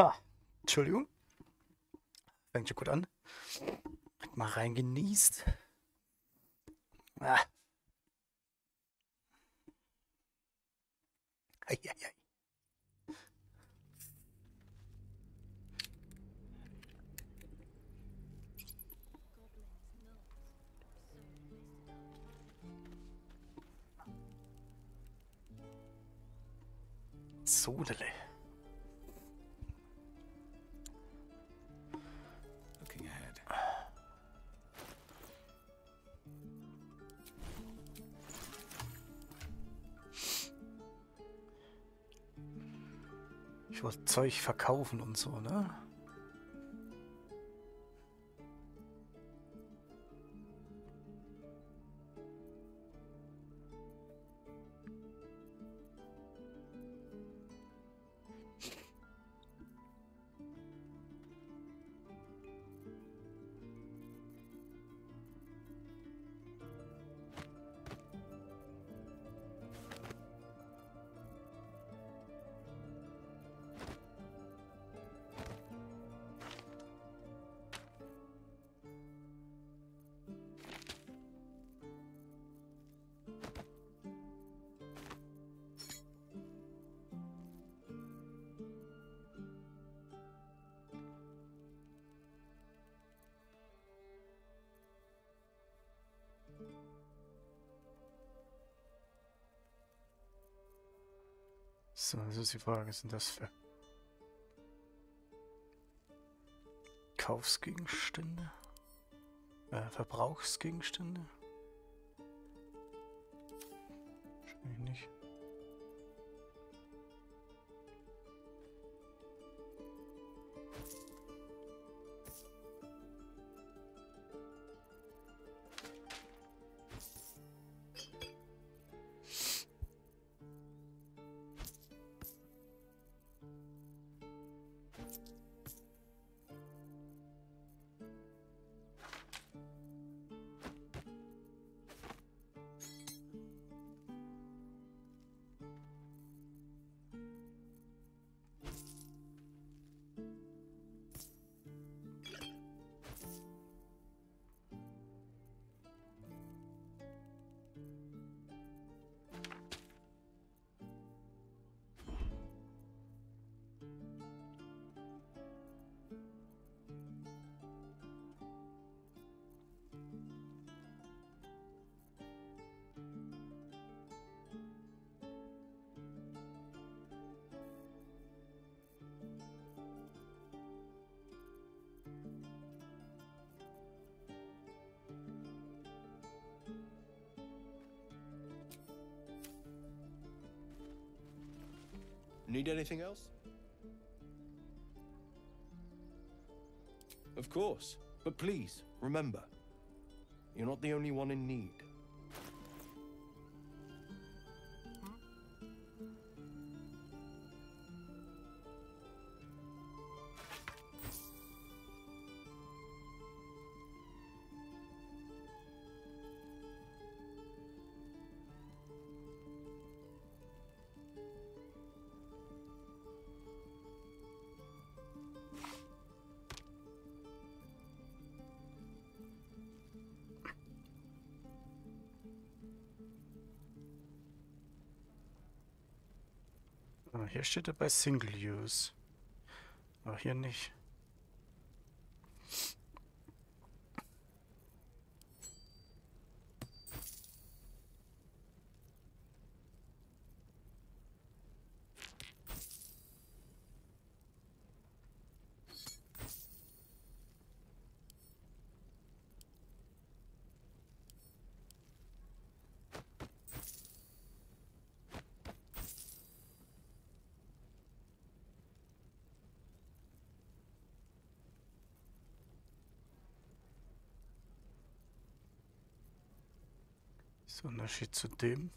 Ha, Entschuldigung. Fängt schon gut an. Mal reingenießt. Ah. Ei, ei, ei. Sodele. Looking ahead. Ich wollte Zeug verkaufen und so, ne? So, das ist die Frage, was sind das für Kaufsgegenstände? Verbrauchsgegenstände? Wahrscheinlich nicht. Need anything else? Of course. But please, remember, you're not the only one in need. Ah, hier steht er bei Single Use. Aber hier nicht. So, Unterschied zu dem.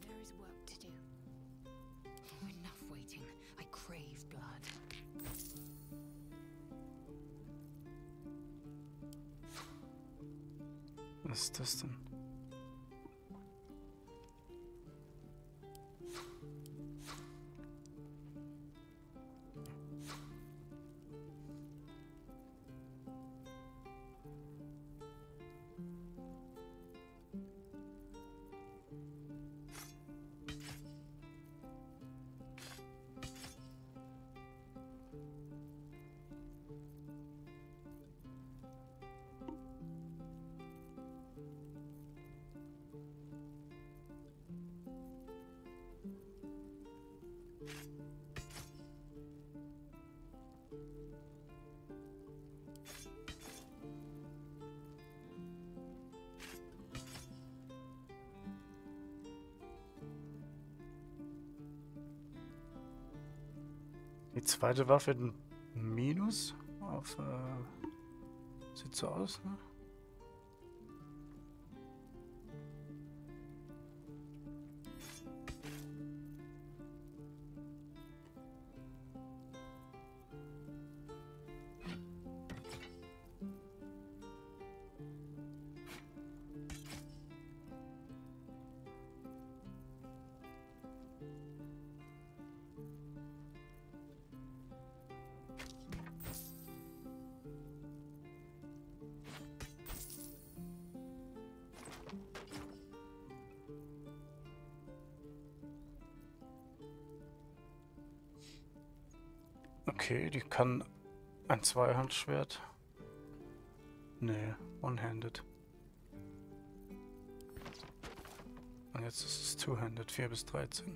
There is work to do. Enough waiting. I crave blood. Was ist das denn? Die zweite Waffe ein Minus auf, sieht so aus, ne? Okay, die kann ein Zweihandschwert. Nee, one-handed. Und jetzt ist es two-handed, 4 bis 13.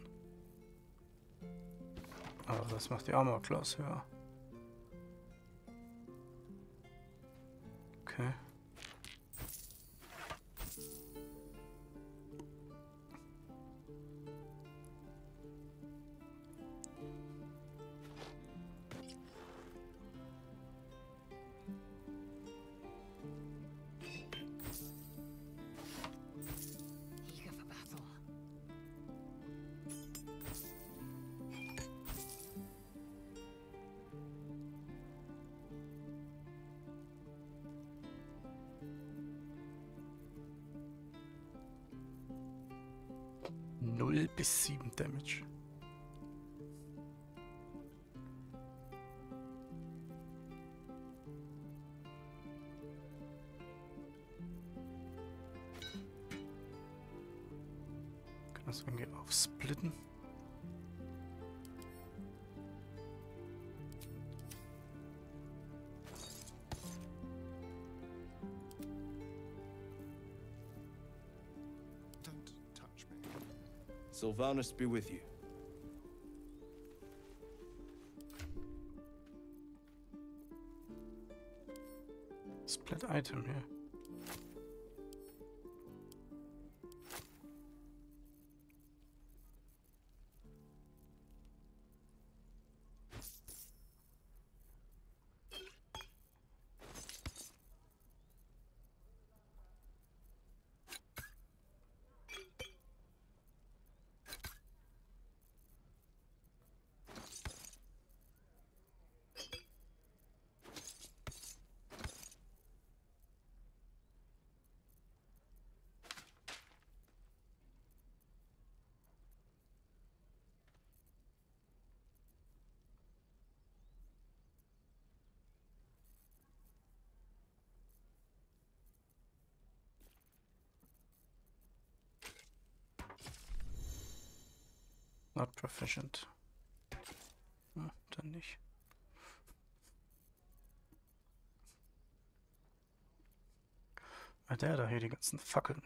Aber das macht die Armor Class höher. Okay. Eager for battle. Null bis 7 Damage. Kann das irgendwie aufsplitten? Don't touch me. Sylvanus be with you. Split Item hier. Not proficient. Hm, dann nicht. Ah, der da hier, die ganzen Fackeln.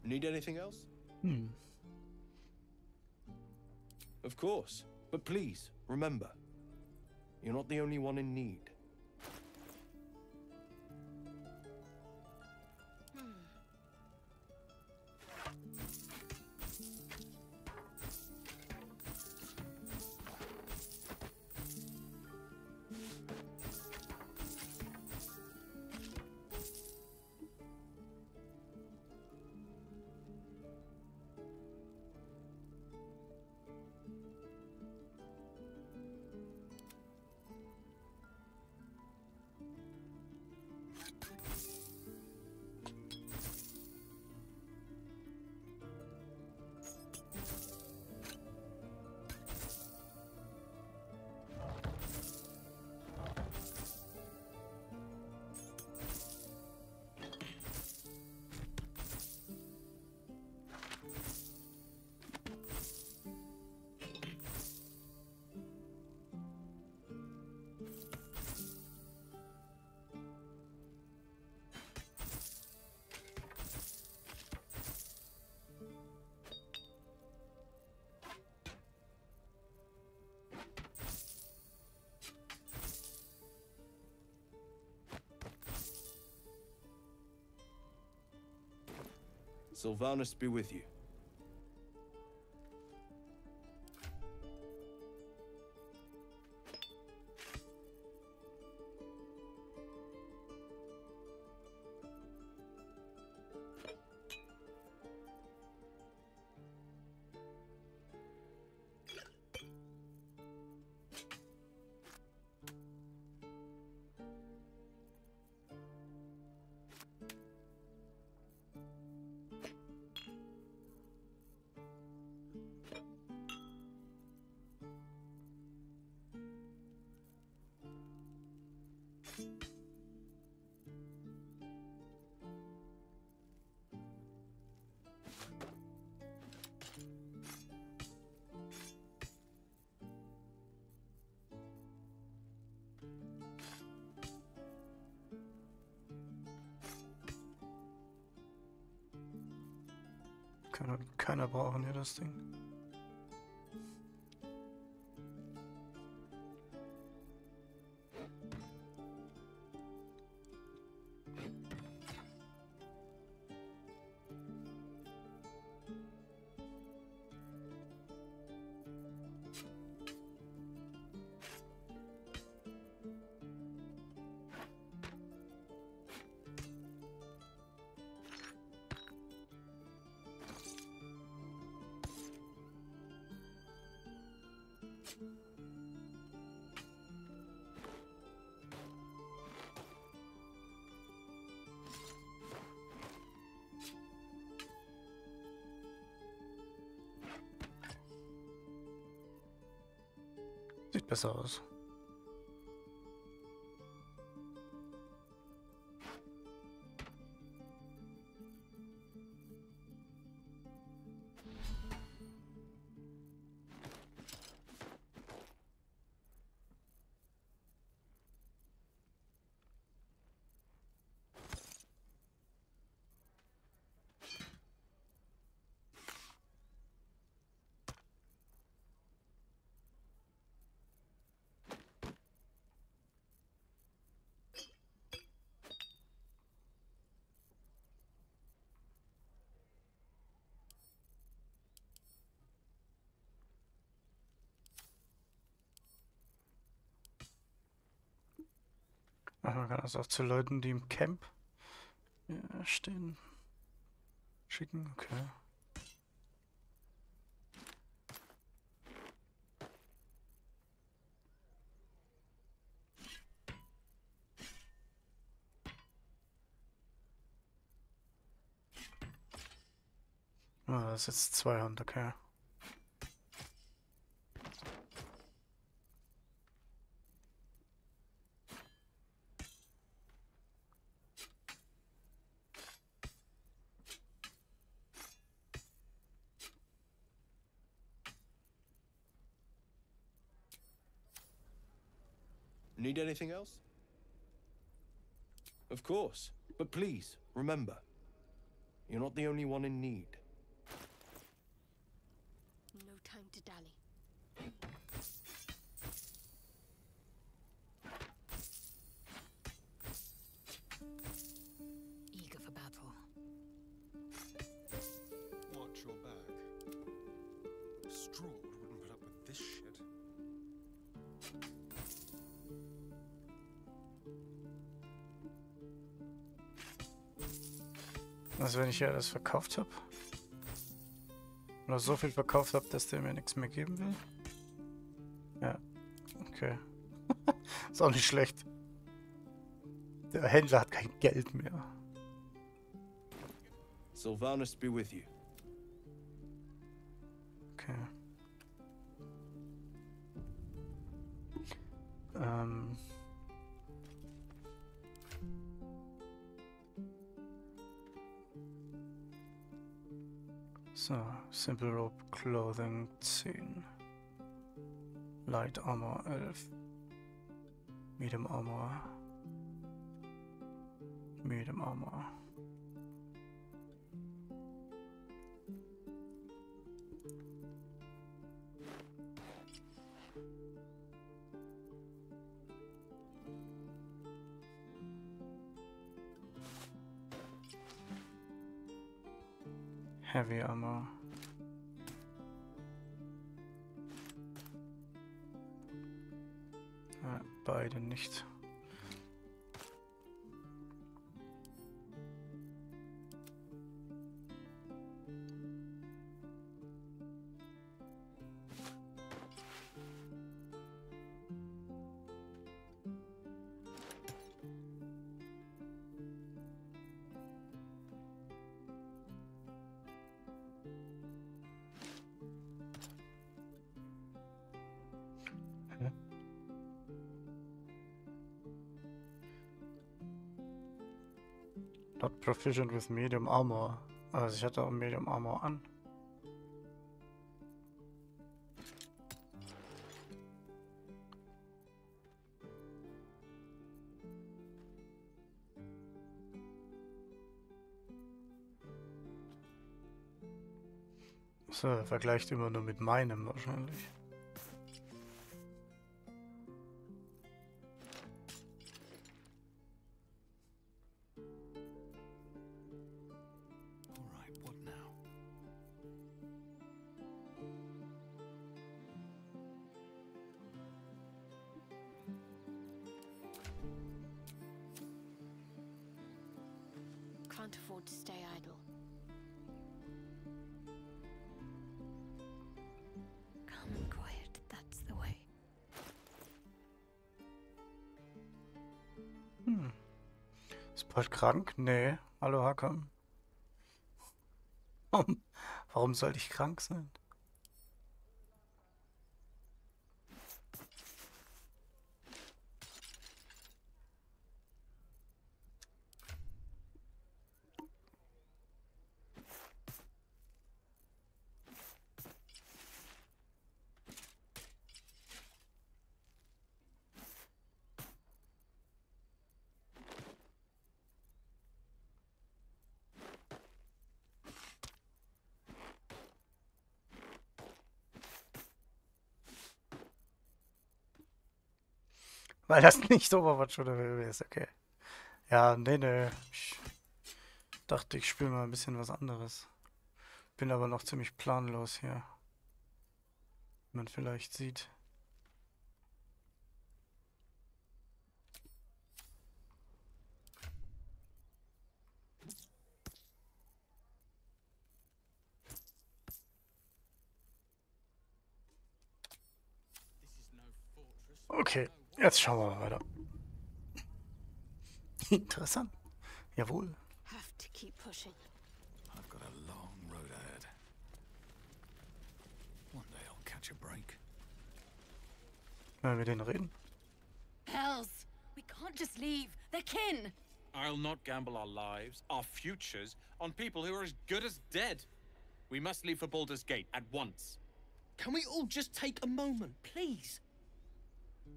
Need anything else? Hm. Of course. But please, remember, you're not the only one in need. Sylvanus be with you. Keiner brauchen hier das Ding. Sieht besser aus. Ach, man kann das auch zu Leuten, die im Camp stehen, schicken. Okay. Ah, das ist jetzt 200, okay. Need anything else? Of course. But please, remember, You're not the only one in need. No time to dally. Eager for battle. Watch your back. Strahd wouldn't put up with this shit. Also wenn ich ja das verkauft habe. Oder so viel verkauft habe, dass der mir nichts mehr geben will. Ja, okay. Ist auch nicht schlecht. Der Händler hat kein Geld mehr. Sylvanus be with you. Okay. So, Simple Rope Clothing 10. Light Armor 11. Medium Armor. Medium Armor. Heavy Armor. Beide nicht. Not proficient with medium armor. Also ich hatte auch medium armor an. So, er vergleicht immer nur mit meinem wahrscheinlich. Can't afford to stay idle. Calm and quiet, that's the way. Ist bald krank? Nee. Hallo Hakam. Warum soll ich krank sein? Weil das nicht Overwatch oder WoW ist, okay. Ja, nee. Ich dachte, ich spiele mal ein bisschen was anderes. Bin aber noch ziemlich planlos hier. Wie man vielleicht sieht. Okay, jetzt schauen wir mal weiter. Interessant. Jawohl. Have to keep pushing. I've got a long road ahead. One day I'll catch a break. Wenn wir mit denen reden. Hells! We can't just leave. They're kin! I'll not gamble our lives, our futures, on people who are as good as dead. We must leave for Baldur's Gate at once. Can we all just take a moment, please?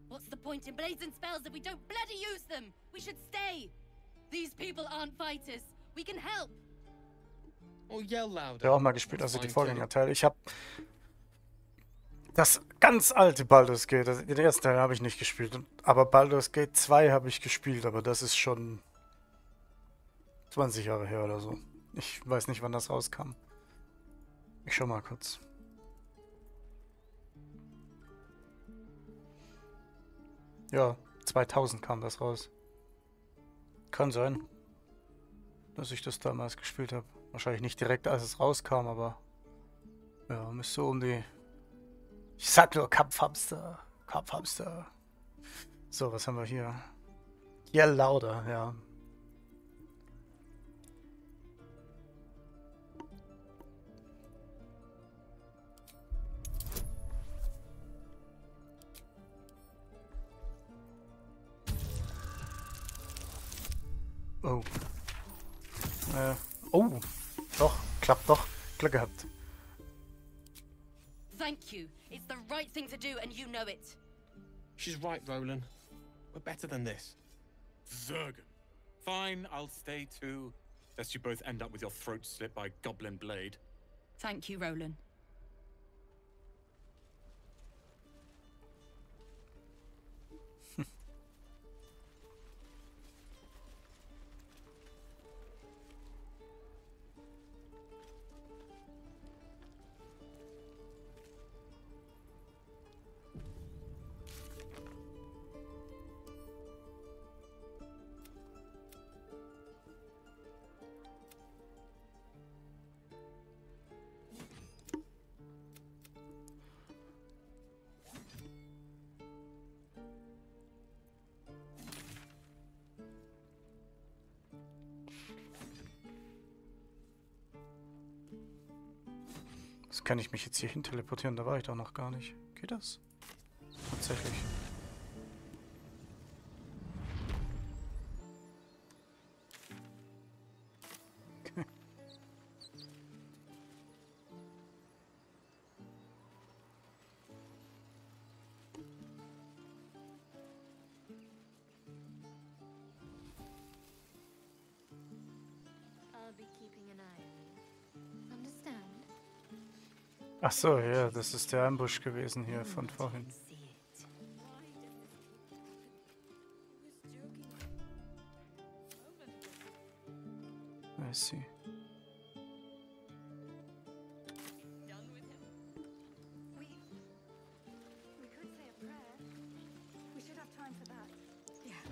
What's the point in blazing spells if we don't bloody use them? We should stay! These people aren't fighters. We can help. Or yell louder. Ja, auch mal gespielt, also die Fine too. Vorgängerteile. Ich habe das ganz alte Baldur's Gate, den ersten Teil habe ich nicht gespielt. Aber Baldur's Gate 2 habe ich gespielt, aber das ist schon 20 Jahre her oder so. Ich weiß nicht, wann das rauskam. Ich schau mal kurz. Ja, 2000 kam das raus. Kann sein, dass ich das damals gespielt habe. Wahrscheinlich nicht direkt, als es rauskam, aber ja, müsste so um die... Ich sag nur Kampfhamster. Kampfhamster. So, was haben wir hier? Yell louder, ja. Oh. Oh. Doch. Klappt doch. Glück gehabt. Thank you. It's the right thing to do, and you know it. She's right, Roland. We're better than this. Zergen. Fine, I'll stay too. Lest you both end up with your throat slit by Goblin Blade. Thank you, Roland. Das kann ich mich jetzt hier hin teleportieren, da war ich doch noch gar nicht. Geht das? Tatsächlich. Okay. I'll be keeping an eye on you. Understand? Ach so, ja, das ist der Ambush gewesen hier von vorhin. See it. I see. We could say a prayer. We should have time for that. Yeah.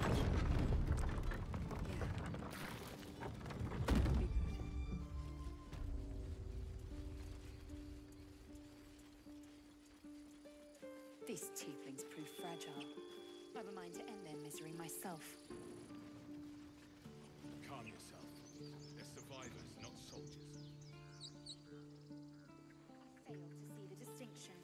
Be good. These tieflings prove fragile. I've a mind to end their misery myself. Calm yourself. They're survivors, not soldiers. Fail to see the distinction.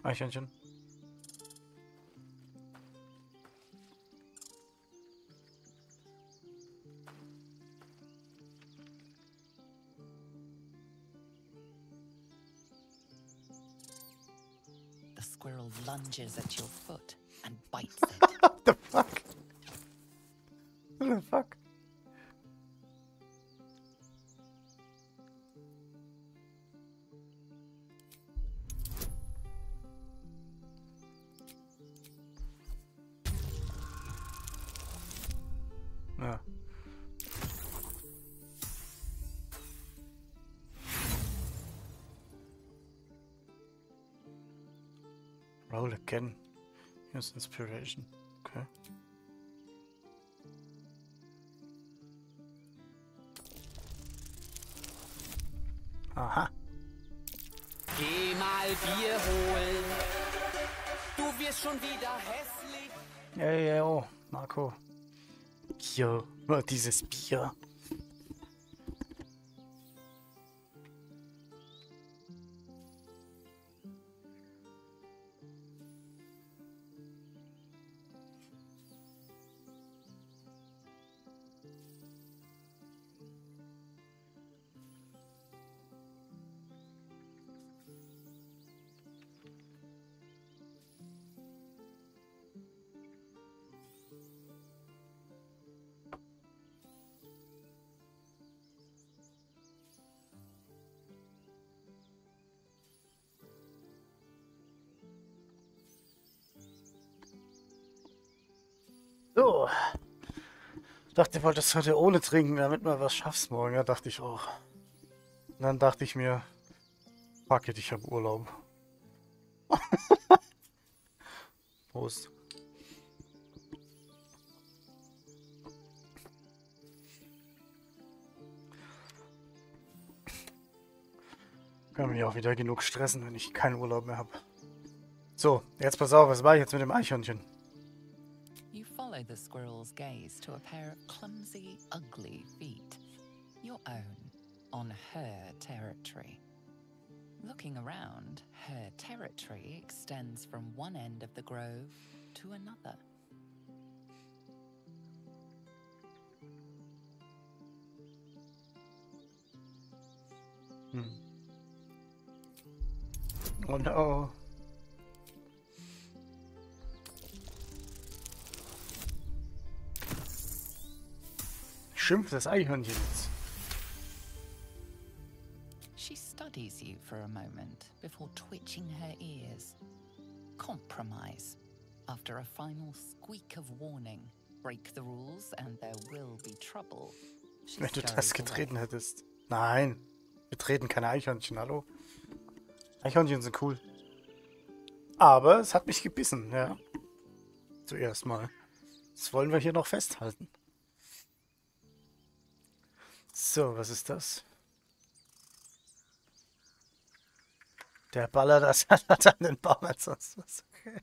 Eichhörnchen. The squirrel lunges at your foot and bites it. What the fuck? What the fuck? Ja. Roll again. Use inspiration. Okay. Aha. Geh mal Bier holen. Du wirst schon wieder hässlich. Ja, ja, oh, Marco. Bier. Nur dieses Bier. So. Ich dachte, ich wollte das heute ohne trinken, damit mal was schaffst morgen. Ja, dachte ich auch. Und dann dachte ich mir, fuck it, ich habe Urlaub. Prost. Kann mich auch wieder genug stressen, wenn ich keinen Urlaub mehr habe. So, jetzt pass auf, was war ich jetzt mit dem Eichhörnchen? You follow the squirrel's gaze to a pair of clumsy, ugly feet. Your own, on her territory. Looking around, her territory extends from one end of the grove to another. Oh no. Schimpft das Eichhörnchen jetzt. She studies you for a moment before twitching her ears. Compromise. After a final squeak of warning, break the rules and there will be trouble. She Wenn du das scurries getreten away. hättest. Nein. Wir treten keine Eichhörnchen, hallo? Eichhörnchen sind cool. Aber es hat mich gebissen, ja. Zuerst mal. Das wollen wir hier noch festhalten. So, was ist das? Der ballert das an den Baum als sonst was. Okay.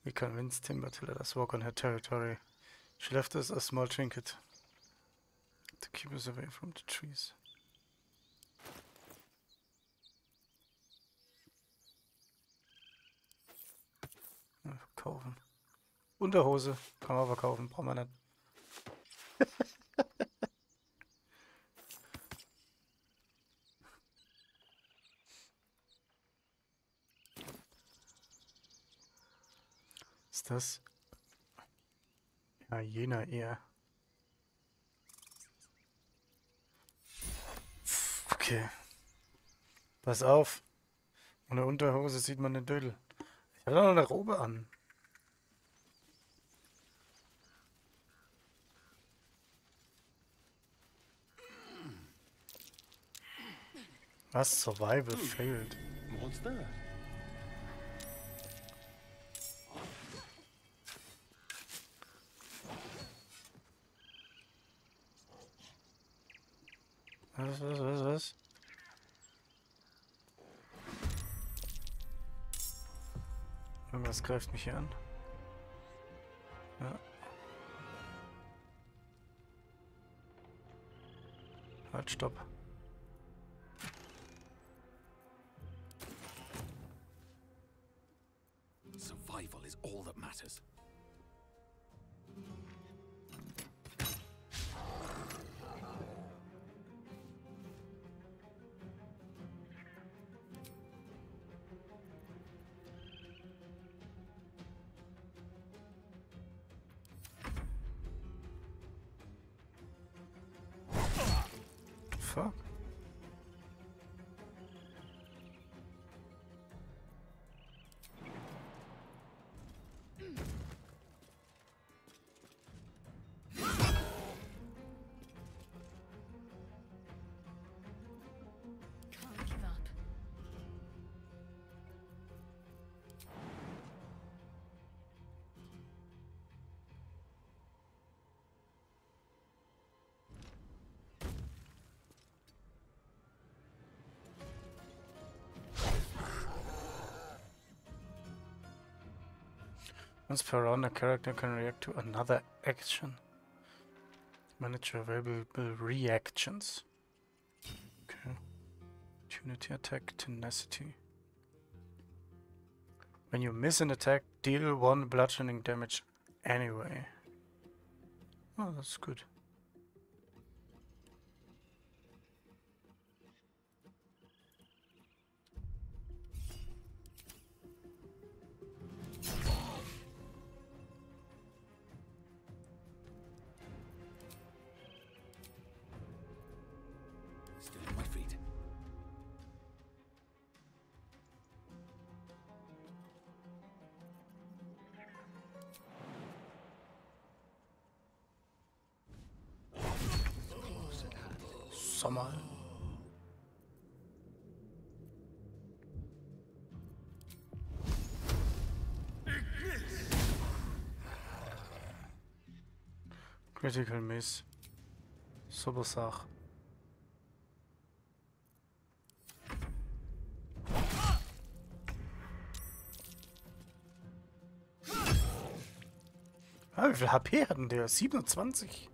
We convinced Timber to let us walk on her territory. She left us a small trinket to keep us away from the trees. Ja, verkaufen. Unterhose kann man verkaufen, brauchen wir nicht. Ist das? Ja, jener eher. Okay. Pass auf. Ohne Unterhose sieht man den Dödel. Ich habe doch noch eine Robe an. Was? Survival failed. What's that? Was? Irgendwas greift mich hier an. Ja. Halt, stopp. Survival is all that matters. Fuck. Can't give up. Once per round, a character can react to another action. Manage available reactions. Okay. Opportunity attack, tenacity. When you miss an attack, deal 1 bludgeoning damage anyway. Oh, that's good. Still on my feet. Sommer. Critical Miss. Super Sach. Ah, wie viel HP hatten der? 27.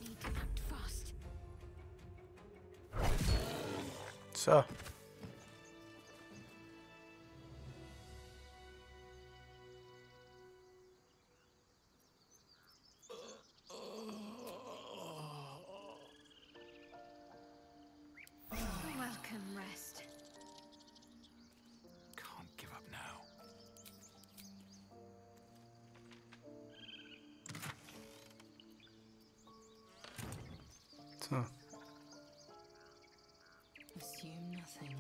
Need to act fast. So. Welcome, rest. Can't give up now. So. Assume nothing.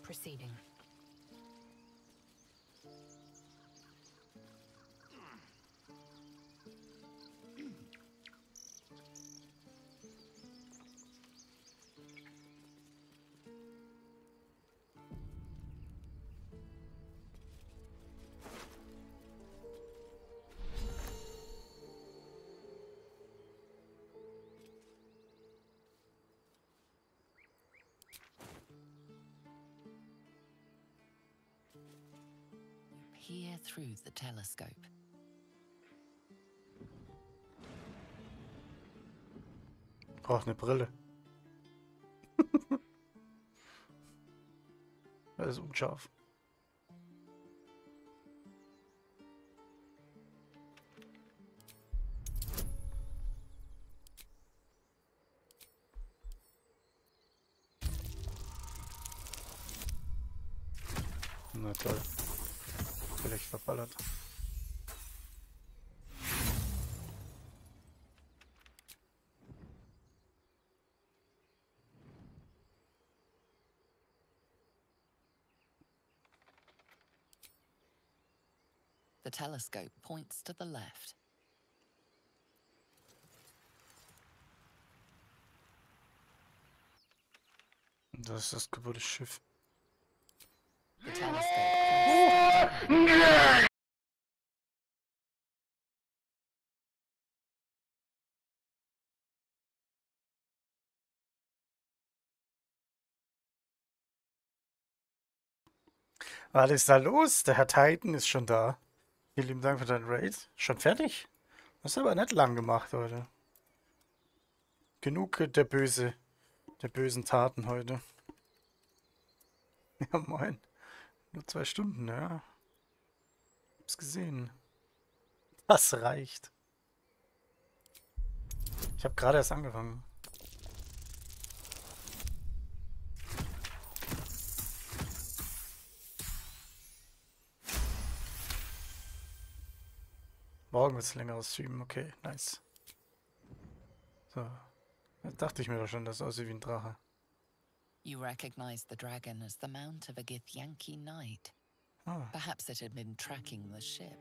Proceeding. Peer through the telescope. Braucht eine Brille. Das ist unscharf. Na toll. Vielleicht verballert. The telescope points to the left. Das ist das kaputte Schiff. The telescope points to the right. Was ist da los? Der Herr Titan ist schon da. Vielen lieben Dank für deinen Raid. Schon fertig? Das ist aber nicht lang gemacht heute. Genug der bösen Taten heute. Ja, moin. Nur 2 Stunden, ja. Hab's gesehen. Das reicht. Ich habe gerade erst angefangen. Morgen wird es längeres Streamen. Okay, nice. So. Jetzt dachte ich mir doch schon, das aussieht wie ein Drache. You recognize the dragon as the mount of a Githyanki knight. Ah, Perhaps it had been tracking the ship.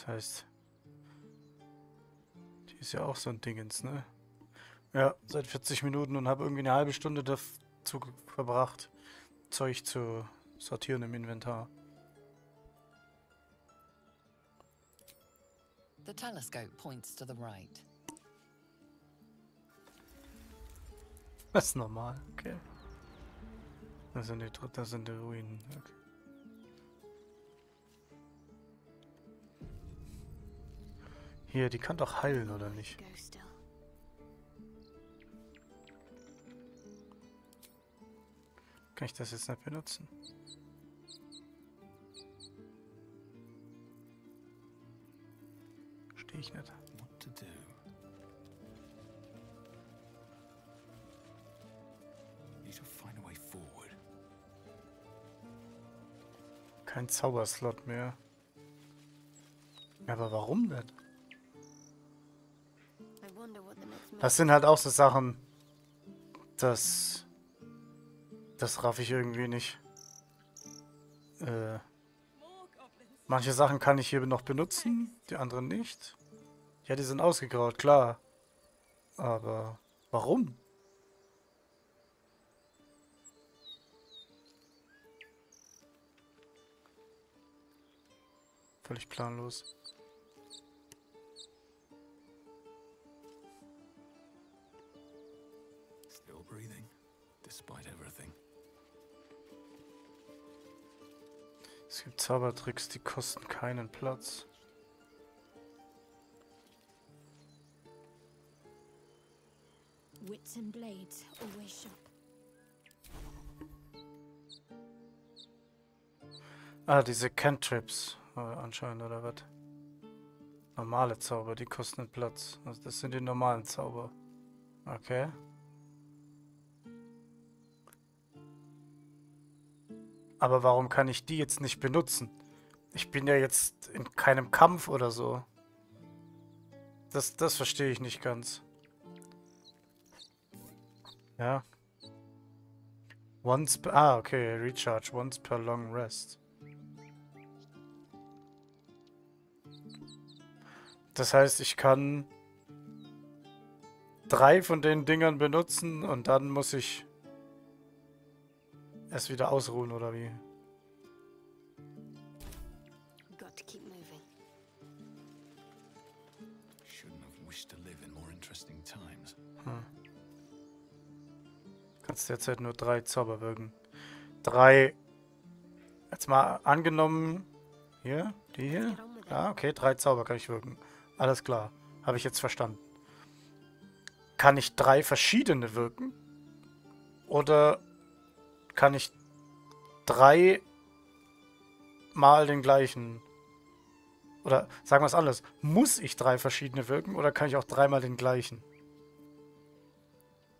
das heißt, die ist ja auch so ein Dingens, ne? Ja, seit 40 Minuten und habe irgendwie eine halbe Stunde dazu verbracht, Zeug zu sortieren im Inventar. The telescope points to the right. Das ist normal, okay. Das sind die Ruinen, okay. Hier, die kann doch heilen, oder nicht? Go still. Kann ich das jetzt nicht benutzen? Verstehe ich nicht. What to do? Need to find a way forward. Kein Zauberslot mehr. Aber warum denn? I wonder what the next move. Das sind halt auch so Sachen, dass Das raff ich irgendwie nicht. Manche Sachen kann ich hier noch benutzen, die anderen nicht. Ja, die sind ausgegraut, klar. Aber warum? Völlig planlos. Still breathing, despite everything. Es gibt Zaubertricks, die kosten keinen Platz. Wits and blades always sharp. Ah, diese Cantrips. Anscheinend, oder was? Normale Zauber, die kosten einen Platz. Also das sind die normalen Zauber. Okay. Aber warum kann ich die jetzt nicht benutzen? Ich bin ja jetzt in keinem Kampf oder so. Das verstehe ich nicht ganz. Ja. Okay. Recharge once per long rest. Das heißt, ich kann 3 von den Dingern benutzen und dann muss ich es wieder ausruhen, oder wie? Got to keep moving. Shouldn't have wished to live in more interesting times. Kannst derzeit nur 3 Zauber wirken. 3. Jetzt mal angenommen. Hier? Die hier? Ja, okay, 3 Zauber kann ich wirken. Alles klar. Habe ich jetzt verstanden. Kann ich 3 verschiedene wirken? Oder kann ich 3 mal den gleichen? Oder sagen wir es anders. Muss ich 3 verschiedene wirken? Oder kann ich auch 3 mal den gleichen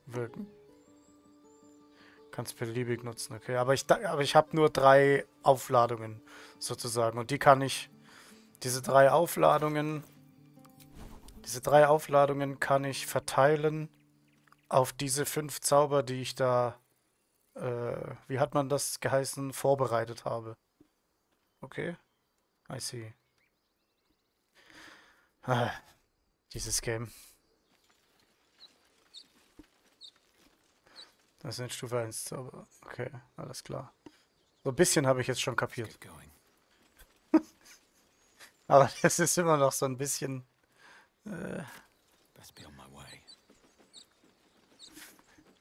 wirken? Kannst beliebig nutzen, okay. Aber ich habe nur 3 Aufladungen sozusagen. Und die kann ich... Diese 3 Aufladungen kann ich verteilen auf diese 5 Zauber, die ich da, wie hat man das geheißen, vorbereitet habe. Okay, I see. Dieses Game. Das sind Stufe 1 Zauber. Okay, alles klar. So ein bisschen habe ich jetzt schon kapiert. Get going. Aber das ist immer noch so ein bisschen... Best be on my way.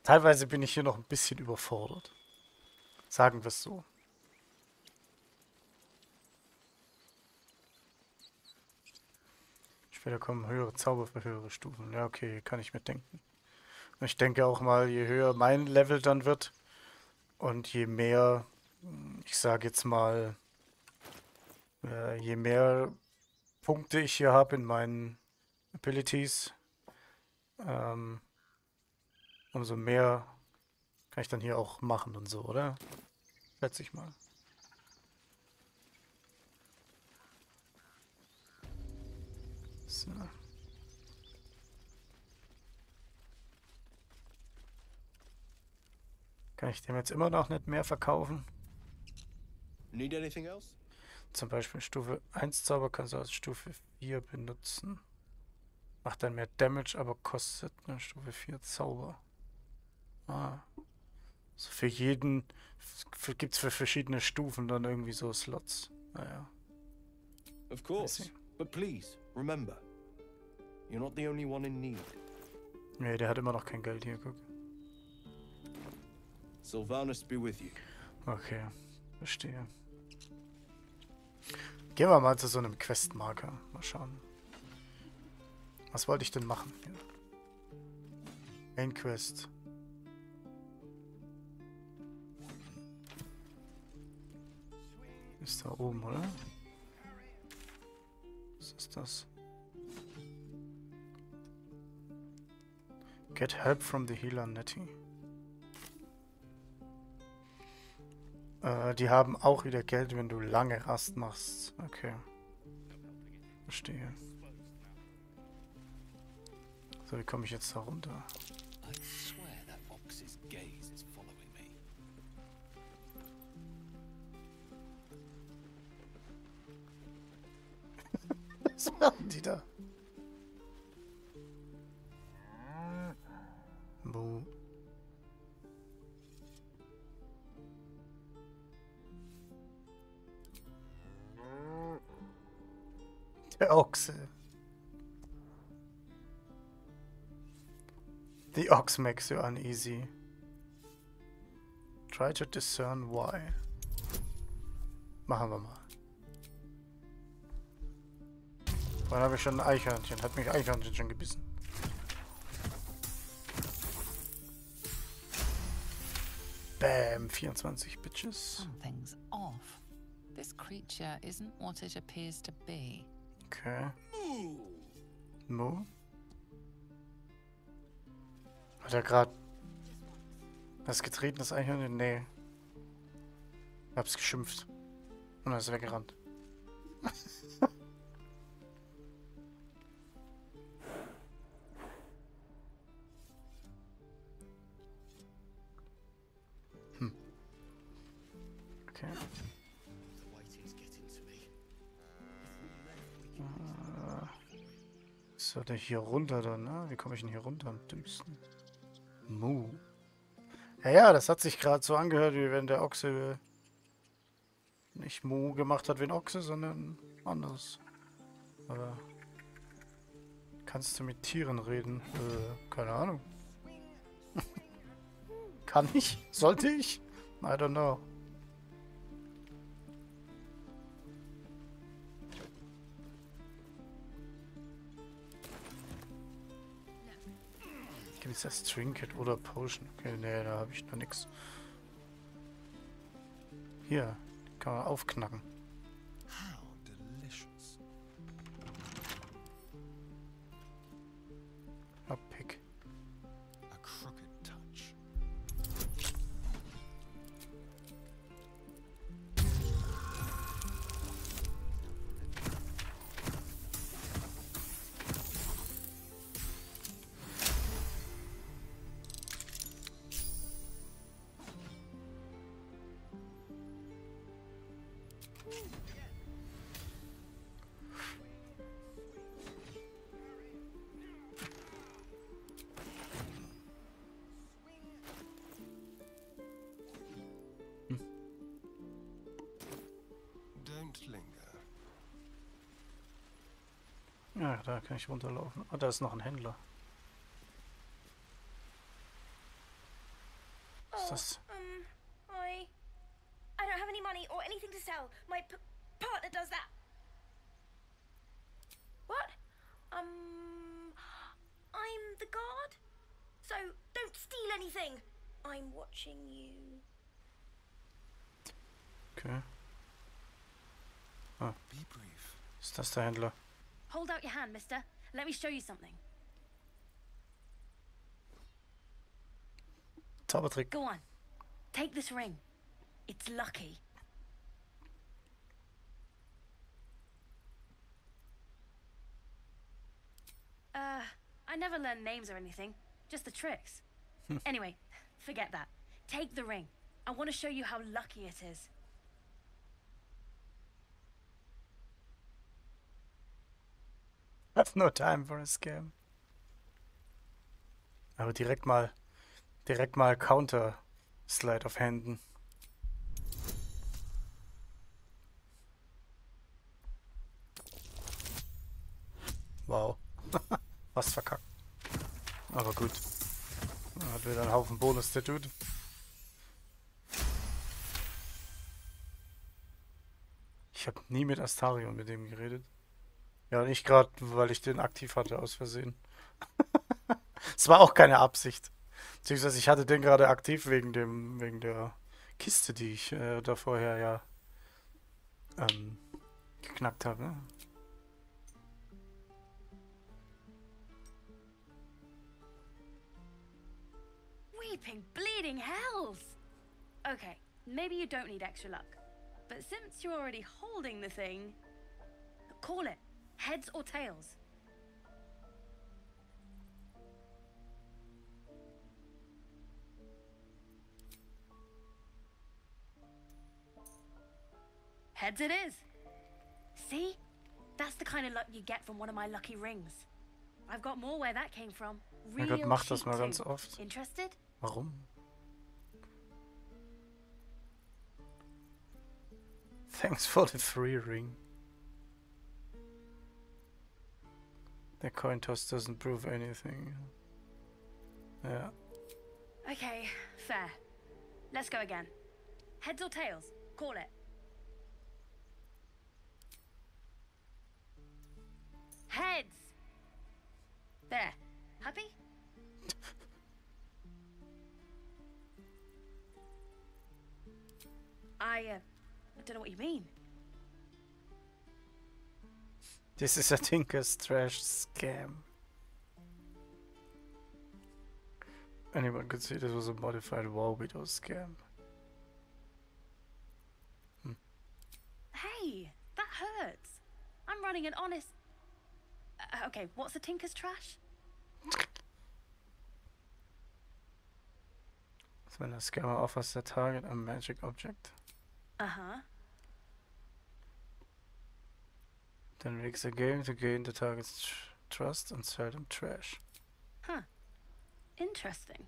Teilweise bin ich hier noch ein bisschen überfordert. Sagen wir es so. Später kommen höhere Zauber für höhere Stufen. Ja, okay, kann ich mir denken. Und ich denke auch mal, je höher mein Level dann wird und je mehr, ich sage jetzt mal, je mehr Punkte ich hier habe in meinen Abilities, umso mehr kann ich dann hier auch machen und so, oder? Schätze ich mal. So. Kann ich dem jetzt immer noch nicht mehr verkaufen? Need anything else? Zum Beispiel Stufe 1 Zauber kannst du aus Stufe 4 benutzen. Macht dann mehr Damage, aber kostet eine Stufe 4 Zauber. Ah. So für jeden... Gibt es für verschiedene Stufen dann irgendwie so Slots. Naja. Of course. But please, remember, you're not the only one in need. Nee, der hat immer noch kein Geld hier, guck. Sylvanus be with you. Okay, verstehe. Gehen wir mal zu so einem Questmarker. Mal schauen. Was wollte ich denn machen hier? Main Quest. Ist da oben, oder? Was ist das? Get help from the healer Nettie. Die haben auch wieder Geld, wenn du lange Rast machst. Okay. Verstehe. So, wie komme ich jetzt da runter? Die da. Mu. Der Ochse. The ox makes you uneasy. Try to discern why. Machen wir mal. Vorhin habe ich schon ein Eichhörnchen. Hat mich Eichhörnchen schon gebissen. Bam, 24 Bitches. Something's off. This creature isn't what it appears to be. Okay. Mo? Hat er gerade das getreten, das Eichhörnchen? Nee. Hab's geschimpft. Und er ist weggerannt. Okay. So, der hier runter dann, ne? Wie komme ich denn hier runter am dümmsten? Mu. Ja, das hat sich gerade so angehört, wie wenn der Ochse nicht Mu gemacht hat wie ein Ochse, sondern anders. Aber kannst du mit Tieren reden? Keine Ahnung. Kann ich? Sollte ich? I don't know. Gibt es das Trinket oder Potion? Okay, nee, da habe ich noch nichts. Hier, kann man aufknacken. How delicious. Lockpick. A crooked touch. Don't linger. Ja, da kann ich runterlaufen. Ah, da ist noch ein Händler. Was ist das? I don't have any money or anything to sell. My partner does that. What? I'm the guard. So don't steal anything. I'm watching you. Okay. Ah, Be brief. ist das der Händler? Hold out your hand, mister. Let me show you something. Zaubertrick. Go on. Take this ring. It's lucky. I never learned names or anything. Just the tricks. Anyway, forget that. Take the ring. I want to show you how lucky it is. Have no time for a scam. Aber direkt mal Counter Slide of Händen. Wow. Fast verkackt. Aber gut. Hat wieder einen Haufen Bonus, der Dude. Ich habe nie mit Astarion mit dem geredet. Ja, nicht gerade, weil ich den aktiv hatte, aus Versehen. Es war auch keine Absicht. Beziehungsweise ich hatte den gerade aktiv wegen der Kiste, die ich da vorher ja geknackt habe. Ne? Weeping, bleeding hells! Okay, maybe you don't need extra luck. But since you're already holding the thing, call it. Heads or tails? Heads it is. See? That's the kind of luck you get from one of my lucky rings. I've got more where that came from. Mein Real Gott, mach das cheap mal ganz too. oft. Interested? Warum? Thanks for the free ring. The coin toss doesn't prove anything. Yeah. Okay, fair. Let's go again. Heads or tails? Call it. Heads! There. Happy? I don't know what you mean. This is a Tinker's Trash scam. Anyone could see this was a modified Wow Widow scam. Hey, that hurts. I'm running an honest... okay, what's a Tinker's Trash? So when a scammer offers the target a magic object, Uh-huh. then rigs a game to gain the target's trust and sell them trash. Huh. Interesting.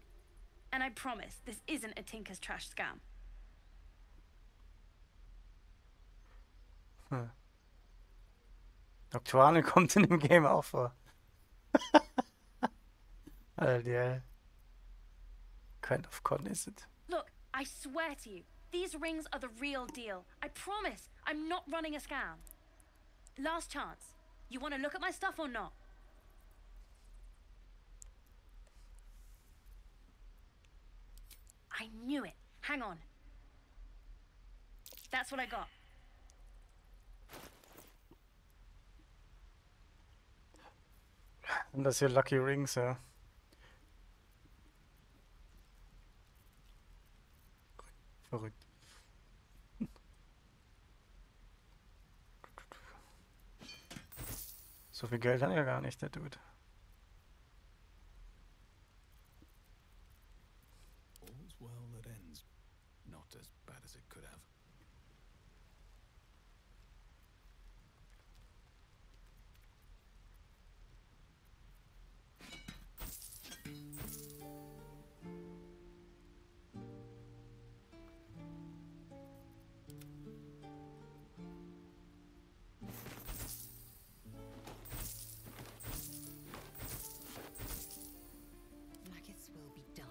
And I promise, this isn't a Tinker's Trash scam. Nocturne kommt in dem Game auch vor. Alter. Kind of con is it? Look, I swear to you, these rings are the real deal. I promise, I'm not running a scam. Last chance. You want to look at my stuff or not? I knew it. Hang on. That's what I got. Und das hier Lucky Rings, ja. Verrückt. So viel Geld hat er gar nicht, der Dude. All's well that ends. Not as bad as it could have. Maggots will be done.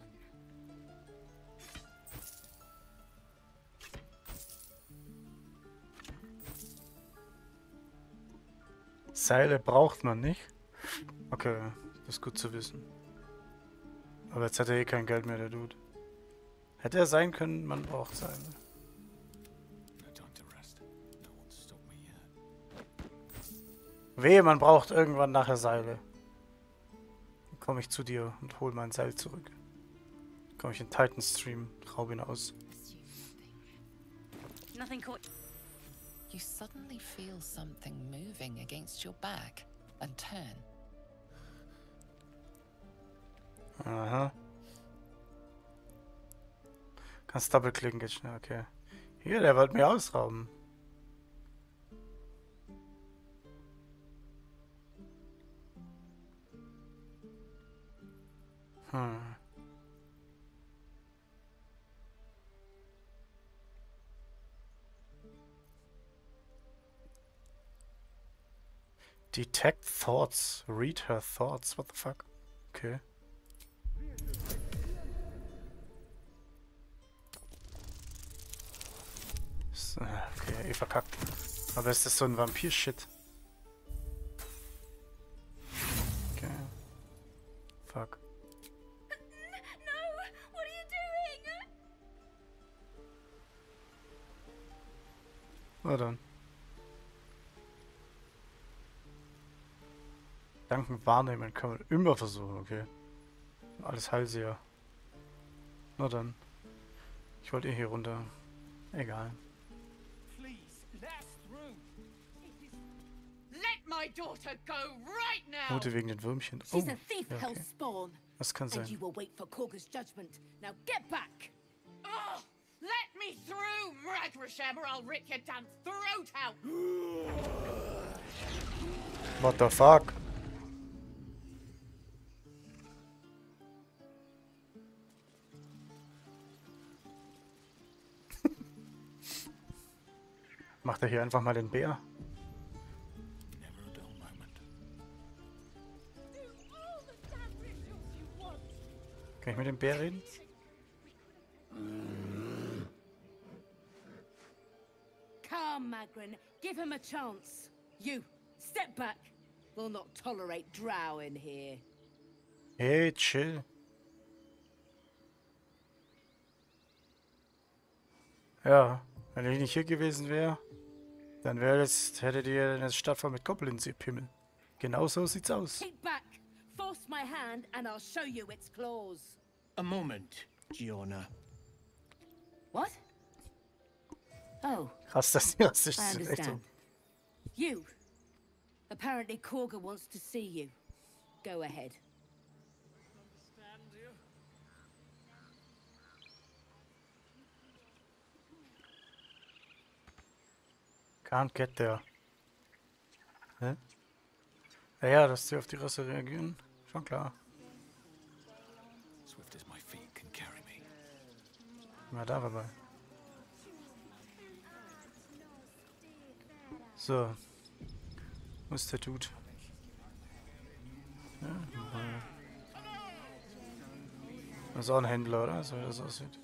Seile braucht man nicht. Okay, das ist gut zu wissen. Aber jetzt hat er eh kein Geld mehr, der Dude. Hätte er sein können, man braucht Seile. No time to rest. No one's stopped me yet. Wehe, man braucht irgendwann nachher Seile. Dann komme ich zu dir und hol mein Seil zurück. Dann komme ich in Titan Stream, raub ihn aus. Assume nothing. Nothing caught... You suddenly feel something moving against your back and turn. Aha. Kannst doppelklicken, geht schnell, okay. Hier, der wollte mir ausrauben. Detect thoughts. Read her thoughts. What the fuck? Okay. Okay, eh verkackt. Aber ist das so ein Vampir-Shit? Okay. Fuck. No! What are you doing? Na dann. Gedanken wahrnehmen kann man immer versuchen, okay. Alles Heilseher. Na dann. Ich wollte eh hier runter. Egal. Let my daughter go right now. Route wegen den Würmchen. She's Oh, a thief, ja, okay. Hellspawn. Das kann And sein. you will wait for Korga's judgment. Now get back. Oh, let me through, Ragrasham, or I'll rip your damn throat out. What the fuck? Macht er hier einfach mal den Bär? Never a dull moment. Kann ich mit dem Bär reden? Come, Magrin. Give him a chance. You, step back. We'll not tolerate drow in here. Hey, chill. Ja, wenn ich nicht hier gewesen wäre, dann hättet ihr eine Stadt voll mit Goblins, ihr Pimmel. Genau so sieht's aus. Keep back. Force my hand and I'll show you its claws. A moment, Giona. What? Oh, Krass, dass die das I echt so. understand. You. Apparently Korga wants to see you. Go ahead. Can't get there. Hä? Ja, dass sie auf die Rasse reagieren. Schon klar. Swift as my feet can carry me. Mal da vorbei. So. Wo ist der Dude? Ja, das ist auch ein Händler, oder? So wie das aussieht.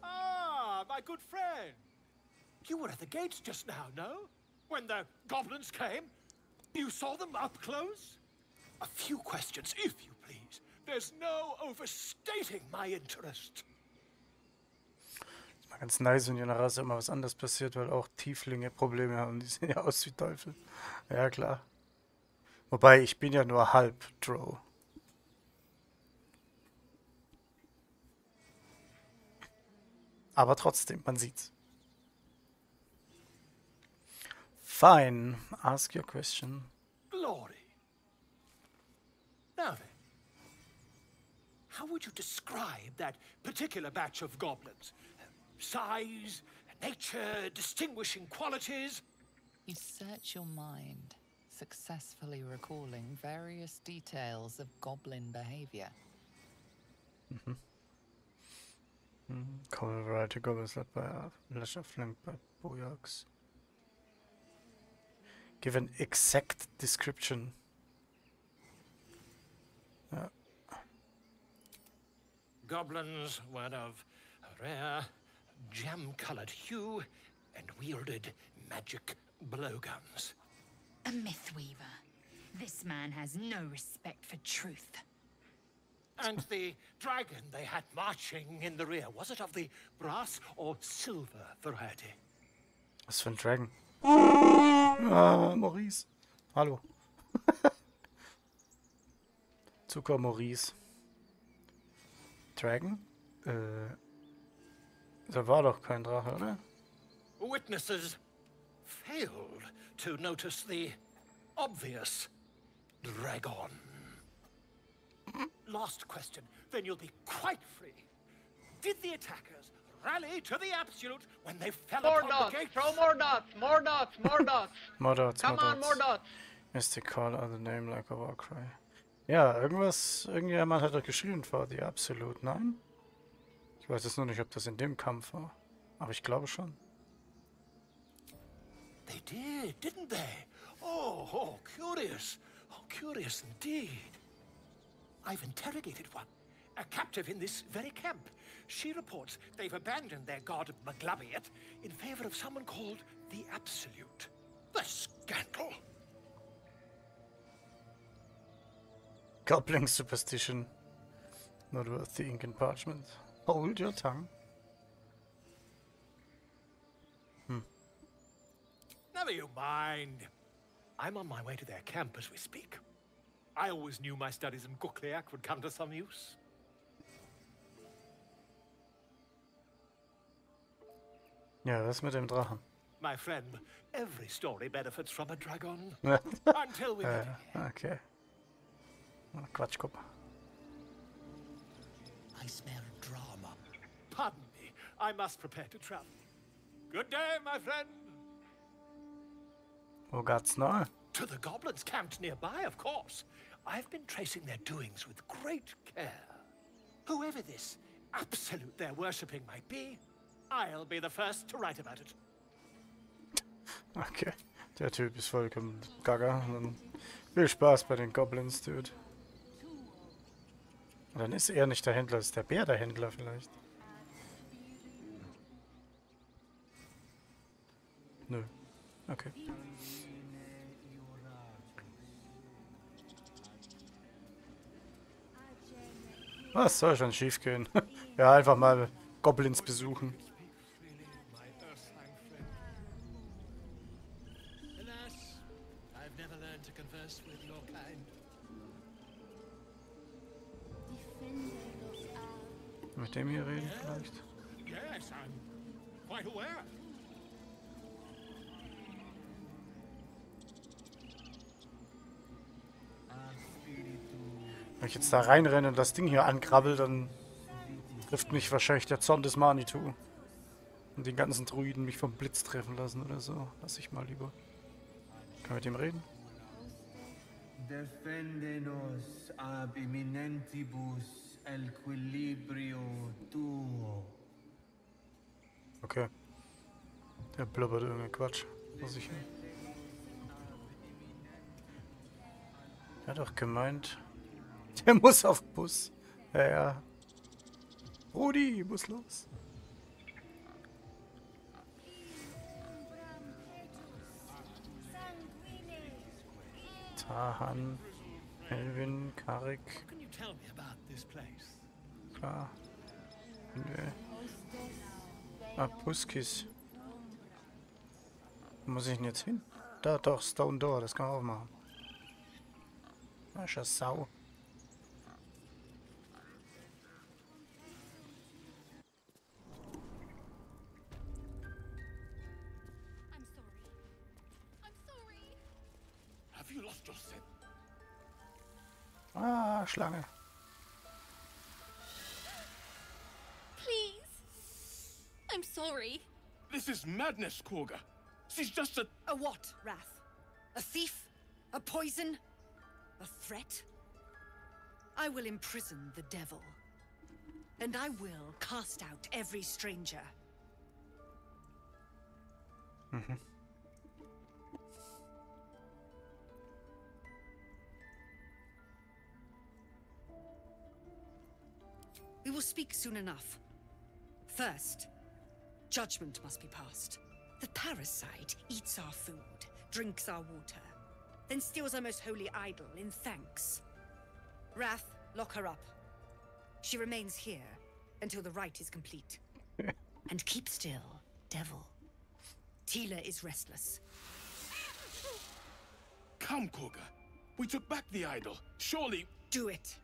Ah, my good friend. You were at the gates just now, no? When the goblins came? You saw them up close? A few questions, if you please. There's no overstating my interest. Ist mal ganz nice, wenn in der Rasse immer was anderes passiert, weil auch Tieflinge Probleme haben. Die sehen ja aus wie Teufel. Ja, klar. Wobei, ich bin ja nur halb Drow. Aber trotzdem, man sieht's. Fine. Ask your question. Glory. Now then, how would you describe that particular batch of goblins? Size, nature, distinguishing qualities? You search your mind, successfully recalling various details of goblin behavior. Common variety goblins led by leisure flanked by boyarks. Give an exact description. Ja. Goblins were of a rare, jam-colored hue and wielded magic blowguns. A mythweaver. This man has no respect for truth. And the dragon they had marching in the rear, was it of the brass or silver variety? Was für ein Dragon? Ah, Maurice. Hallo. Zucker Maurice. Dragon? Da war doch kein Drache, oder? Witnesses failed to notice the obvious dragon. Last question, then you'll be quite free. Did the attackers rally to the absolute when they fell More upon dots! the gate? Throw more dots! More dots! More dots! More dots, Come on, more dots! Mystic call other name like a war cry. Ja, irgendjemand hat doch geschrien vor die Absolut, nein? Ich weiß jetzt nur nicht, ob das in dem Kampf war. Aber ich glaube schon. They did, didn't they? Oh, curious. Oh, curious indeed. I've interrogated one, a captive in this very camp. She reports they've abandoned their god Maglabiet in favor of someone called the Absolute. The scandal! Goblin superstition. Not worth the ink and parchment. Hold your tongue. Never you mind. I'm on my way to their camp as we speak. I always knew my studies in Gukliak would come to some use. Ja, was mit dem Drachen? My friend, every story benefits from a dragon. Until we meet again. Okay. Na, Quatsch, guck mal. I smell drama. Pardon me, I must prepare to travel. Good day, my friend. Wo geht's noch? To the goblins camped nearby, of course. I've been tracing their doings with great care. Whoever this absolute they're worshipping might be, I'll be the first to write about it. Okay, der Typ ist vollkommen gaga. Dann viel Spaß bei den Goblins, Dude. Und dann ist er nicht der Händler, ist der Bär der Händler vielleicht. Nö. Okay. Was soll schon schief gehen? Ja, einfach mal Goblins besuchen. Mit dem hier reden vielleicht? Yes, I'm quite aware. Wenn ich jetzt da reinrenne und das Ding hier ankrabbel, dann trifft mich wahrscheinlich der Zorn des Manitou. Und den ganzen Druiden mich vom Blitz treffen lassen oder so. Lass ich mal lieber. Kann ich mit dem reden? Defendenos ab imminentibus equilibrio tuo. Okay. Der blubbert irgendeinen Quatsch. Was ich. Er hat doch gemeint. Der muss auf den Bus. Ja, ja. Rudi, muss los. Tahan, Elvin, Karik. Klar. Apuskis. Wo muss ich denn jetzt hin? Da doch, Stone Door, das kann man auch machen. Ascher Sau. Have you lost your scent? Ah, Schlange. Please. I'm sorry. This is madness, Korga. She's just a... A what, Wrath? A thief? A poison? A threat? I will imprison the devil. And I will cast out every stranger. Mhm. We will speak soon enough. First, judgment must be passed. The parasite eats our food, drinks our water, then steals our most holy idol in thanks. Wrath, lock her up. She remains here until the rite is complete. And keep still, devil. Tila is restless. Come, Korga. We took back the idol. Surely... Do it.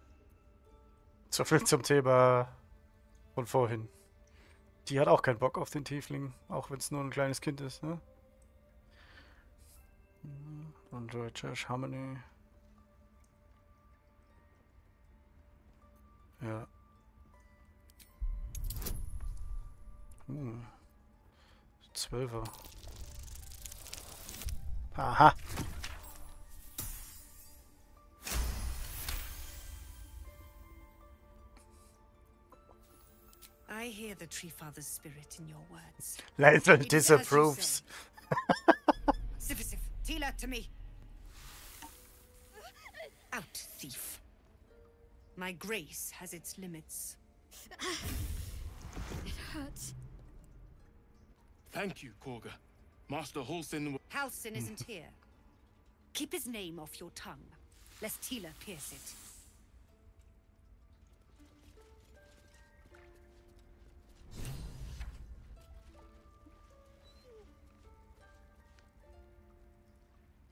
So viel zum Thema von vorhin. Die hat auch keinen Bock auf den Tiefling, auch wenn es nur ein kleines Kind ist, ne? Und Church Harmony. Ja. Uh. 12er. Aha. I hear the Tree Father's spirit in your words. Lae'zel disapproves. Sif, Tila, to me. Out, thief. My grace has its limits. It hurts. Thank you, Korga. Master Halsin... Halsin isn't here. Keep his name off your tongue, lest Tila pierce it.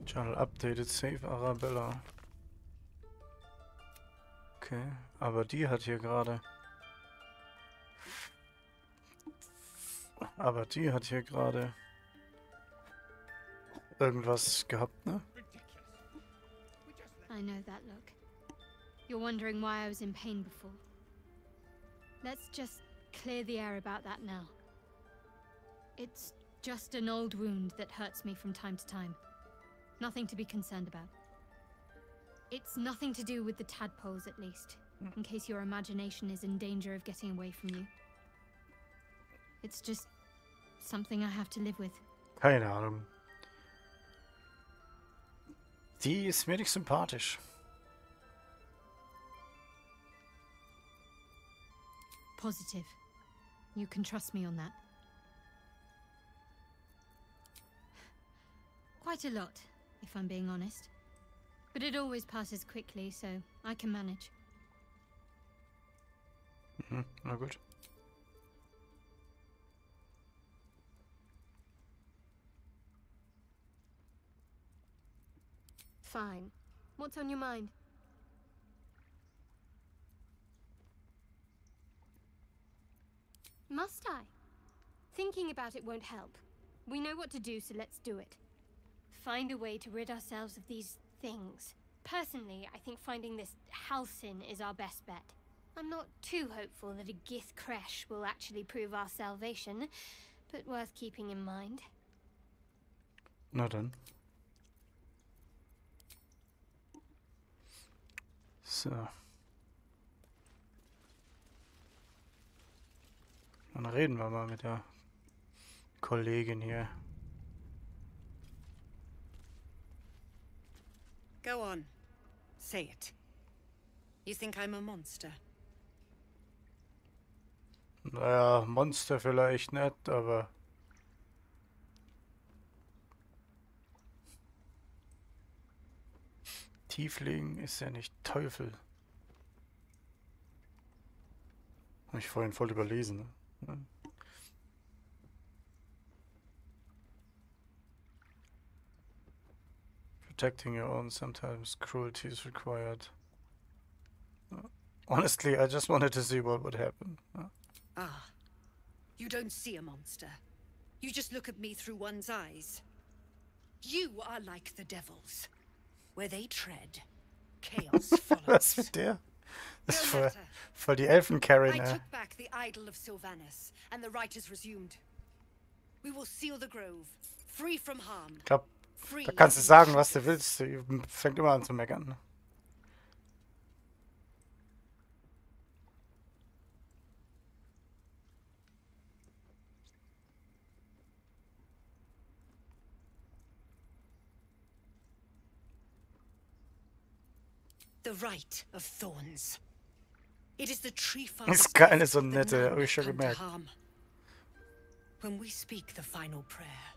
Channel updated, save Arabella. Okay, aber die hat hier gerade... irgendwas gehabt, ne? I know that look. You're wondering why I was in pain before. Let's just clear the air about that now. It's just an old wound that hurts me from time to time. Nothing to be concerned about. It's nothing to do with the tadpoles, at least, in case your imagination is in danger of getting away from you. It's just something I have to live with. Keine Ahnung. Die ist mir nicht sympathisch. Positive. You can trust me on that. Quite a lot, if I'm being honest. But it always passes quickly, so I can manage. Mhm, na gut. Fine. What's on your mind? Must I? Thinking about it won't help. We know what to do, so let's do it. Find a way to rid ourselves of these things. Personally, I think finding this Halcyon is our best bet. I'm not too hopeful that a Gith Kresh will actually prove our salvation, but worth keeping in mind. Na dann. So. Dann reden wir mal mit der Kollegin hier. Go on. Say it. You think I'm a monster? Naja, Monster vielleicht nicht, aber... Tiefling ist ja nicht Teufel. Habe ich vorhin voll überlesen, ne? Ja. Protecting your own, sometimes cruelty is required. Honestly, I just wanted to see what would happen. Ah. You don't see a monster. You just look at me through one's eyes. You are like the devils. Where they tread, chaos follows. Was mit der? Das ist voll die Elfen-Carry, I ne? took back the idol of Sylvanas, and the rite is resumed. We will seal the grove, free from harm. Ich glaube, da kannst du sagen, was du willst. Sie fängt immer an zu meckern. Ne? The rite of thorns. It is the tree Ist keine so nette, habe ich schon gemerkt. When we speak the final prayer,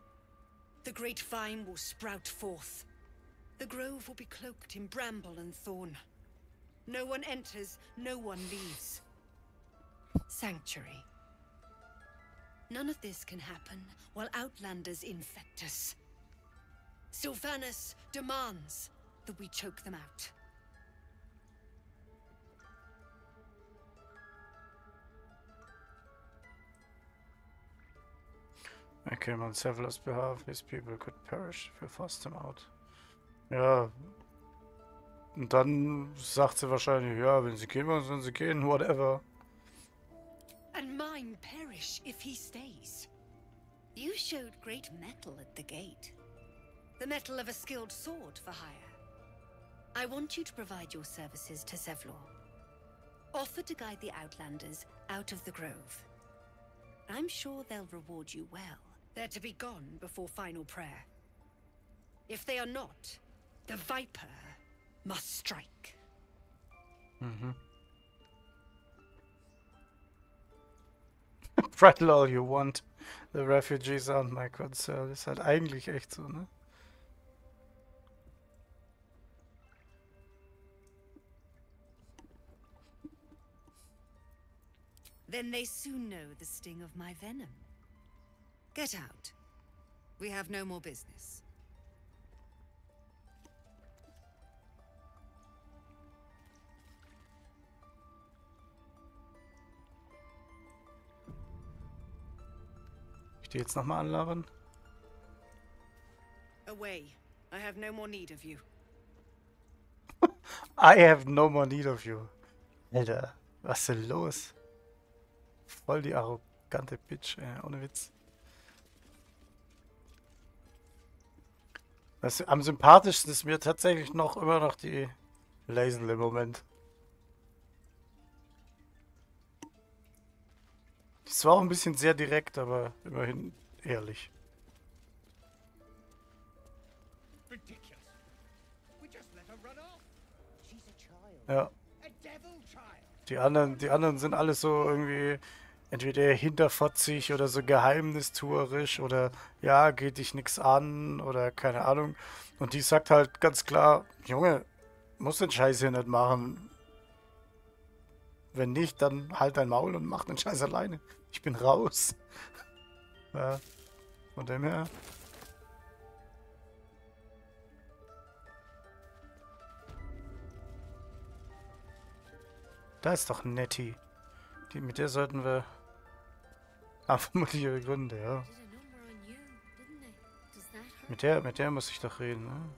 the great vine will sprout forth. The grove will be cloaked in bramble and thorn. No one enters, no one leaves. Sanctuary. None of this can happen while outlanders infect us. Sylvanas demands that we choke them out. I came on Severus' behalf. His people could perish if we forced them out. Ja. Und dann sagt sie wahrscheinlich, ja, wenn sie gehen wollen, sollen sie gehen, whatever. And mine perish if he stays. You showed great mettle at the gate. The mettle of a skilled sword for hire. I want you to provide your services to Zevlor. Offer to guide the Outlanders out of the grove. I'm sure they'll reward you well. They're to be gone before final prayer. If they are not, the Viper must strike. Mhm. Prattle all you want. The refugees aren't my concern. Ist halt eigentlich echt so, ne? Then they soon know the sting of my venom. Get out. We have no more business. Ich die jetzt nochmal anlabern? Away. I have no more need of you. I have no more need of you. Alter, was ist denn los? Voll die arrogante Bitch, ohne Witz. Das, am sympathischsten ist mir tatsächlich noch immer noch die Laisel im Moment. Das war auch ein bisschen sehr direkt, aber immerhin ehrlich. Ridiculous. We just let her run off. She's a child. Ja. A devil child. Die anderen sind alles so irgendwie entweder hinterfotzig oder so geheimnistuerisch oder ja, geht dich nix an oder keine Ahnung. Und die sagt halt ganz klar, Junge, musst den Scheiß hier nicht machen. Wenn nicht, dann halt dein Maul und mach den Scheiß alleine. Ich bin raus. Ja, von dem her. Da ist doch Nettie. Mit der sollten wir... Ah, vermutlich ihre Gründe, ja. Mit der muss ich doch reden, ne?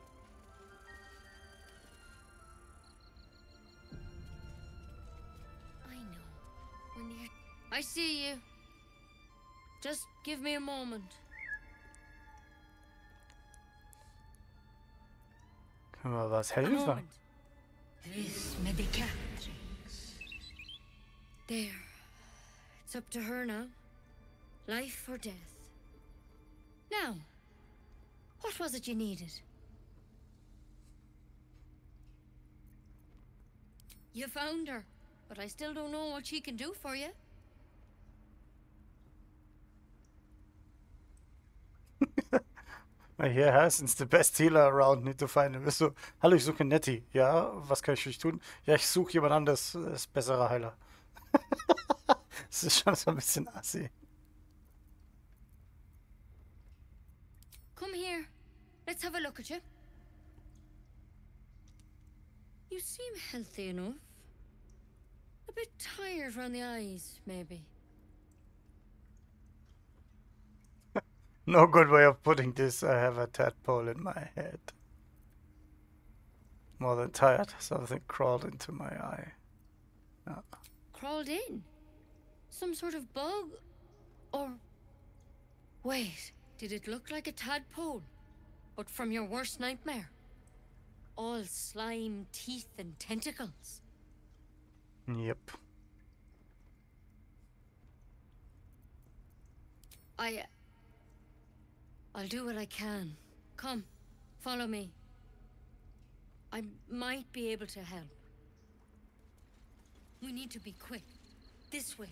I see you. Just give me a moment. Können wir was helfen? This medicatrix. There. It's up to her now. Life or death. Now, what was it you needed? You found her, but I still don't know what she can do for you. Hier, Harrison's the best healer around, need to find him. So, hallo, ich suche Nettie. Ja, was kann ich für dich tun? Ja, ich suche jemand anderes, ist besserer Heiler. Das ist schon so ein bisschen assi. Come here. Let's have a look at you. You seem healthy enough. A bit tired around the eyes, maybe. No good way of putting this. I have a tadpole in my head. More than tired. Something crawled into my eye. Oh. Crawled in? Some sort of bug? Or... Wait, did it look like a tadpole? But from your worst nightmare? All slime, teeth, and tentacles? Yep. I'll do what I can. Come, follow me. I might be able to help. We need to be quick. This way.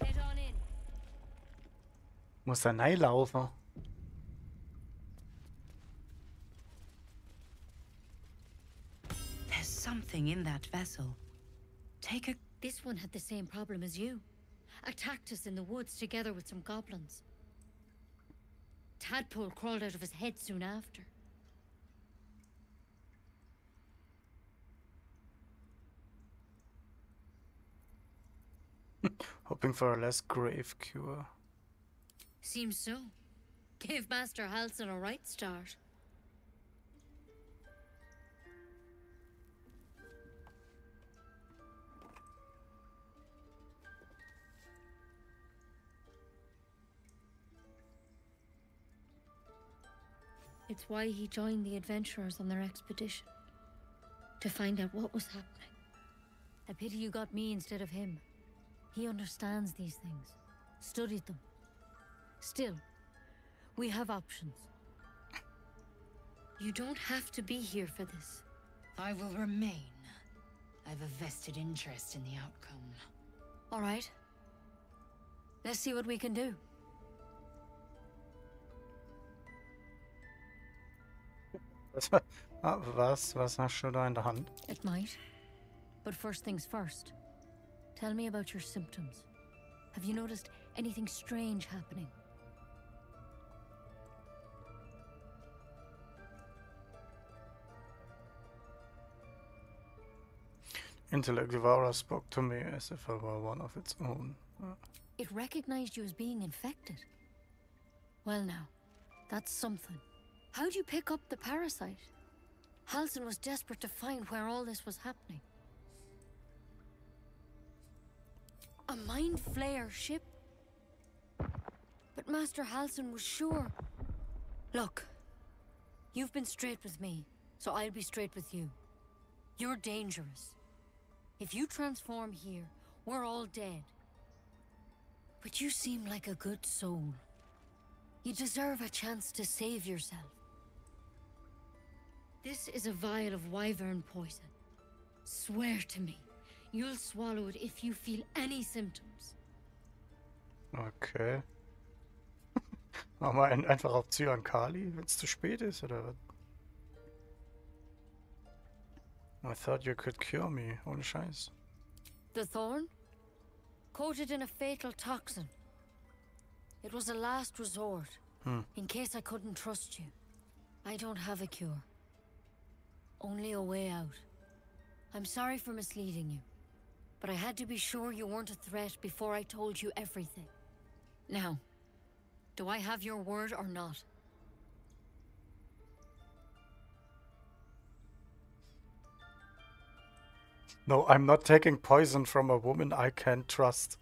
Head on in. Muss da reinlaufen. There's something in that vessel. Take a... This one had the same problem as you. Attacked us in the woods together with some goblins. Tadpole crawled out of his head soon after. Hoping for a less grave cure. Seems so. Gave Master Halsin a right start. It's why he joined the adventurers on their expedition. To find out what was happening. A pity you got me instead of him. He understands these things. Studied them. Still, we have options. You don't have to be here for this. I will remain. I have a vested interest in the outcome. All right. Let's see what we can do. Was hast du da in der Hand? It might. But first things first. Tell me about your symptoms. Have you noticed anything strange happening? Intellect Devourer spoke to me as if I were one of its own. It recognized you as being infected. Well now, that's something. How'd you pick up the parasite? Halsin was desperate to find where all this was happening. A mind flayer ship? But Master Halsin was sure. Look, you've been straight with me, so I'll be straight with you. You're dangerous. If you transform here, we're all dead. But you seem like a good soul. You deserve a chance to save yourself. This is a vial of wyvern poison. Swear to me, you'll swallow it if you feel any symptoms. Okay. Machen wir einfach auf Zyankali, wenn es zu spät ist, oder was? I thought you could cure me. Ohne Scheiß. The thorn? Coated in a fatal toxin. It was a last resort, in case I couldn't trust you. I don't have a cure. Only a way out. I'm sorry for misleading you, but I had to be sure you weren't a threat before I told you everything. Now, do I have your word or not? No, I'm not taking poison from a woman I can't trust.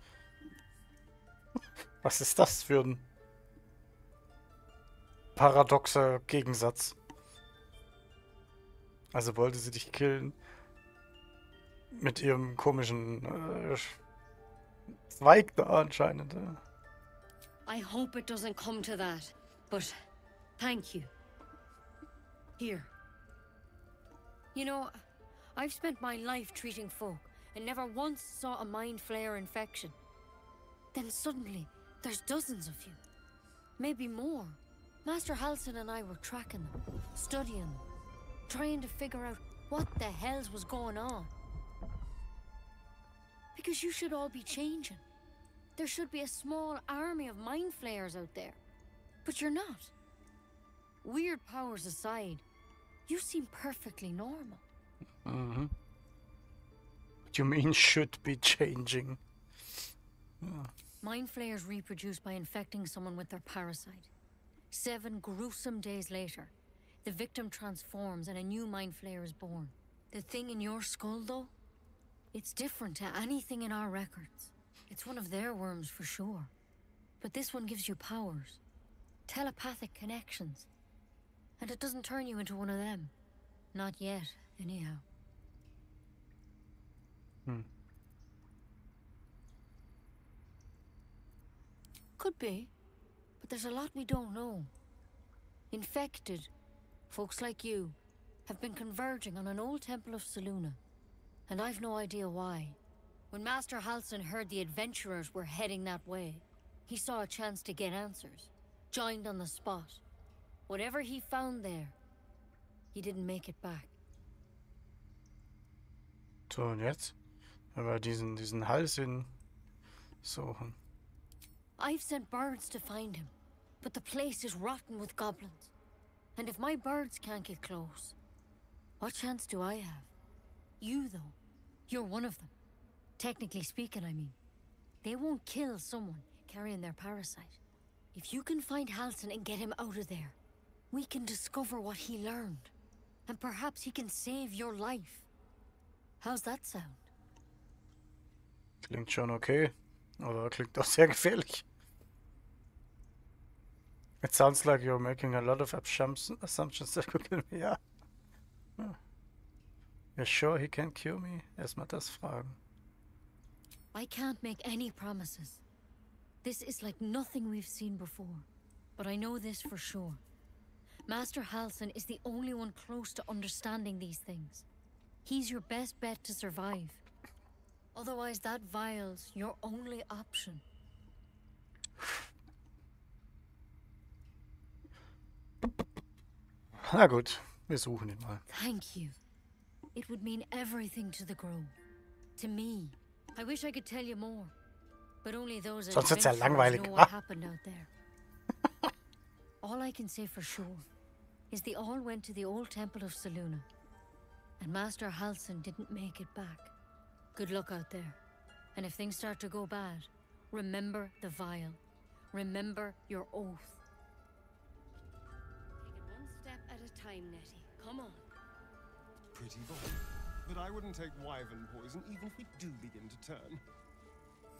Was ist das für ein paradoxer Gegensatz? Also wollte sie dich killen mit ihrem komischen Zweig da anscheinend. I hope it doesn't come to that, but thank you. Here. You know, I've spent my life treating folk and never once saw a mind flayer infection. Then suddenly, there's dozens of you. Maybe more. Master Halsin and I were tracking them, studying them, trying to figure out what the hells was going on. Because you should all be changing. There should be a small army of mind flayers out there. But you're not. Weird powers aside, you seem perfectly normal. Mm-hmm. What you mean should be changing? Yeah. Mind flayers reproduce by infecting someone with their parasite. 7 gruesome days later, the victim transforms and a new mind flayer is born. The thing in your skull, though, it's different to anything in our records. It's one of their worms for sure. But this one gives you powers. Telepathic connections. And it doesn't turn you into one of them. Not yet, anyhow. Could be. But there's a lot we don't know. Infected, folks like you, have been converging on an old temple of Selûne. And I've no idea why. When Master Halsin heard the adventurers were heading that way, he saw a chance to get answers. Joined on the spot. Whatever he found there, he didn't make it back. So, und jetzt? Aber diesen Halsin suchen. I've sent birds to find him, but the place is rotten with goblins. And if my birds can't get close, what chance do I have? You, though, you're one of them. Technically speaking, I mean. They won't kill someone carrying their parasite. If you can find Halsin and get him out of there, we can discover what he learned. And perhaps he can save your life. How's that sound? Klingt schon okay, aber klingt auch sehr gefährlich. It sounds like you're making a lot of assumptions that could kill me. Ja. You're sure he can cure me? Erstmal das fragen. I can't make any promises. This is like nothing we've seen before. But I know this for sure. Master Halsin is the only one close to understanding these things. He's your best bet to survive. Otherwise, that vial's your only option. Na gut, wir suchen ihn mal. Thank you. It would mean everything to the Grove. To me. I wish I could tell you more. But only those Sonst wird's ja adventurers langweilig. know what happened out there. All I can say for sure is they all went to the old temple of Selûne. And Master Halsin didn't make it back. Good luck out there. And if things start to go bad, remember the vial. Remember your oath. Take it one step at a time, Nettie. Come on. Pretty bold. But I wouldn't take wyvern poison even if we do begin to turn.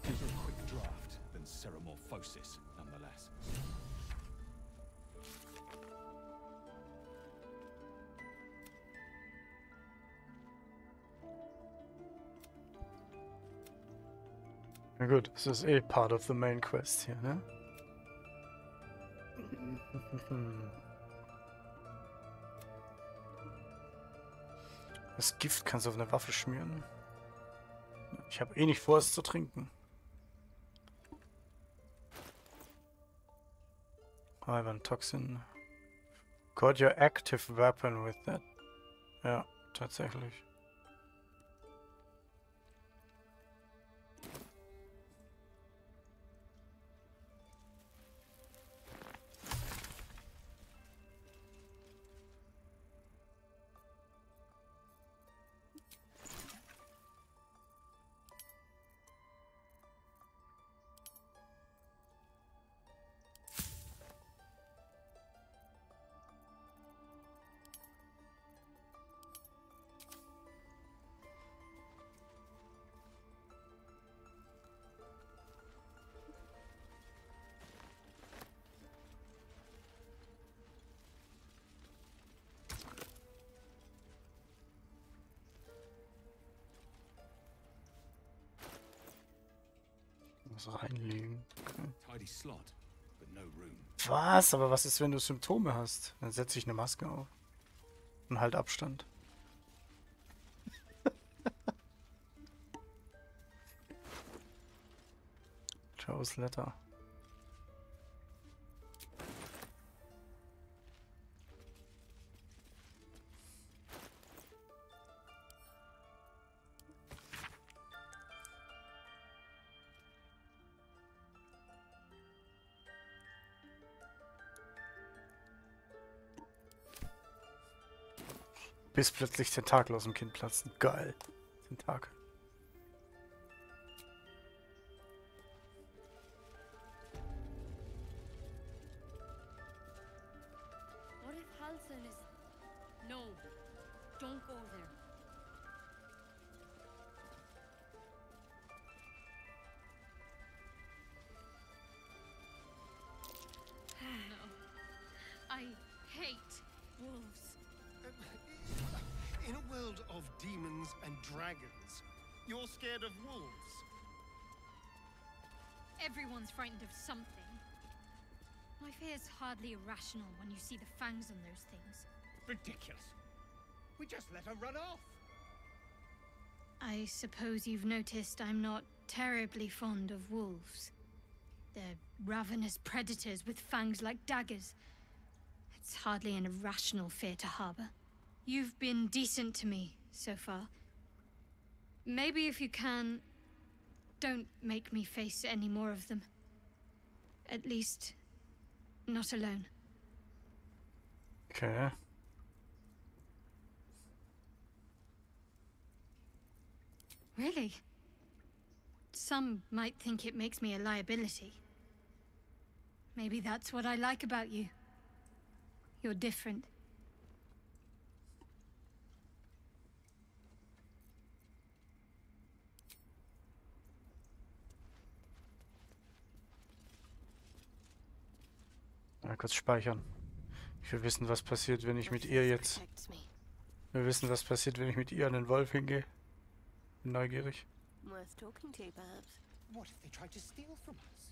Prefer a quick draft than ceramorphosis, nonetheless. Na gut, das ist eh part of the main quest hier, ne? Das Gift kannst du auf eine Waffe schmieren. Ich habe eh nicht vor, es zu trinken. Ivan Toxin. Got your active weapon with that. Ja, tatsächlich. Was reinlegen. Okay. Was? Aber was ist, wenn du Symptome hast? Dann setze ich eine Maske auf. Und halt Abstand. Joe's Letter. Bis plötzlich Tentakel aus dem Kind platzen. Geil. Tentakel. What if Halsin is... No, don't go there. No. I hate wolves. In a world of demons and dragons, you're scared of wolves? Everyone's frightened of something. My fear's hardly irrational when you see the fangs on those things. Ridiculous. We just let her run off. I suppose you've noticed I'm not terribly fond of wolves. They're ravenous predators with fangs like daggers. It's hardly an irrational fear to harbor. You've been decent to me so far. Maybe if you can, don't make me face any more of them. At least, not alone. Okay. Really? Some might think it makes me a liability. Maybe that's what I like about you. You're different. Mal kurz speichern. Ich will wissen, was passiert, wenn ich mit ihr jetzt... Ich will wissen, was passiert, wenn ich mit ihr an den Wolf hingehe. Bin neugierig. Worth talking to, perhaps. What if they tried to steal from us?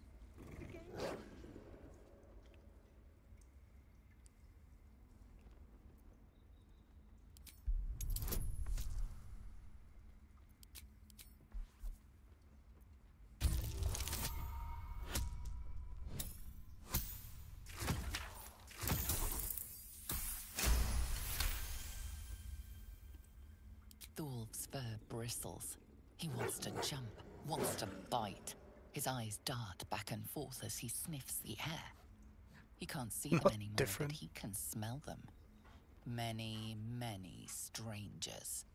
The wolf's fur bristles. He wants to jump, wants to bite. His eyes dart back and forth as he sniffs the air. He can't see them anymore, but he can smell them. Many, many strangers.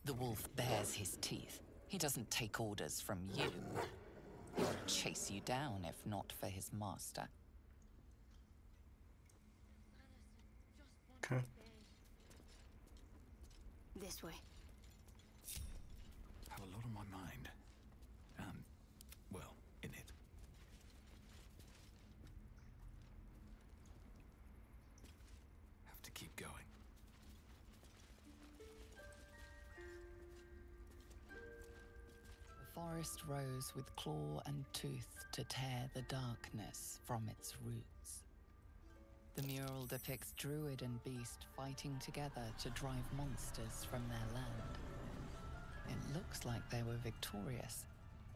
The wolf bares his teeth. He doesn't take orders from you. He would chase you down if not for his master. Okay. This way. my mind. And, well, in it. Have to keep going. The forest rose with claw and tooth to tear the darkness from its roots. The mural depicts druid and beast fighting together to drive monsters from their land. It looks like they were victorious,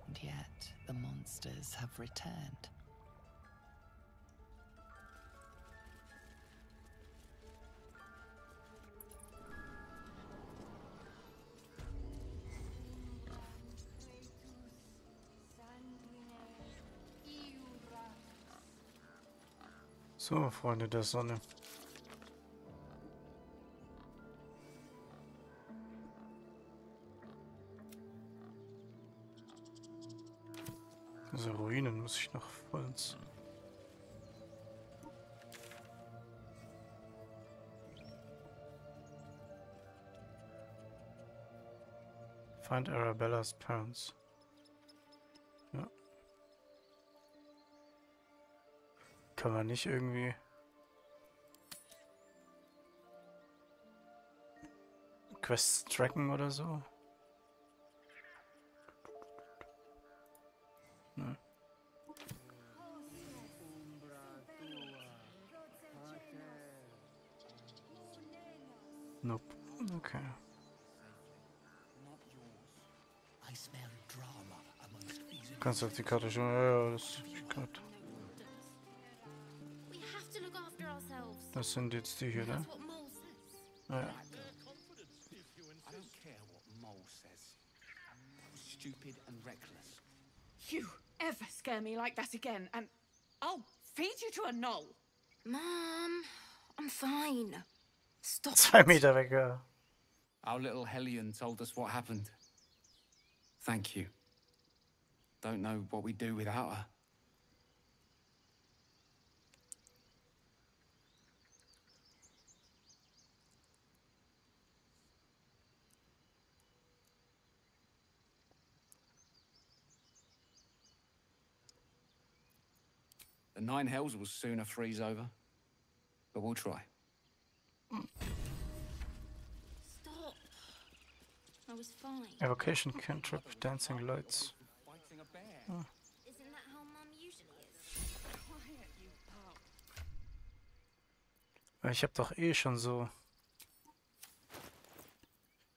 and yet the monsters have returned. So, Freunde der Sonne. Diese Ruinen muss ich noch vollends. Find Arabella's parents. Ja. Kann man nicht irgendwie Quests tracken oder so? Ne. Nope. Okay. Kannst du auf die Karte schon? Ja, das ist die Karte. Das sind jetzt die hier, ne? Ja. I don't care what Mole says. Stupid and reckless. You ever scare me like that again, and I'll feed you to a knoll. Mom, I'm fine. Stop. 2 Meter weg, ja. Our little Hellion told us what happened. Thank you. Don't know what we'd do without her. The 9 hells will sooner freeze over, but we'll try. Stop. I was fine. Evocation cantrip, dancing lights. Ah. Isn't that how Mum usually is? Quiet, you pup. Ich hab doch eh schon so.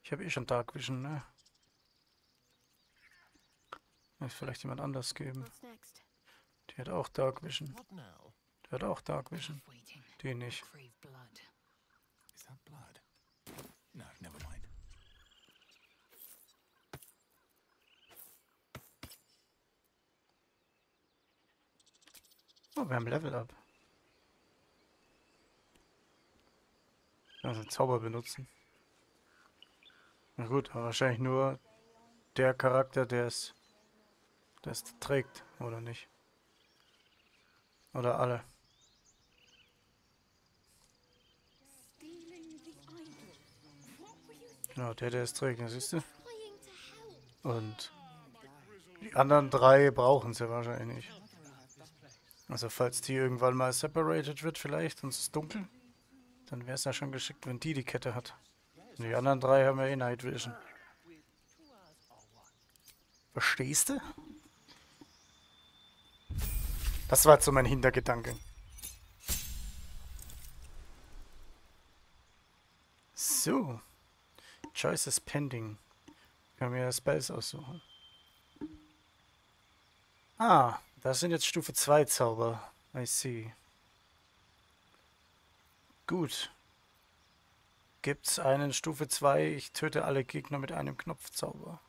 Ich habe eh schon Dark Vision, ne? Muss vielleicht jemand anders geben. Die hat auch Dark Vision. Die hat auch Dark Vision. Die nicht. Is that blood? No, never mind. Oh, wir haben Level Up. Also Zauber benutzen. Na gut, aber wahrscheinlich nur der Charakter, der es trägt, oder nicht? Oder alle. Genau, der es trägt, das siehst du? Und die anderen 3 brauchen sie wahrscheinlich nicht. Also falls die irgendwann mal separated wird vielleicht und es ist dunkel, dann wäre es ja schon geschickt, wenn die Kette hat. Und die anderen 3 haben ja eh Night Vision. Verstehst du? Das war jetzt so mein Hintergedanke. So. Choices pending. Können wir Spells aussuchen. Ah, das sind jetzt Stufe 2 Zauber. I see. Gut. Gibt's einen Stufe 2, ich töte alle Gegner mit einem Knopfzauber.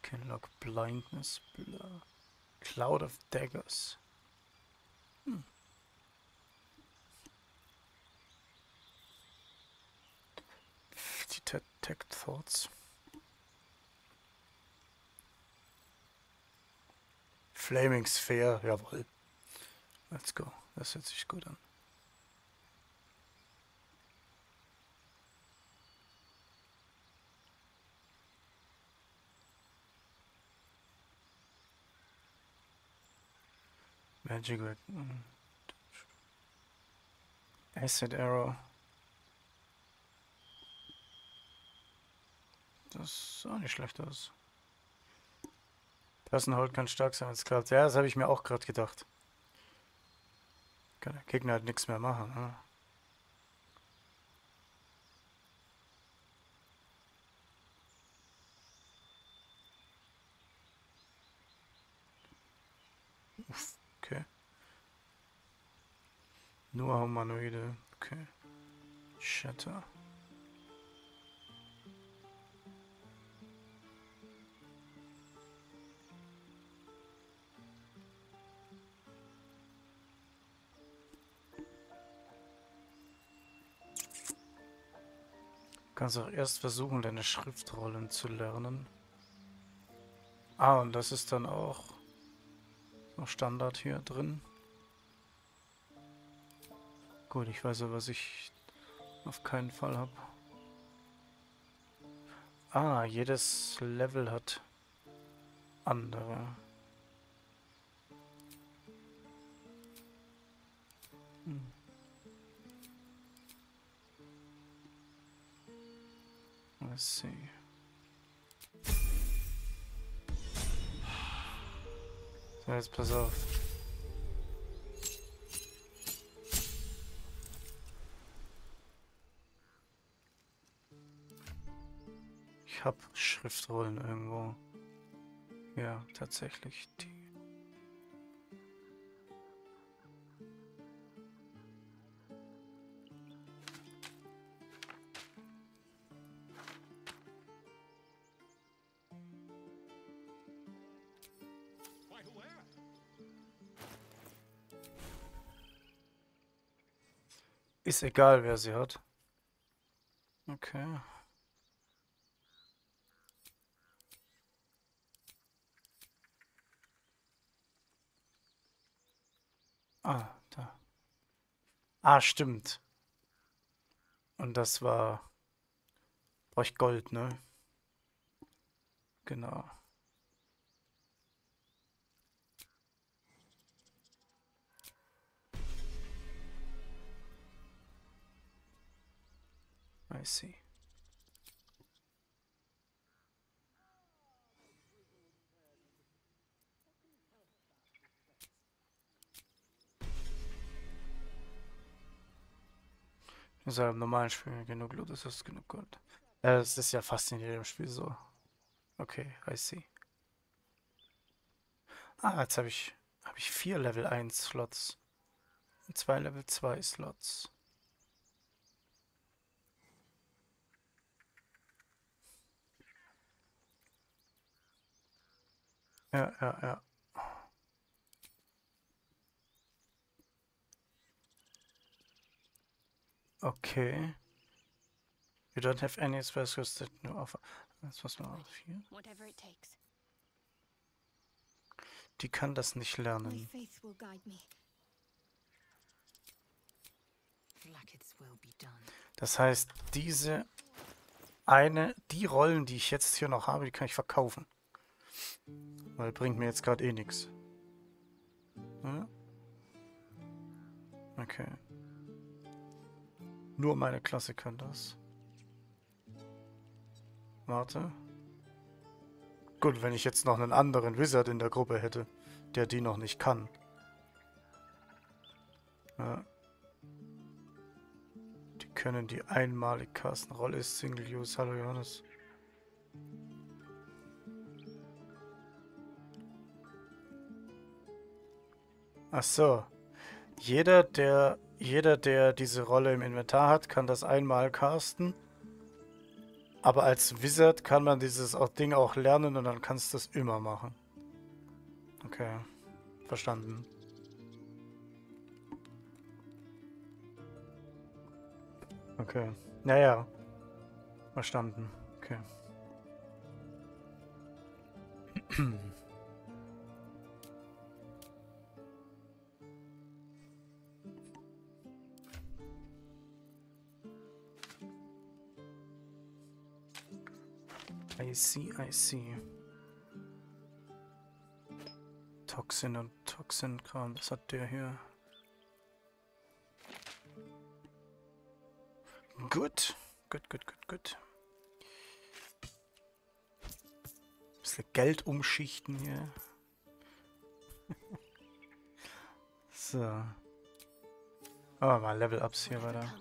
Can lock blindness, blur. Cloud of daggers. Detect thoughts. Flaming Sphere, jawohl. Let's go. Das hört sich gut an. Magic Weapon. Acid Arrow. Das sah auch nicht schlecht aus. Personenhold kann stark sein, als klar. Ja, das habe ich mir auch gerade gedacht. Kann der Gegner halt nichts mehr machen, ne? Uff, okay. Nur Humanoide. Okay. Shatter. Du kannst auch erst versuchen, deine Schriftrollen zu lernen. Ah, und das ist dann auch noch Standard hier drin. Gut, ich weiß ja, was ich auf keinen Fall habe. Ah, jedes Level hat andere. Hm. Let's see. So, jetzt pass auf. Ich habe Schriftrollen irgendwo. Ja, tatsächlich die. Ist egal, wer sie hat. Okay. Ah, da. Ah, stimmt. Und das war... Brauche ich Gold, ne? Genau. I see. Also im normalen Spiel genug Loot, das ist genug Gold. Das ist ja fast in jedem Spiel so. Okay, I see. Ah, jetzt habe ich 4 Level 1 Slots. Und 2 Level 2 Slots. Ja, ja, ja. Okay. You don't have any specials that no offer. Das was man auf hier. Whatever it takes. Die kann das nicht My lernen. faith will guide me. Das heißt, die Rollen, die ich jetzt hier noch habe, die kann ich verkaufen. Weil bringt mir jetzt gerade eh nichts. Ja? Okay. Nur meine Klasse kann das. Warte. Gut, wenn ich jetzt noch einen anderen Wizard in der Gruppe hätte, der die noch nicht kann. Ja. Die können die einmalig casten. Rolle ist Single Use. Hallo Johannes. Ach so. Jeder, der diese Rolle im Inventar hat, kann das einmal casten. Aber als Wizard kann man dieses Ding auch lernen und dann kannst du es immer machen. Okay. Verstanden. Okay. Naja. Verstanden. Okay. I see, I see. Toxin und Toxin-Kram. Was hat der hier? Gut. Gut. Bisschen Geld umschichten hier. So. Oh, mal Level-Ups hier weiter.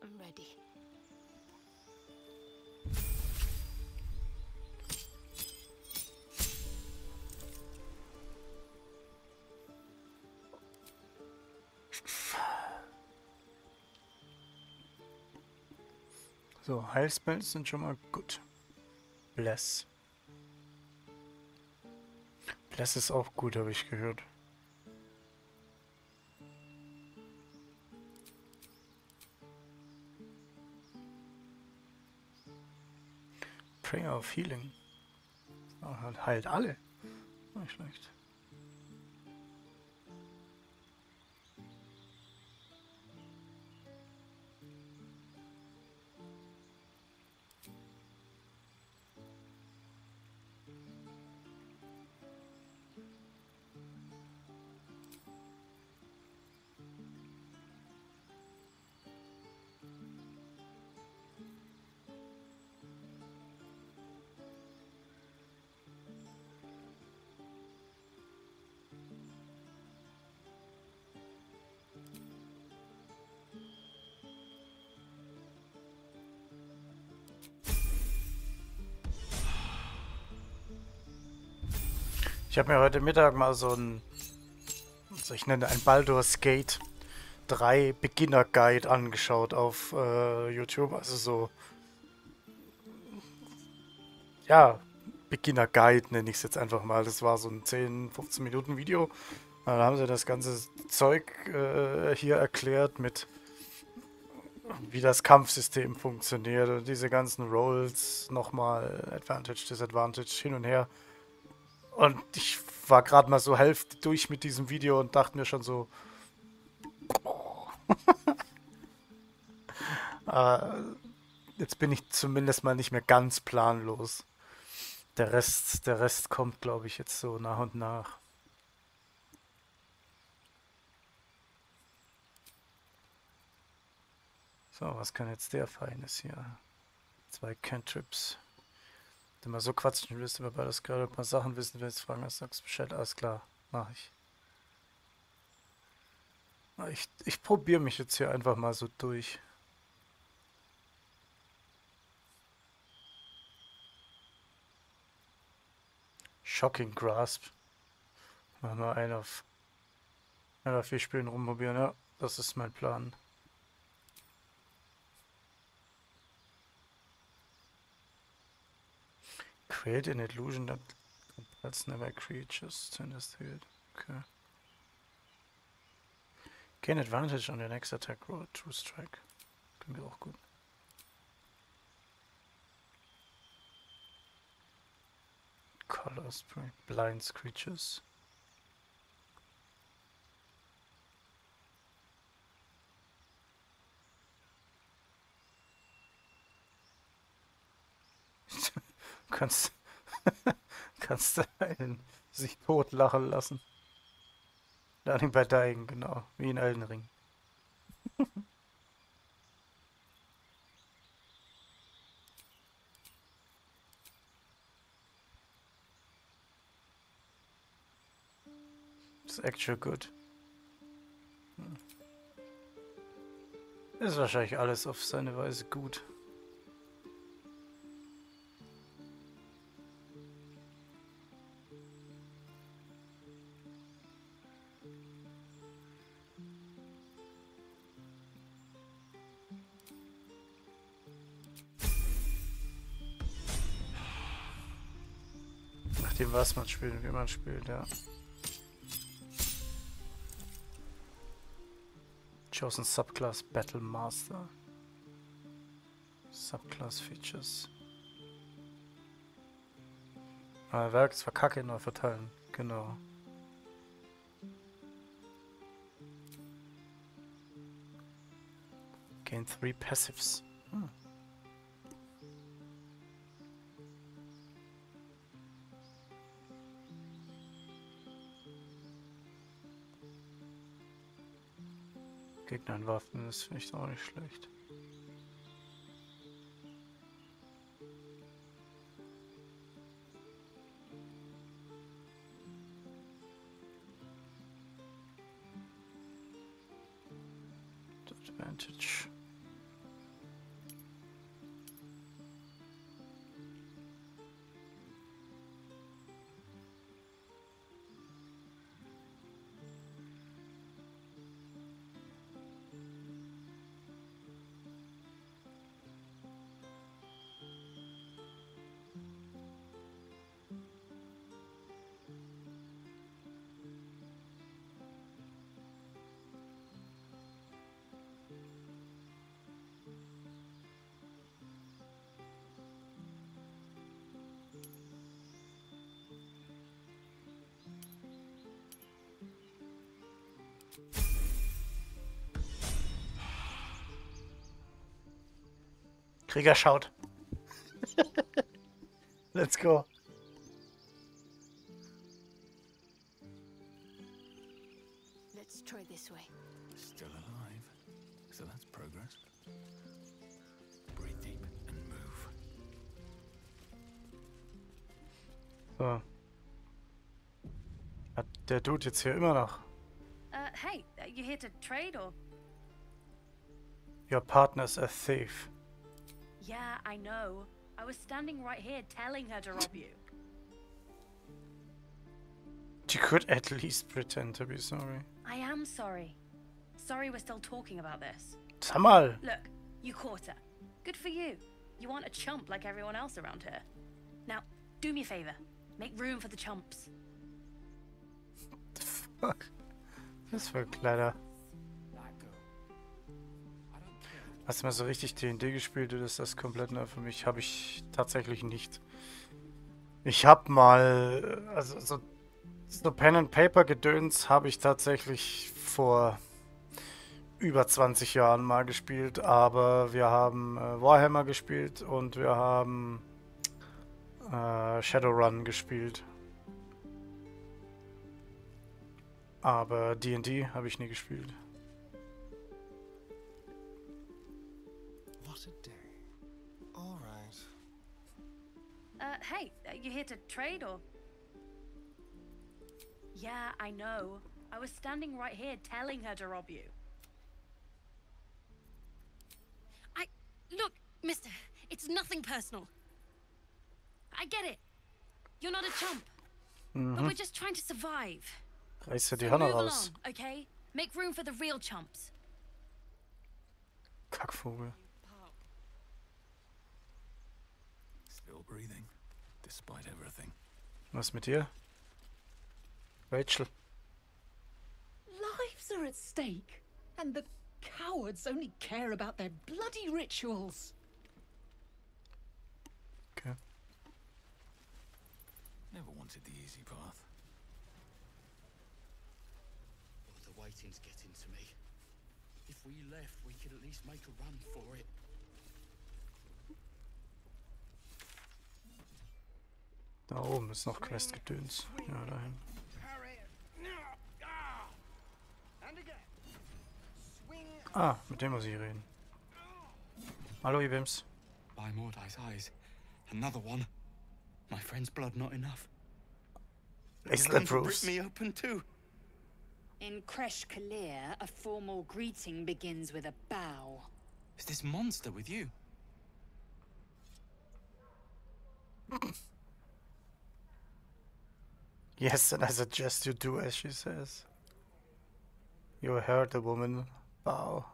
I'm ready. So, Heilspells sind schon mal gut. Bless. Bless ist auch gut, habe ich gehört. Prayer of Healing. Oh, heilt alle. Nicht schlecht. Ich habe mir heute Mittag mal so ein, also ich nenne ein Baldur's Gate 3 Beginner Guide angeschaut auf YouTube. Also so, ja, Beginner Guide nenne ich es jetzt einfach mal. Das war so ein 10-15 Minuten Video. Da haben sie das ganze Zeug hier erklärt mit, wie das Kampfsystem funktioniert und diese ganzen Rolls nochmal Advantage, Disadvantage hin und her. Und ich war gerade mal so Hälfte durch mit diesem Video und dachte mir schon so, jetzt bin ich zumindest mal nicht mehr ganz planlos. Der Rest kommt, glaube ich, jetzt so nach und nach. So, was kann jetzt der Feines hier? 2 Cantrips. Wenn du mal so quatschen willst, über beides gerade ein paar Sachen wissen willst, fragen hast, sagst Bescheid. Alles klar, mach ich. Ich probiere mich jetzt hier einfach mal so durch. Shocking Grasp. Machen wir einen auf 4 Spielen rumprobieren. Ja, das ist mein Plan. Create an illusion that compels never creatures to investigate. Okay. Gain advantage on your next attack roll. True strike. Klingt auch gut. Color spray. Blinds creatures. kannst du einen sich totlachen lassen. Learning by Dying, genau. Wie in Elden Ring. Ist actual good. Ist wahrscheinlich alles auf seine Weise gut. Nachdem was man spielt und wie man spielt, ja. Chosen Subclass Battle Master. Subclass Features. Werk ist verkacke, neu verteilen. Genau. Gain 3 Passives. Gegner in Waffen, das finde ich auch nicht schlecht. Advantage. Krieger schaut. Let's go. Let's try this way. Still alive. So that's progress. Breathe deep and move. So. Hat der Dude jetzt hier immer noch? Hey, you here to trade or? Your partner's a thief. Yeah, I know. I was standing right here telling her to rob you. She could at least pretend to be sorry. I am sorry. Sorry we're still talking about this. Sag mal. Look, you caught her. Good for you. You aren't a chump like everyone else around here. Now, do me a favor. Make room for the chumps. Fuck. Das war kleiner. Hast du mal so richtig D&D gespielt oder ist das komplett neu für mich? Habe ich tatsächlich nicht. Ich habe mal, also so Pen and Paper Gedöns habe ich tatsächlich vor über 20 Jahren mal gespielt, aber wir haben Warhammer gespielt und wir haben Shadowrun gespielt. Aber D&D habe ich nie gespielt. What a day. All right. Hey, you here to trade or? Yeah, I know. I was standing right here telling her to rob you. Look, mister, it's nothing personal. I get it. You're not a chump. But we're just trying to survive. Reiß dir die So Hand move raus. along, okay? Make room for the real chumps. Kackvogel. Still breathing, despite everything. Was mit dir? Rachel. Lives are at stake, and the cowards only care about their bloody rituals. Okay. Never wanted the easy path. Oh, the waiting's getting to me. If we left, we could at least make a run for it. Da oben ist noch Questgedöns. Ja, dahin. Ah, mit dem muss ich reden. Hallo, ihr Wims. By Mordai's eyes. Another one. My friend's blood not enough. Is You're that going to Bruce? rip me open too. In Kresh Kalir, a formal greeting begins with a bow. Is this monster with you? Yes, and I suggest you do as she says. You heard the woman bow.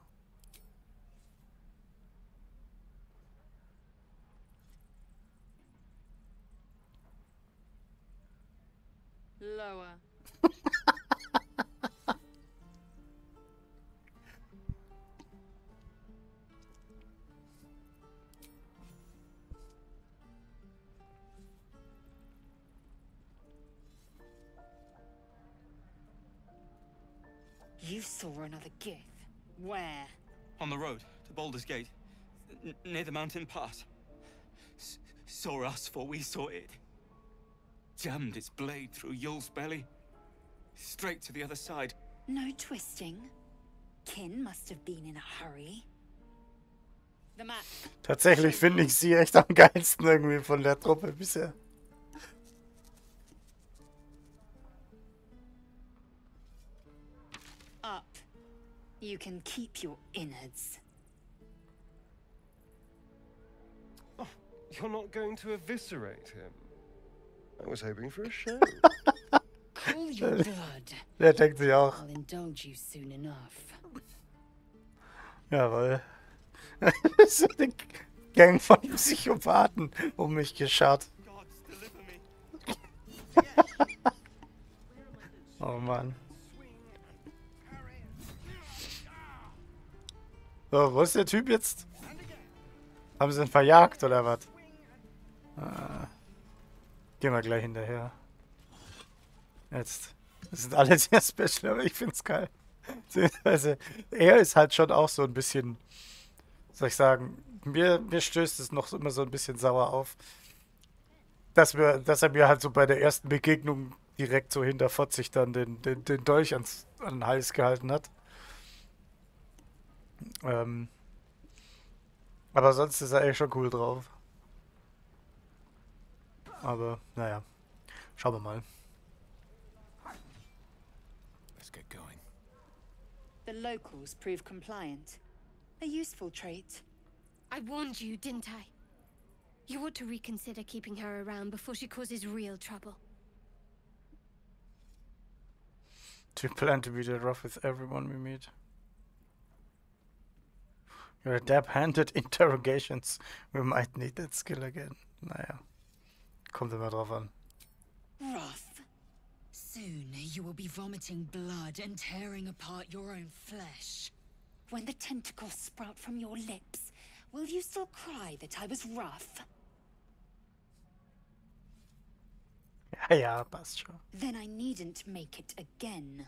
Lower. You saw another gith. Where? On the road to Baldur's Gate, near the mountain pass. Saw us for we saw it. Jammed its blade through Yul's belly, straight to the other side. No twisting. kin must have been in a hurry. The map. Tatsächlich finde ich sie echt am geilsten irgendwie von der Truppe bisher. Up. You can keep your innards. Oh, you're not going to eviscerate him? I was hoping for a show. Cool your blood. Der denkt sich auch. I'll indulge you soon enough. Jawohl. So eine Gang von Psychopathen um mich geschart. Oh Mann. So, wo ist der Typ jetzt? Haben sie ihn verjagt oder was? Gehen wir gleich hinterher. Jetzt. Das sind alle sehr special, aber ich find's geil. Beziehungsweise, er ist halt schon auch so ein bisschen, soll ich sagen, mir stößt es noch immer so ein bisschen sauer auf, dass er mir halt so bei der ersten Begegnung direkt so hinter 40 dann den Dolch an den Hals gehalten hat. Aber sonst ist er echt schon cool drauf. Aber, naja. Schauen wir mal. Let's get going. The locals prove compliant. A useful trait. I warned you, didn't I? You ought to reconsider keeping her around before she causes real trouble. Do you plan to be that rough with everyone we meet? Your dab-handed interrogations. We might need that skill again. Naja. Kommt immer drauf an. Rough. Soon you will be vomiting blood and tearing apart your own flesh. When the tentacles sprout from your lips, will you still cry that I was rough? Ja, passt schon. Then I needn't make it again.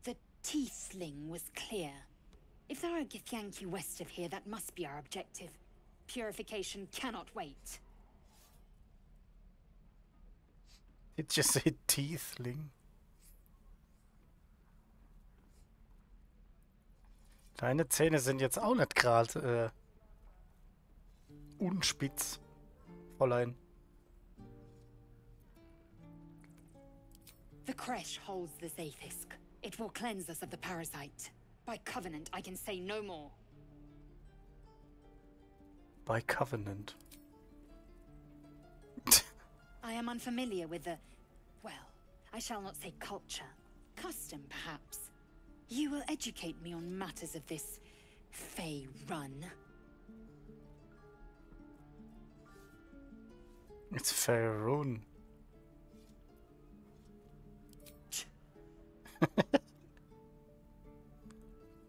The Tiefling was clear. If there are Githyanki west of here, that must be our objective. Purification cannot wait. Did you say Tiefling? Deine Zähne sind jetzt auch nicht gerade unspitz, Fräulein. The Kresh holds the Zaithisk. It will cleanse us of the parasite. By covenant, I can say no more. By covenant. I am unfamiliar with the, well, I shall not say culture. Custom, perhaps. You will educate me on matters of this Fey run. It's Faerun.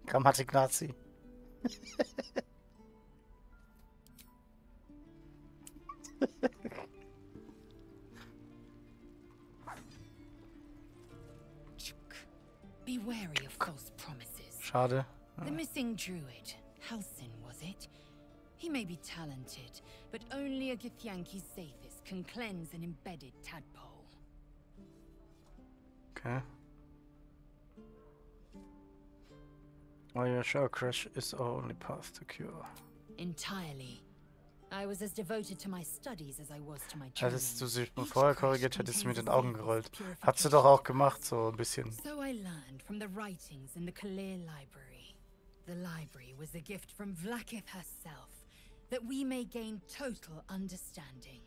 Grammatik-Nazi. Be wary of false promises. Schade. The missing druid, Halsin, was it? He may be talented, but only a Githyanki Zaithis can cleanse an embedded tadpole. Okay. Oh yeah, sure, Crash is our only path to cure. Entirely. I was as devoted to my studies as I was to my training. Hättest du sie schon vorher korrigiert, hättest du mit den Augen gerollt. Hat sie doch auch gemacht, so ein bisschen. So I learned from the writings in the Kalir library. The library was a gift from Vlaakith herself, that we may gain total understanding.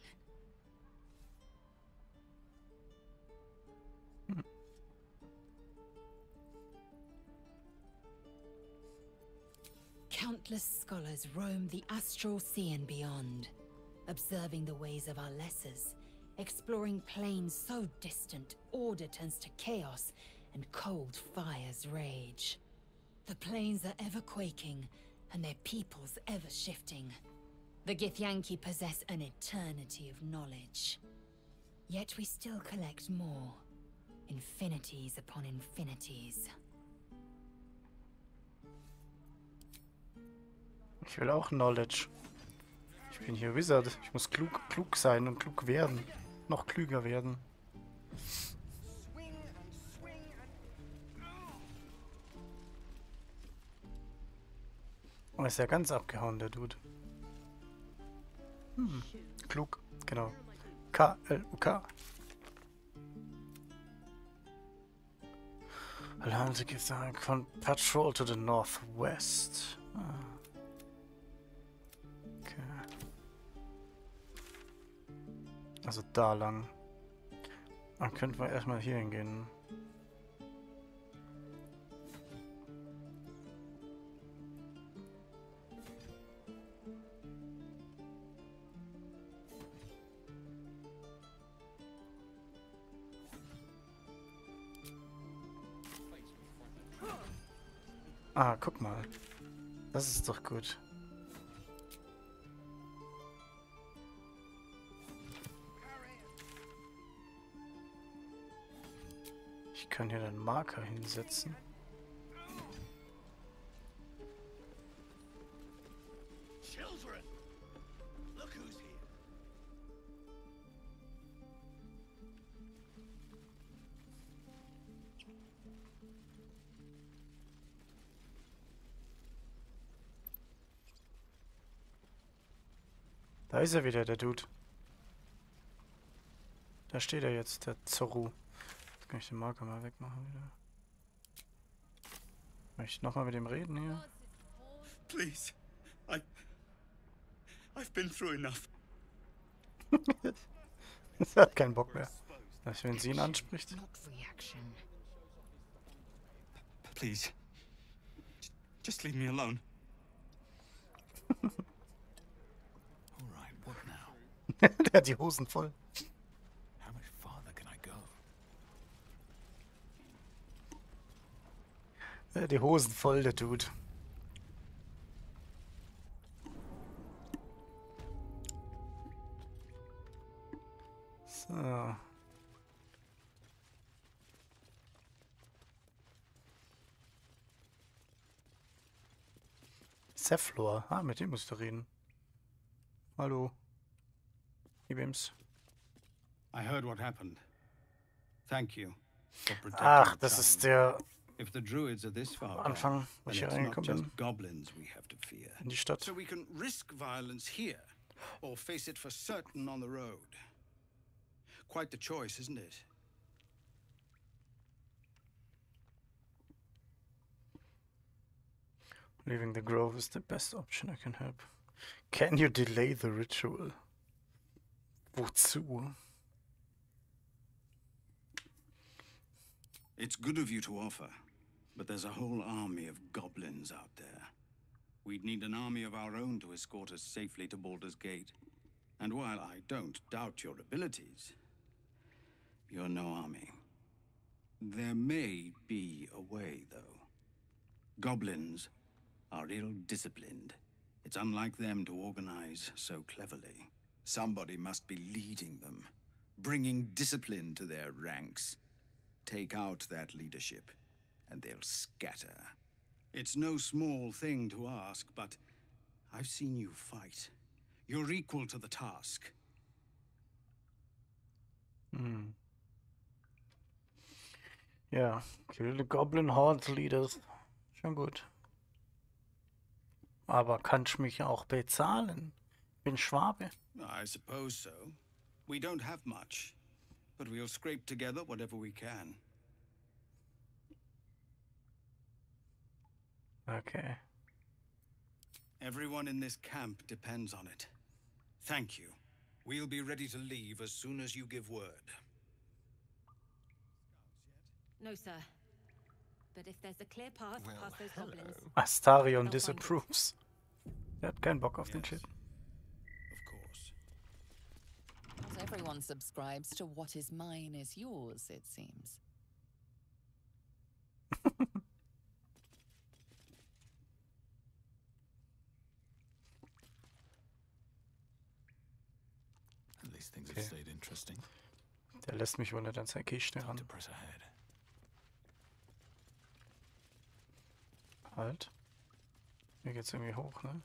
Countless scholars roam the astral sea and beyond, observing the ways of our lessers, exploring planes so distant, order turns to chaos, and cold fires rage. The planes are ever quaking, and their peoples ever shifting. The Githyanki possess an eternity of knowledge. Yet we still collect more, infinities upon infinities. Ich will auch Knowledge. Ich bin hier Wizard. Ich muss klug sein und klug werden. Noch klüger werden. Oh, ist ja ganz abgehauen, der Dude. Klug, genau. K-L-U-K. Alarm to give the patrol to the northwest. Okay. Also da lang. Dann könnten wir erstmal hier hingehen. Ah, guck mal. Das ist doch gut. Ich kann hier den Marker hinsetzen. Children, look who's here. Da ist er wieder, der Dude. Da steht er jetzt, der Zorro. Jetzt kann ich den Marker mal wegmachen wieder. Möchte ich nochmal mit ihm reden hier? Please. I've been through enough. Er hat keinen Bock mehr. Dass wenn sie ihn anspricht. Please. Just leave me alone. Alright, what now? Der hat die Hosen voll. How much farther can I go? Der hat die Hosen voll, der Dude. So. Zephlor. Ah, mit dem musst du reden. Hallo. Ibims. I heard what happened. Thank you for protecting Ach, the das child. ist der If the druids are this far Anfang, gone, wo then ich hier it's not reingekommen just bin. goblins we have to fear. In die Stadt. So we can risk violence here, or face it for certain on the road. Quite the choice, isn't it? Leaving the grove is the best option I can help. Can you delay the ritual? Wozu? It's good of you to offer, but there's a whole army of goblins out there. We'd need an army of our own to escort us safely to Baldur's Gate. And while I don't doubt your abilities, you're no army. There may be a way, though. Goblins are ill-disciplined. It's unlike them to organize so cleverly. Somebody must be leading them, bringing discipline to their ranks. Take out that leadership, and they'll scatter. It's no small thing to ask, but I've seen you fight. You're equal to the task. Ja, kill the goblin horde leaders. Schon gut. Aber kannst mich auch bezahlen? Bin Schwabe. I suppose so. We don't have much, but we'll scrape together whatever we can. Okay. Everyone in this camp depends on it. Thank you. We'll be ready to leave as soon as you give word. No, sir. But if there's a clear path past those goblins... Astarion disapproves. Er hat keinen Bock auf den Shit. Not everyone subscribes to what is mine is yours, it seems. At least things have stayed interesting. Der lässt mich wohl nicht an seine Kiste ran. Press ahead. Halt. Hier geht's irgendwie hoch, ne?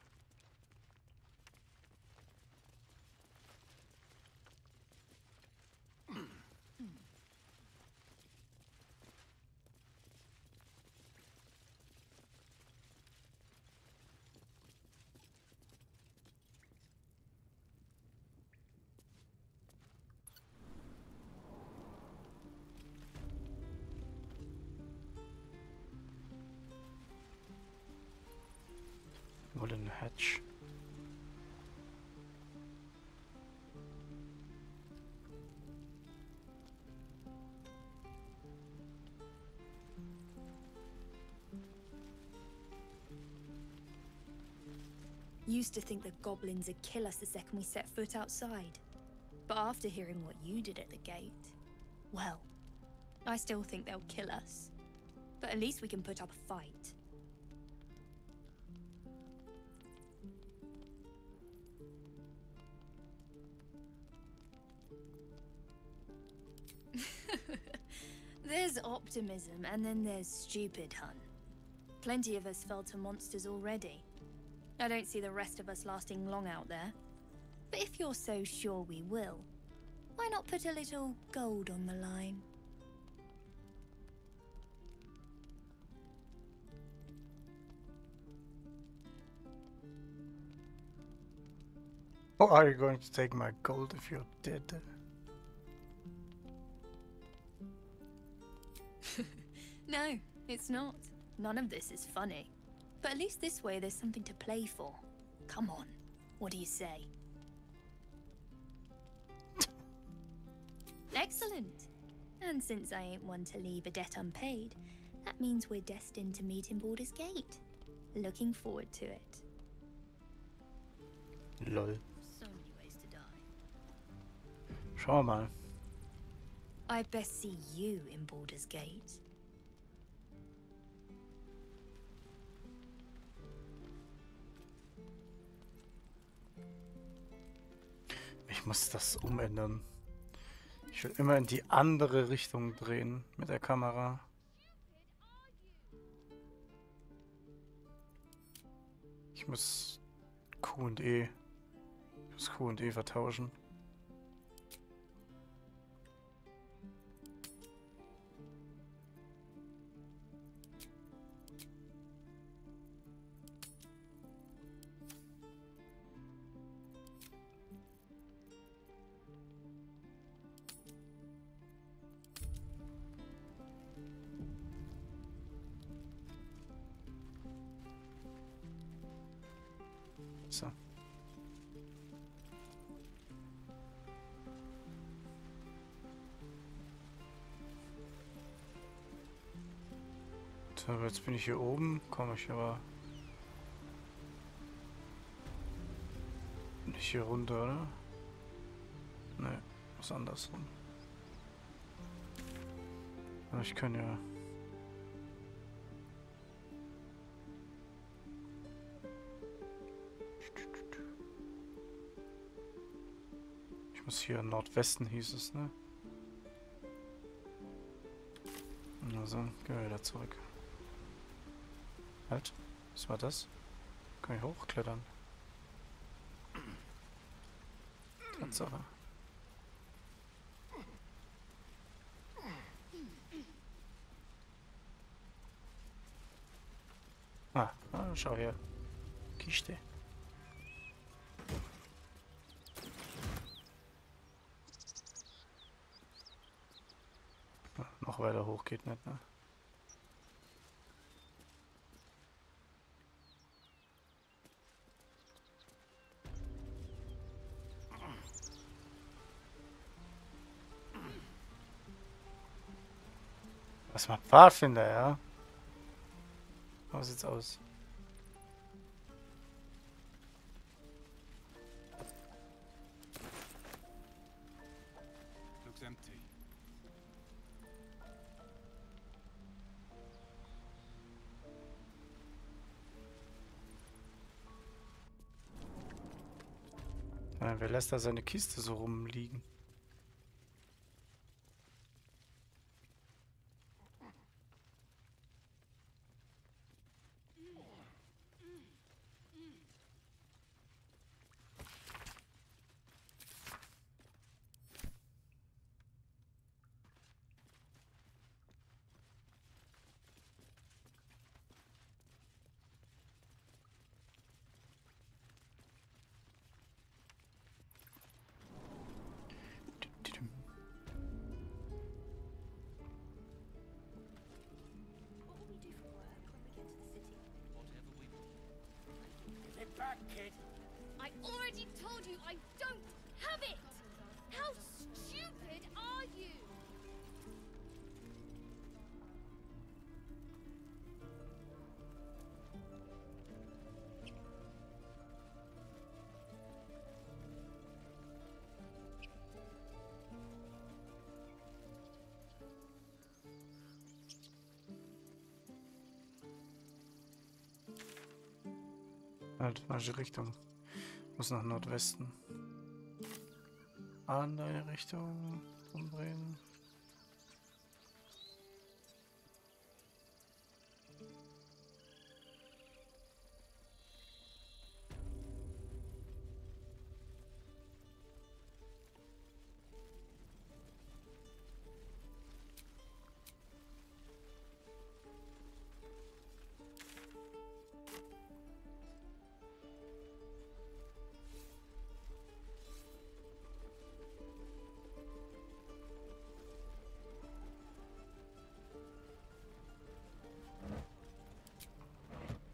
Goblin Hatch. Used to think that goblins would kill us the second we set foot outside. But after hearing what you did at the gate, well, I still think they'll kill us. But at least we can put up a fight. There's optimism, and then there's stupid, hun. Plenty of us fell to monsters already. I don't see the rest of us lasting long out there. But if you're so sure we will, why not put a little gold on the line? Or are you going to take my gold if you're dead? No, it's not. None of this is funny. But at least this way there's something to play for. Come on, what do you say? Excellent. And since I ain't one to leave a debt unpaid, that means we're destined to meet in Baldur's Gate. Looking forward to it. Lol. So many ways to die. Schau mal. I best see you in Baldur's Gate. Ich muss das umändern. Ich will immer in die andere Richtung drehen mit der Kamera. Ich muss Q und E. Ich muss Q und E vertauschen. So. So, jetzt bin ich hier oben, komme ich aber nicht hier runter, oder? Ne, was andersrum. Aber ich kann ja... Ich muss hier Nordwesten, hieß es, ne? Also, gehen wir wieder zurück. Halt, was war das? Kann ich hochklettern? Tatsache. Schau her. Kiste. Noch weiter hoch geht nicht, ne? Was macht Pfadfinder, ja? Wie sieht's aus? Looks empty. Ja, wer lässt da seine Kiste so rumliegen? Halt, falsche Richtung. Muss nach Nordwesten. Andere Richtung. Umdrehen.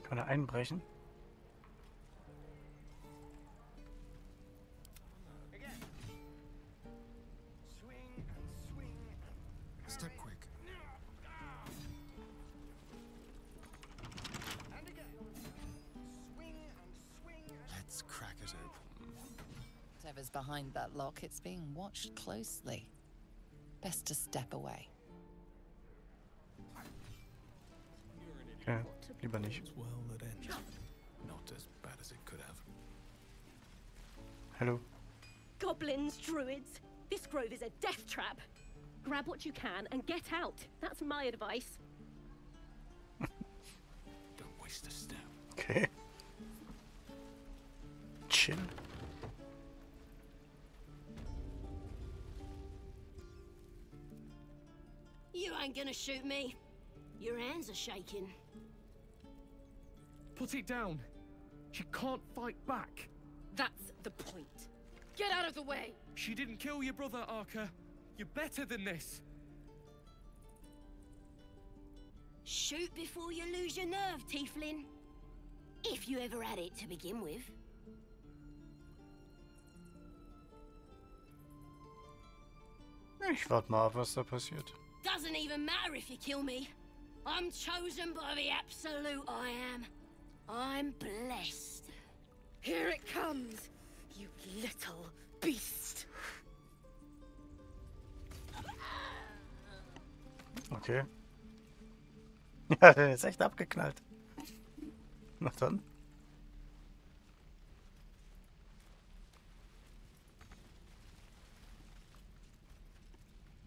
Kann er einbrechen? Step quick. Let's crack it open. Whatever's behind that lock, it's being watched closely. Best to step away. Okay, lieber nicht. Well, that ended. Not as bad as it could have. Hallo. Goblins, druids. This grove is a death trap. Grab what you can and get out. That's my advice. Don't waste a step. Okay. Chill. You ain't gonna shoot me. Your hands are shaking. Put it down. She can't fight back. That's the point. Get out of the way. She didn't kill your brother, Arca. You're better than this. Shoot before you lose your nerve, Tiefling. If you ever had it to begin with. Ich warte mal ab, was da passiert. Doesn't even matter if you kill me. I'm chosen by the absolute I am. I'm blessed. Here it comes, you little beast. Okay. Ja, der ist echt abgeknallt. Na dann.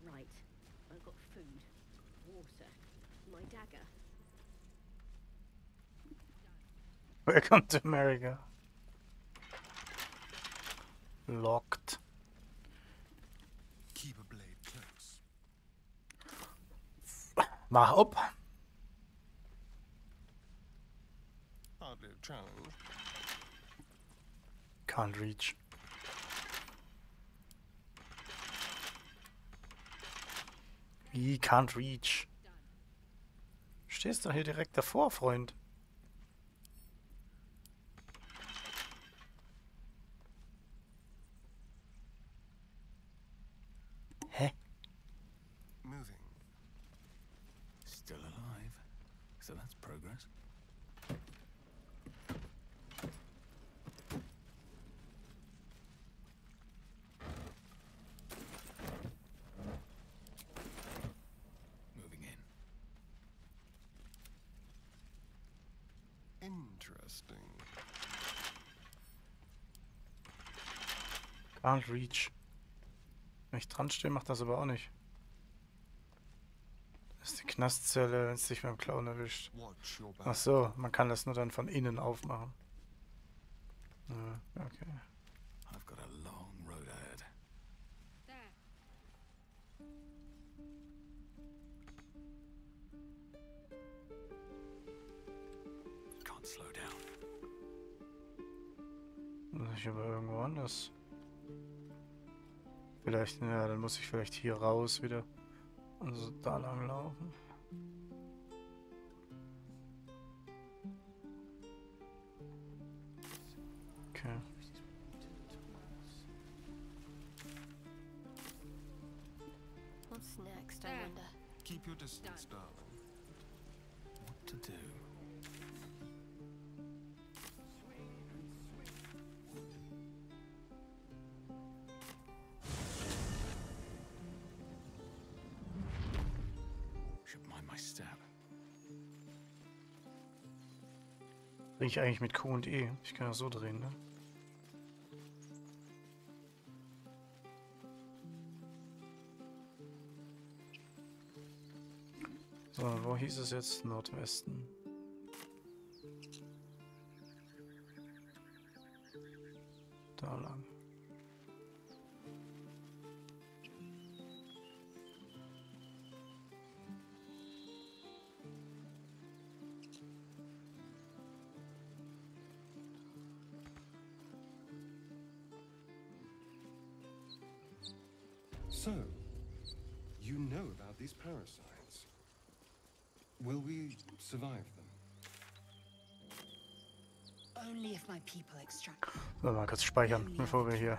Right, I've got food, water, my dagger. Welcome to America. Locked. Keep a blade close. Mach op. Hardly a challenge. Can't reach. Wie can't reach? Stehst doch hier direkt davor, Freund. Hä? Moving. Still alive. So that's progress. Moving in. Interesting. Can't reach. Wenn ich dran stehe, macht das aber auch nicht. Das ist die Knastzelle, wenn es dich beim Klauen erwischt. Ach so, man kann das nur dann von innen aufmachen. Ja, okay. I've got a long road ahead. Can't slow down. Muss ich aber irgendwo anders. Vielleicht, ja, dann muss ich vielleicht hier raus wieder und so da lang laufen. Okay. What's next, I wonder? Keep your distance, darling. What to do? Should mind my step. Drehe ich eigentlich mit Q und E. Ich kann ja so drehen, ne? So, wo hieß es jetzt? Nordwesten. Da lang. So, you know about these parasites. Will we survive them? Only if my people extract them. So, mal kurz speichern, bevor wir hier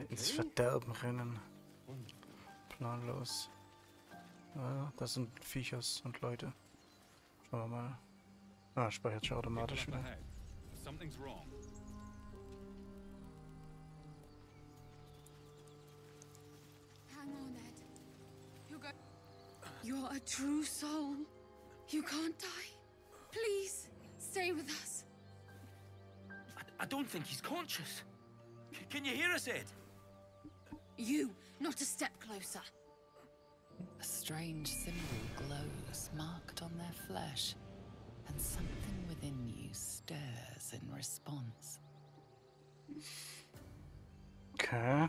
ins Verderben rennen. Planlos. Ja, das sind Viechers und Leute. Schauen wir mal. Ah, speichert schon automatisch wieder. Something's wrong. Hang on, Ed. You're a true soul. You can't die. Please, stay with us. I don't think he's conscious. Can you hear us, Ed? You, not a step closer. A strange symbol glows, marked on their flesh, and something within you stirs in response. Okay.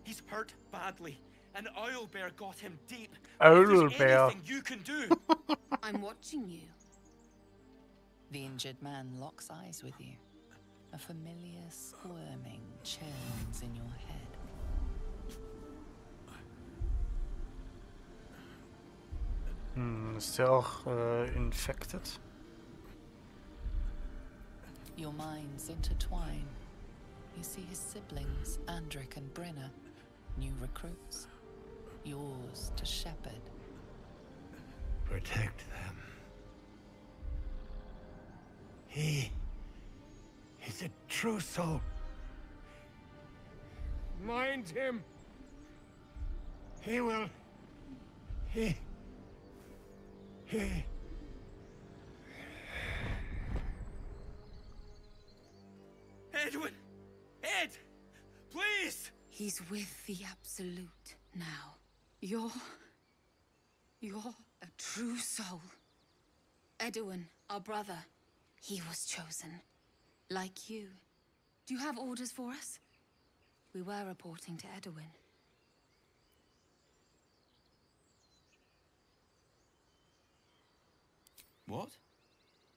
He's hurt badly. An owlbear got him deep. Owlbear. If there's anything you can do. I'm watching you. The injured man locks eyes with you. A familiar squirming churns in your head. Ist der auch infected? Your minds intertwine. You see his siblings, Andric and Brenna, new recruits. Yours to shepherd. Protect them. He is a true soul. Mind him! He will. He. Edwin! Ed! Please! He's with the Absolute now. You're a true soul. Edwin, our brother, he was chosen. Like you. Do you have orders for us? We were reporting to Edwin. What?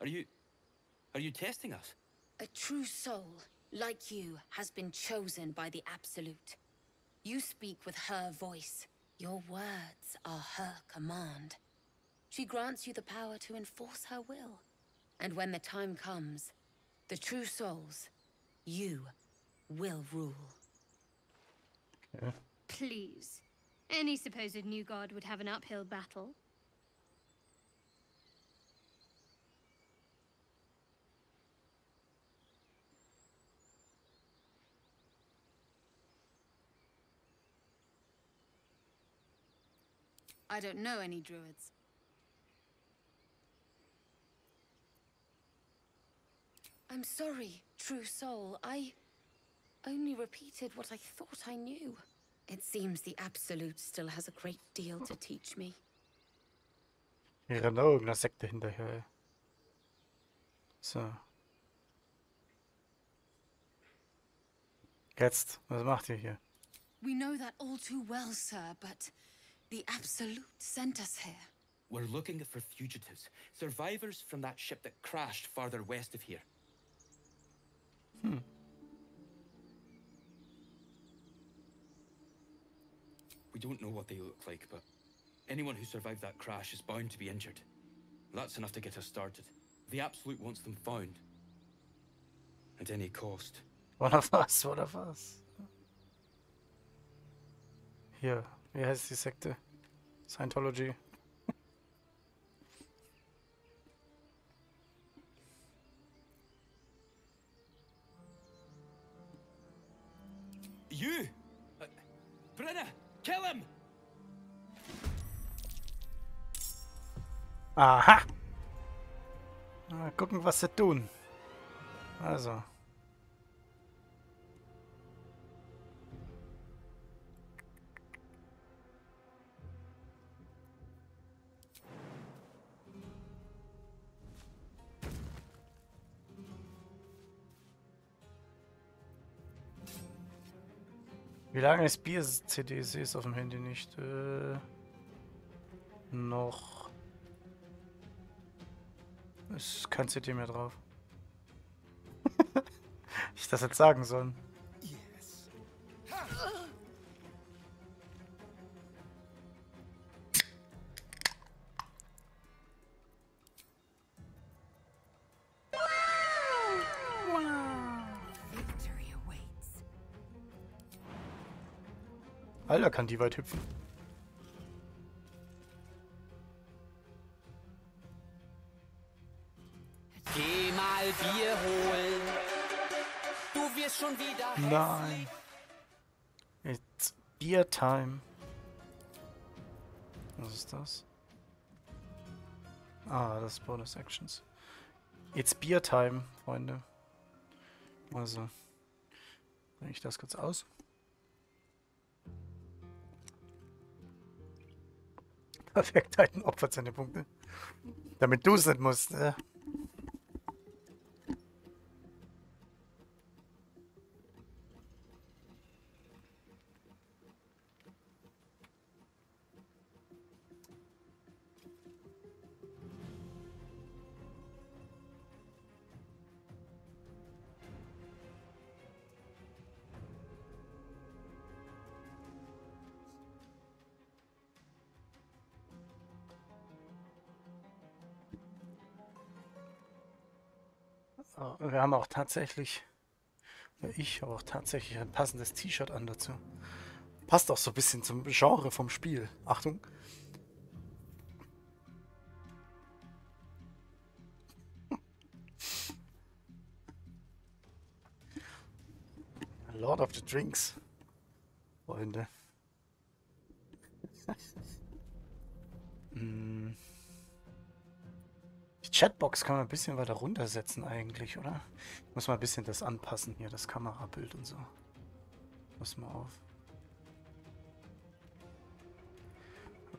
Are you testing us? A true soul, like you, has been chosen by the Absolute. You speak with her voice. Your words are her command. She grants you the power to enforce her will. And when the time comes, the true souls, you will rule. Okay. Please. Any supposed new god would have an uphill battle. I don't know any druids. I'm sorry, true soul. I only repeated what I thought I knew. It seems the Absolute still has a great deal to teach me. Wir rennen auch irgendeiner Sekte hinterher. So. Jetzt, was macht ihr hier? We know that all too well, sir, but the Absolute sent us here. We're looking for fugitives. Survivors from that ship that crashed farther west of here. We don't know what they look like, but Anyone who survived that crash is bound to be injured. That's enough to get us started. The Absolute wants them found. At any cost. One of us, one of us. Hier, wie heißt die Sekte? Scientology. You! Brenna, kill him! Aha! Mal gucken, was sie tun. Also. Wie lange ist Bier-CD? Ich sehe es auf dem Handy nicht. Noch. Ist kein CD mehr drauf. Ich das jetzt sagen sollen. Alter, kann die weit hüpfen. Geh mal Bier holen. Du wirst schon wieder Nein. It's Beer Time. Was ist das? Ah, das ist Bonus Actions. It's Beer Time, Freunde. Also, bringe ich das kurz aus. Perfektheiten opfert seine Punkte. Damit du es nicht musst. Wir haben auch tatsächlich, ich habe auch tatsächlich ein passendes T-Shirt an dazu. Passt auch so ein bisschen zum Genre vom Spiel. Achtung. Lord of the Drinks. Freunde. Die Chatbox kann man ein bisschen weiter runtersetzen eigentlich, oder? Ich muss mal ein bisschen das anpassen hier, das Kamerabild und so. Pass mal auf.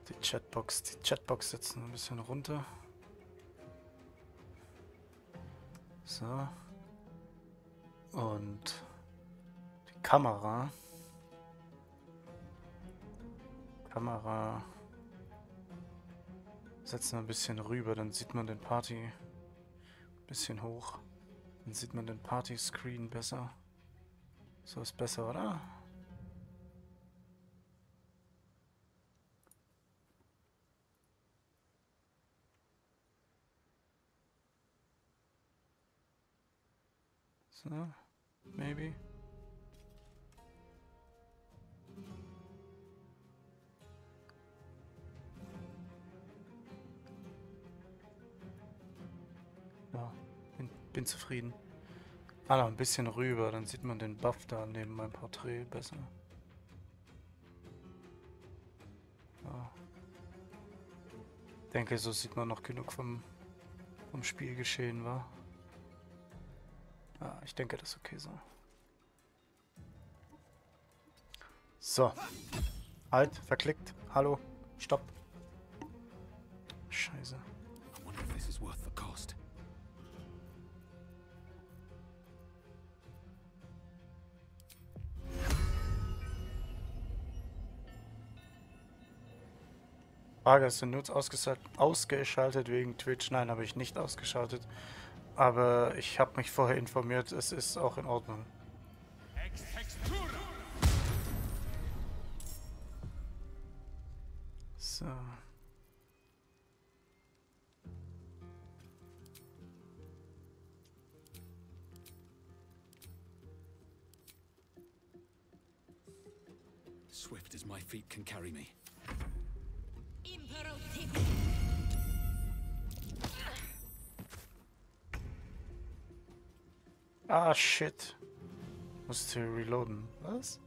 Die Chatbox setzen ein bisschen runter. So. Und die Kamera setzen wir ein bisschen rüber, dann sieht man den Party ein bisschen hoch. Dann sieht man den Party-Screen besser. So ist besser, oder? So, maybe. Ja, bin zufrieden. Ah, noch ein bisschen rüber, dann sieht man den Buff da neben meinem Porträt besser. Ja. Denke, so sieht man noch genug vom Spielgeschehen, wa? Ja, ich denke, das ist okay so. So. Halt, verklickt. Hallo. Stopp. Scheiße. I wonder if this is worth the cost. Frage, hast du Nutz ausgeschaltet wegen Twitch? Nein, habe ich nicht ausgeschaltet. Aber ich habe mich vorher informiert, es ist auch in Ordnung. So. So. Swift as my feet can carry me. Ah, shit. Musste reloaden. Was?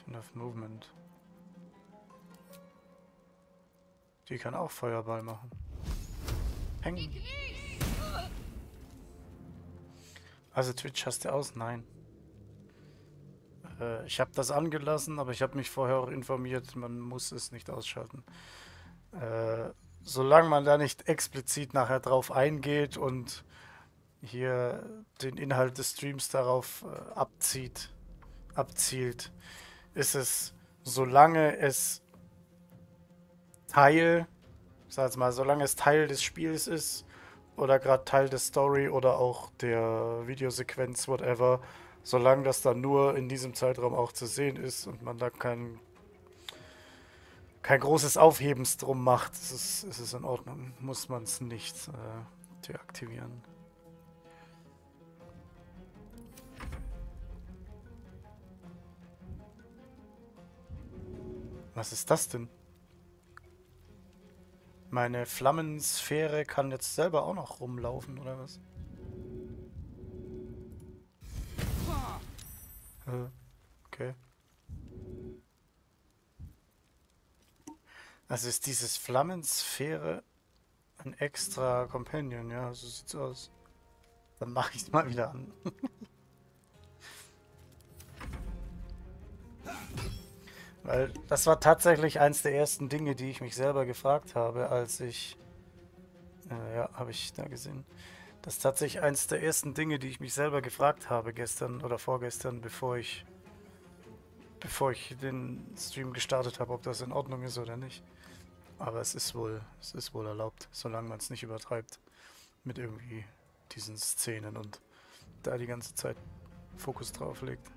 Enough Movement. Die kann auch Feuerball machen. Peng. Also Twitch hast du aus? Nein. Ich habe das angelassen, aber ich habe mich vorher auch informiert, man muss es nicht ausschalten. Solange man da nicht explizit nachher drauf eingeht und hier den Inhalt des Streams darauf abzielt, ist es, solange es Teil, ich sag jetzt mal, solange es Teil des Spiels ist oder gerade Teil der Story oder auch der Videosequenz, whatever, solange das dann nur in diesem Zeitraum auch zu sehen ist und man da kein großes Aufhebens drum macht, ist es in Ordnung. Muss man es nicht deaktivieren. Was ist das denn? Meine Flammensphäre kann jetzt selber auch noch rumlaufen, oder was? Okay. Also ist dieses Flammensphäre ein extra Companion, ja, so sieht's aus. Dann mache ich es mal wieder an. Weil das war tatsächlich eins der ersten Dinge, die ich mich selber gefragt habe, als ich... ja, habe ich da gesehen. Das ist tatsächlich eins der ersten Dinge, die ich mich selber gefragt habe gestern oder vorgestern, bevor ich den Stream gestartet habe, ob das in Ordnung ist oder nicht. Aber es ist wohl erlaubt, solange man es nicht übertreibt mit irgendwie diesen Szenen und da die ganze Zeit Fokus drauf legt.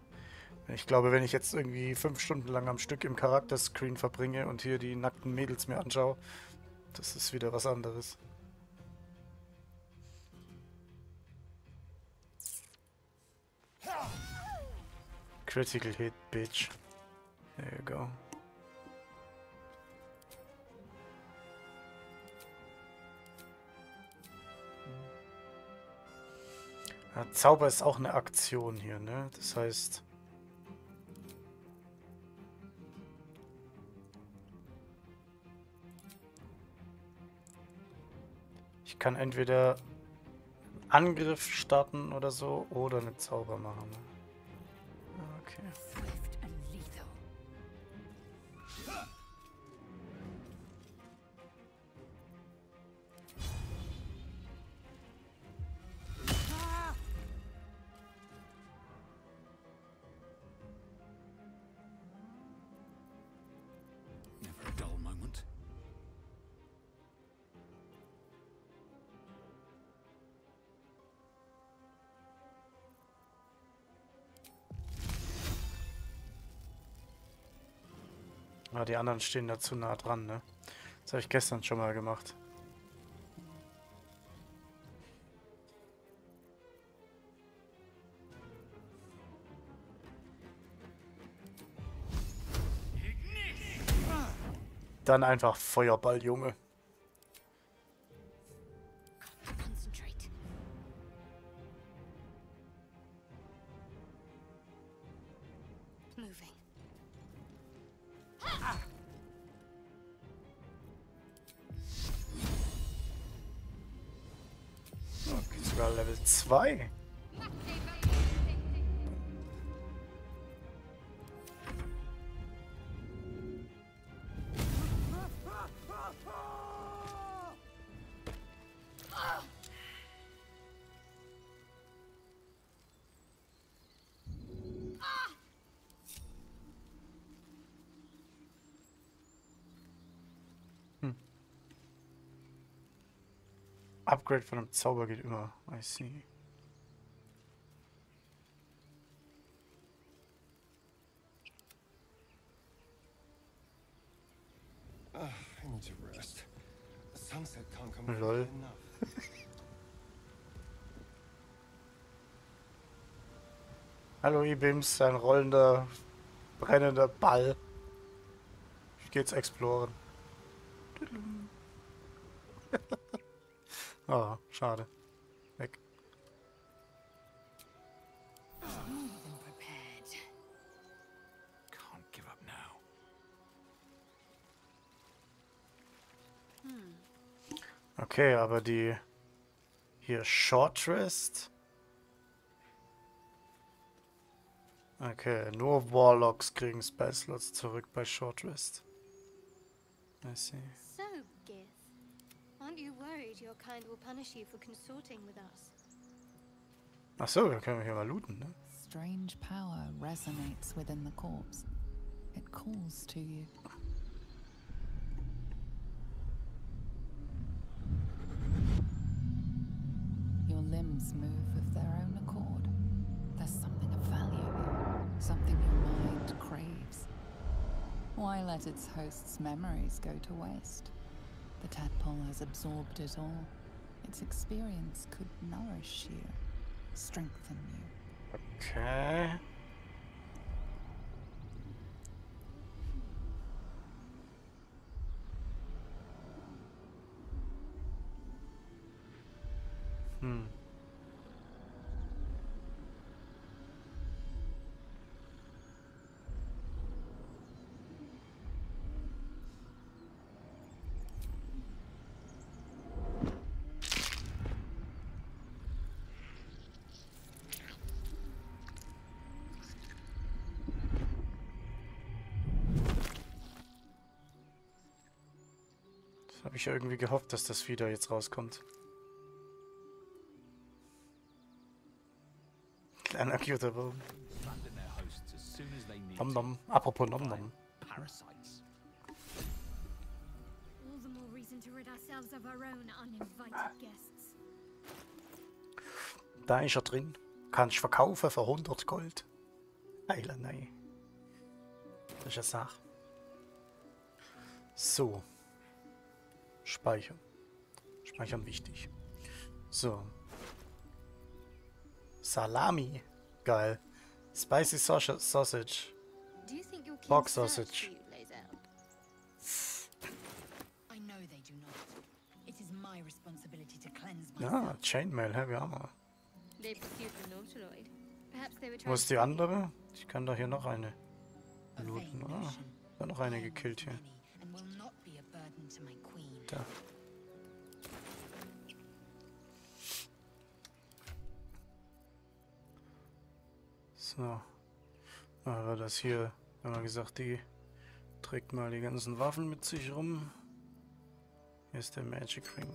Ich glaube, wenn ich jetzt irgendwie 5 Stunden lang am Stück im Charakterscreen verbringe und hier die nackten Mädels mir anschaue, das ist wieder was anderes. Critical hit, bitch. There you go. Ja, Zauber ist auch eine Aktion hier, ne? Das heißt... Ich kann entweder Angriff starten oder so oder einen Zauber machen. Okay. Never a dull moment. Ah, die anderen stehen da zu nah dran, ne? Das habe ich gestern schon mal gemacht. Dann einfach Feuerball, Junge. Concentrate. Moving. Okay, sogar Level 2. Upgrade von einem Zauber geht immer. I see. I need to rest. The sunset can't come Lol. quickly enough. Hallo Ibims, ein rollender, brennender Ball. Ich geh jetzt exploren. Oh, schade. Weg. Can't give up now. Okay, aber die hier Short Rest. Okay, nur Warlocks kriegen Spell-Slots zurück bei Short Rest. I see. So, Gith, aren't you worried your kind will punish you for consorting with us? Ach so, dann können wir hier mal looten, ne? Strange power resonates within the corpse. It calls to you. Your limbs move of their own accord. There's something of value here, something your mind craves. Why let its host's memories go to waste? The tadpole has absorbed it all. Its experience could nourish you, strengthen you. Okay. Das habe ich ja irgendwie gehofft, dass das wieder jetzt rauskommt. Kleiner cuter Baum. Nom nom. Apropos nom nom. All the more reason to rid ourselves of our own uninvited guests. Da ist er drin. Kann ich verkaufen für 100 Gold. Heiler, nein. Das ist eine Sache. So. Speichern. Speichern wichtig. So. Salami. Geil. Spicy Sausage. Pork Sausage. I know they do not. It is my responsibility to cleanse myself. Ja, Chainmail, hä, wir haben wir. They pursued the Nautiloid. Perhaps they were Wo trying ist die andere? Ich kann da hier noch eine looten. Ah, da noch eine gekillt hier. and will not be a burden to my queen. Da. So. Aber das hier, haben wir gesagt, die trägt mal die ganzen Waffen mit sich rum. Hier ist der Magic Ring.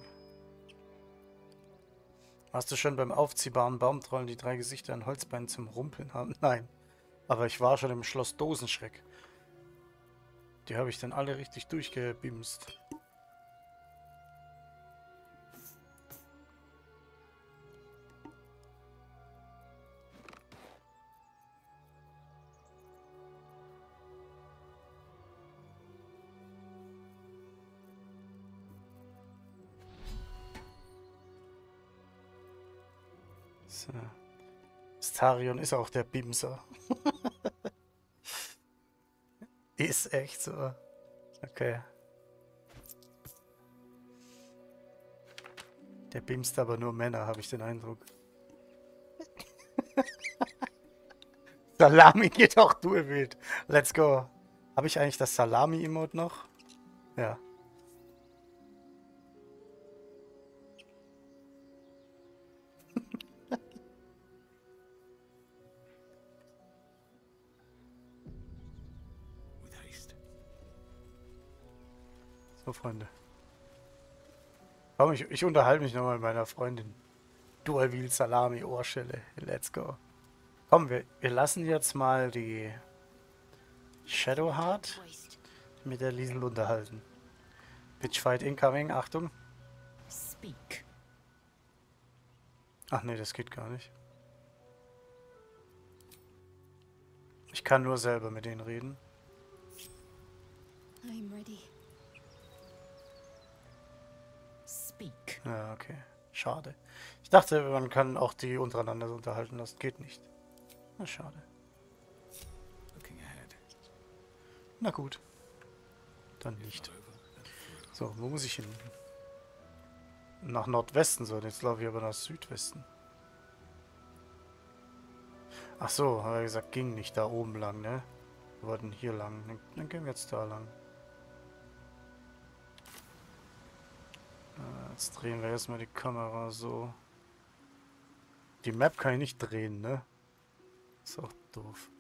Hast du schon beim aufziehbaren Baumtrollen die 3 Gesichter an Holzbeinen zum Rumpeln haben? Nein. Aber ich war schon im Schloss Dosenschreck. Die habe ich dann alle richtig durchgebimst. So. Starion ist auch der Bimser. Ist echt so. Okay. Der bimst aber nur Männer, habe ich den Eindruck. Salami geht auch durchwild. Let's go. Habe ich eigentlich das Salami-Emote noch? Ja. So, Freunde. Komm, ich unterhalte mich nochmal mit meiner Freundin. Dual Wheel Salami Ohrschelle. Let's go. Komm, wir lassen jetzt mal die Shadowheart mit der Liesel unterhalten. Pitchfight incoming, Achtung. Speak. Ach nee, das geht gar nicht. Ich kann nur selber mit denen reden. I'm ready. Speak. Ja, okay. Schade. Ich dachte, man kann auch die untereinander so unterhalten. Das geht nicht. Na, schade. Na gut. Dann nicht. So, wo muss ich hin? Nach Nordwesten so. Jetzt laufe ich aber nach Südwesten. Ach so, habe ich gesagt, ging nicht da oben lang, ne? Wir wollten hier lang. Dann gehen wir jetzt da lang. Jetzt drehen wir erstmal die Kamera so. Die Map kann ich nicht drehen, ne? Ist auch doof.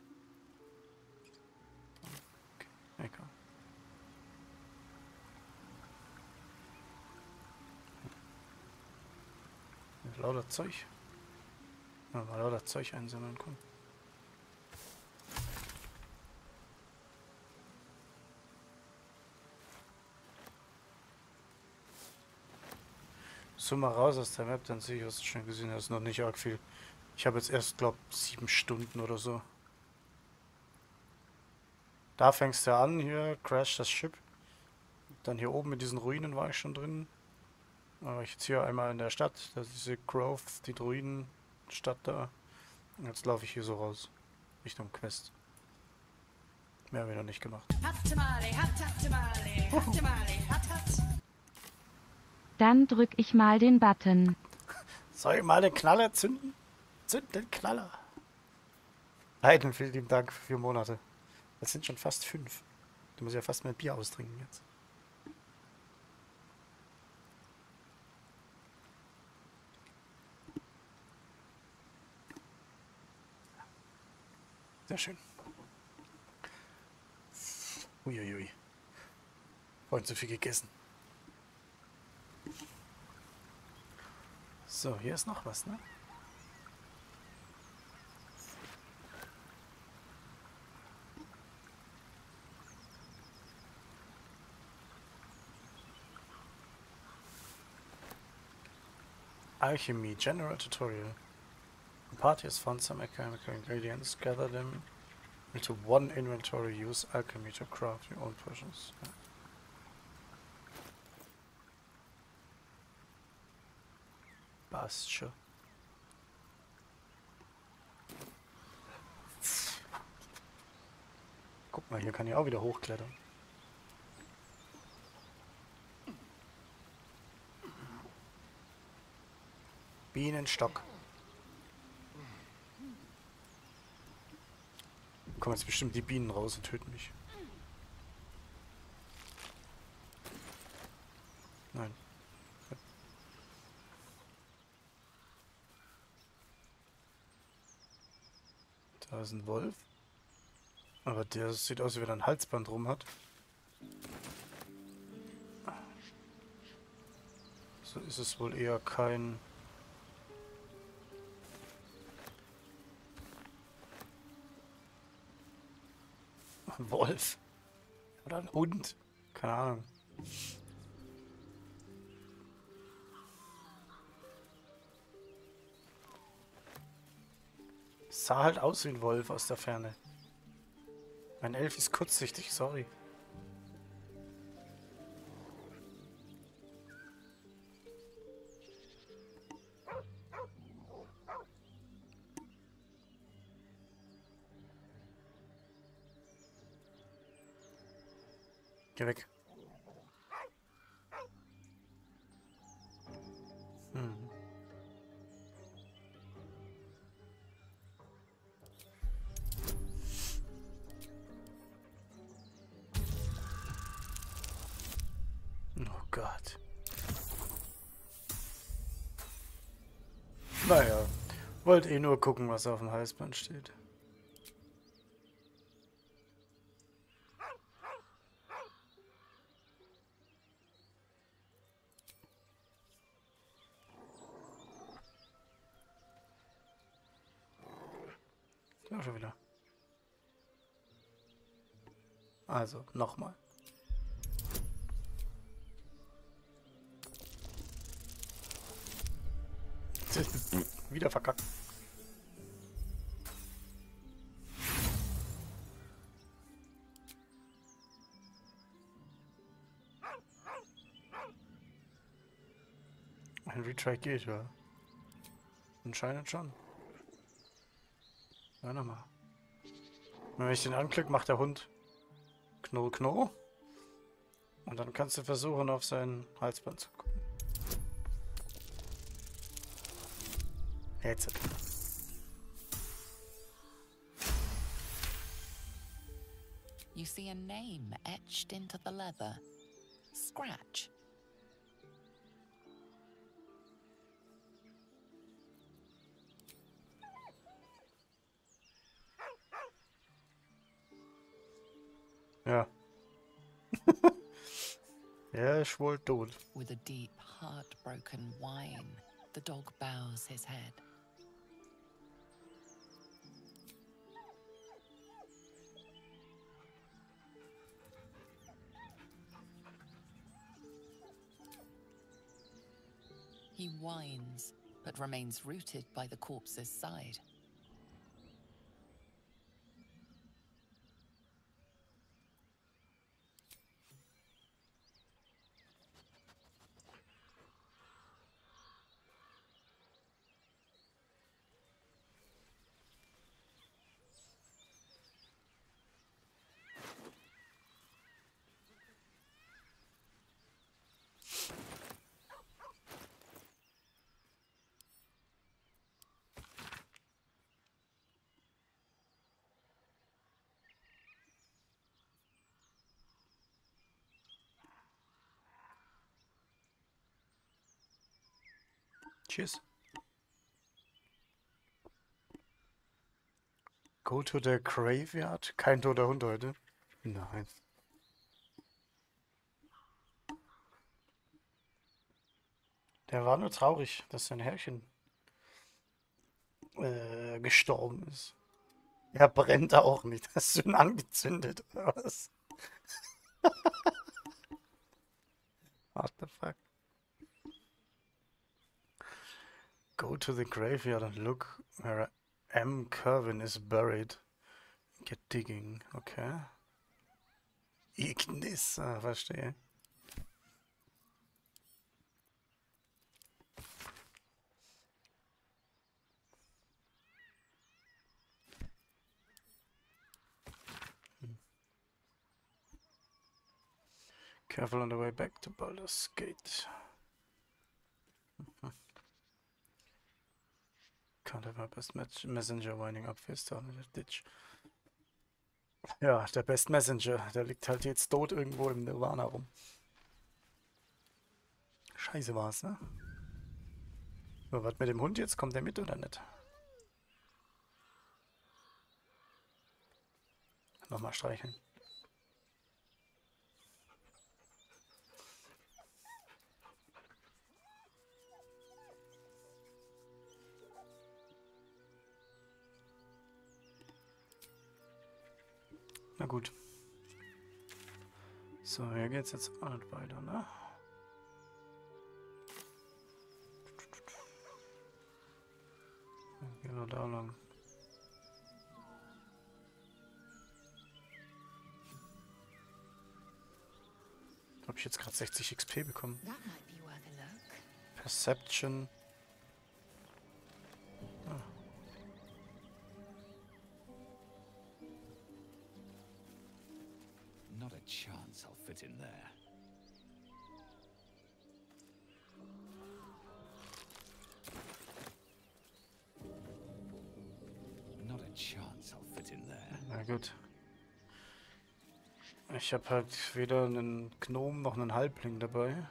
Okay, egal. Lauter Zeug. Ja, mal lauter Zeug einsammeln können. So mal raus aus der Map, dann sehe ich, was du schon gesehen hast, noch nicht arg viel. Ich habe jetzt erst, glaube ich, 7 Stunden oder so. Da fängst du an, hier, crash das Schiff. Dann hier oben in diesen Ruinen war ich schon drin. Aber ich jetzt hier einmal in der Stadt, das ist diese Grove, die Druidenstadt da. Und jetzt laufe ich hier so raus, Richtung Quest. Mehr haben wir noch nicht gemacht. Dann drück ich mal den Button. Soll ich mal den Knaller zünden? Zünd den Knaller. Heiden, vielen lieben Dank für 4 Monate. Das sind schon fast 5. Du musst ja fast mein Bier austrinken jetzt. Sehr schön. Uiuiui. Vorhin zu viel gegessen. So, hier ist noch was, ne? Alchemy General Tutorial. The party has found some alchemical ingredients. Gather them into one inventory. Use alchemy to craft your own potions. Ja. Passt schon. Guck mal, hier kann ich auch wieder hochklettern. Bienenstock. Kommen jetzt bestimmt die Bienen raus und töten mich. Nein. Da ist ein Wolf. Aber der sieht aus, wie wenn er ein Halsband rum hat. So ist es wohl eher kein... Wolf. Oder ein Hund. Keine Ahnung. Sah halt aus wie ein Wolf aus der Ferne. Mein Elf ist kurzsichtig, sorry. Geh weg. Oh Gott. Naja, wollte eh nur gucken, was auf dem Halsband steht. Ja, schon wieder. Also, nochmal. Wieder verkackt. Ein Retry geht, ja. Anscheinend schon. Ja, nochmal. Wenn ich den anklicke, macht der Hund Knurr, Knurr. Und dann kannst du versuchen, auf sein Halsband zu gucken. Jetzt. You see a name etched into the leather. Scratch. Ja. Er ist wohl tot. With a deep, heartbroken whine, the dog bows his head. He whines, but remains rooted by the corpse's side. Tschüss. Go to the graveyard? Kein toter Hund heute? Nein. Der war nur traurig, dass sein Herrchen gestorben ist. Er brennt auch nicht. Hast du ihn angezündet oder was? What the fuck? Go to the graveyard and look where M. Kervin is buried. Get digging. Okay. Ignis. Ah, verstehe. Careful on the way back to Baldur's Gate. Can't have my best messenger winding up face down in the ditch. Ja, der Best Messenger, der liegt halt jetzt tot irgendwo im Nirvana rum. Scheiße war's, ne? So, was mit dem Hund jetzt? Kommt der mit oder nicht? Nochmal streicheln. Na gut. So, hier geht's jetzt auch nicht weiter, ne? Dann gehen wir da lang. Habe ich jetzt gerade 60 XP bekommen? Perception. Ah. Not a chance I'll fit in there. Not a chance I'll fit in there. Na gut. Ich habe halt weder einen Gnom noch einen Halbling dabei,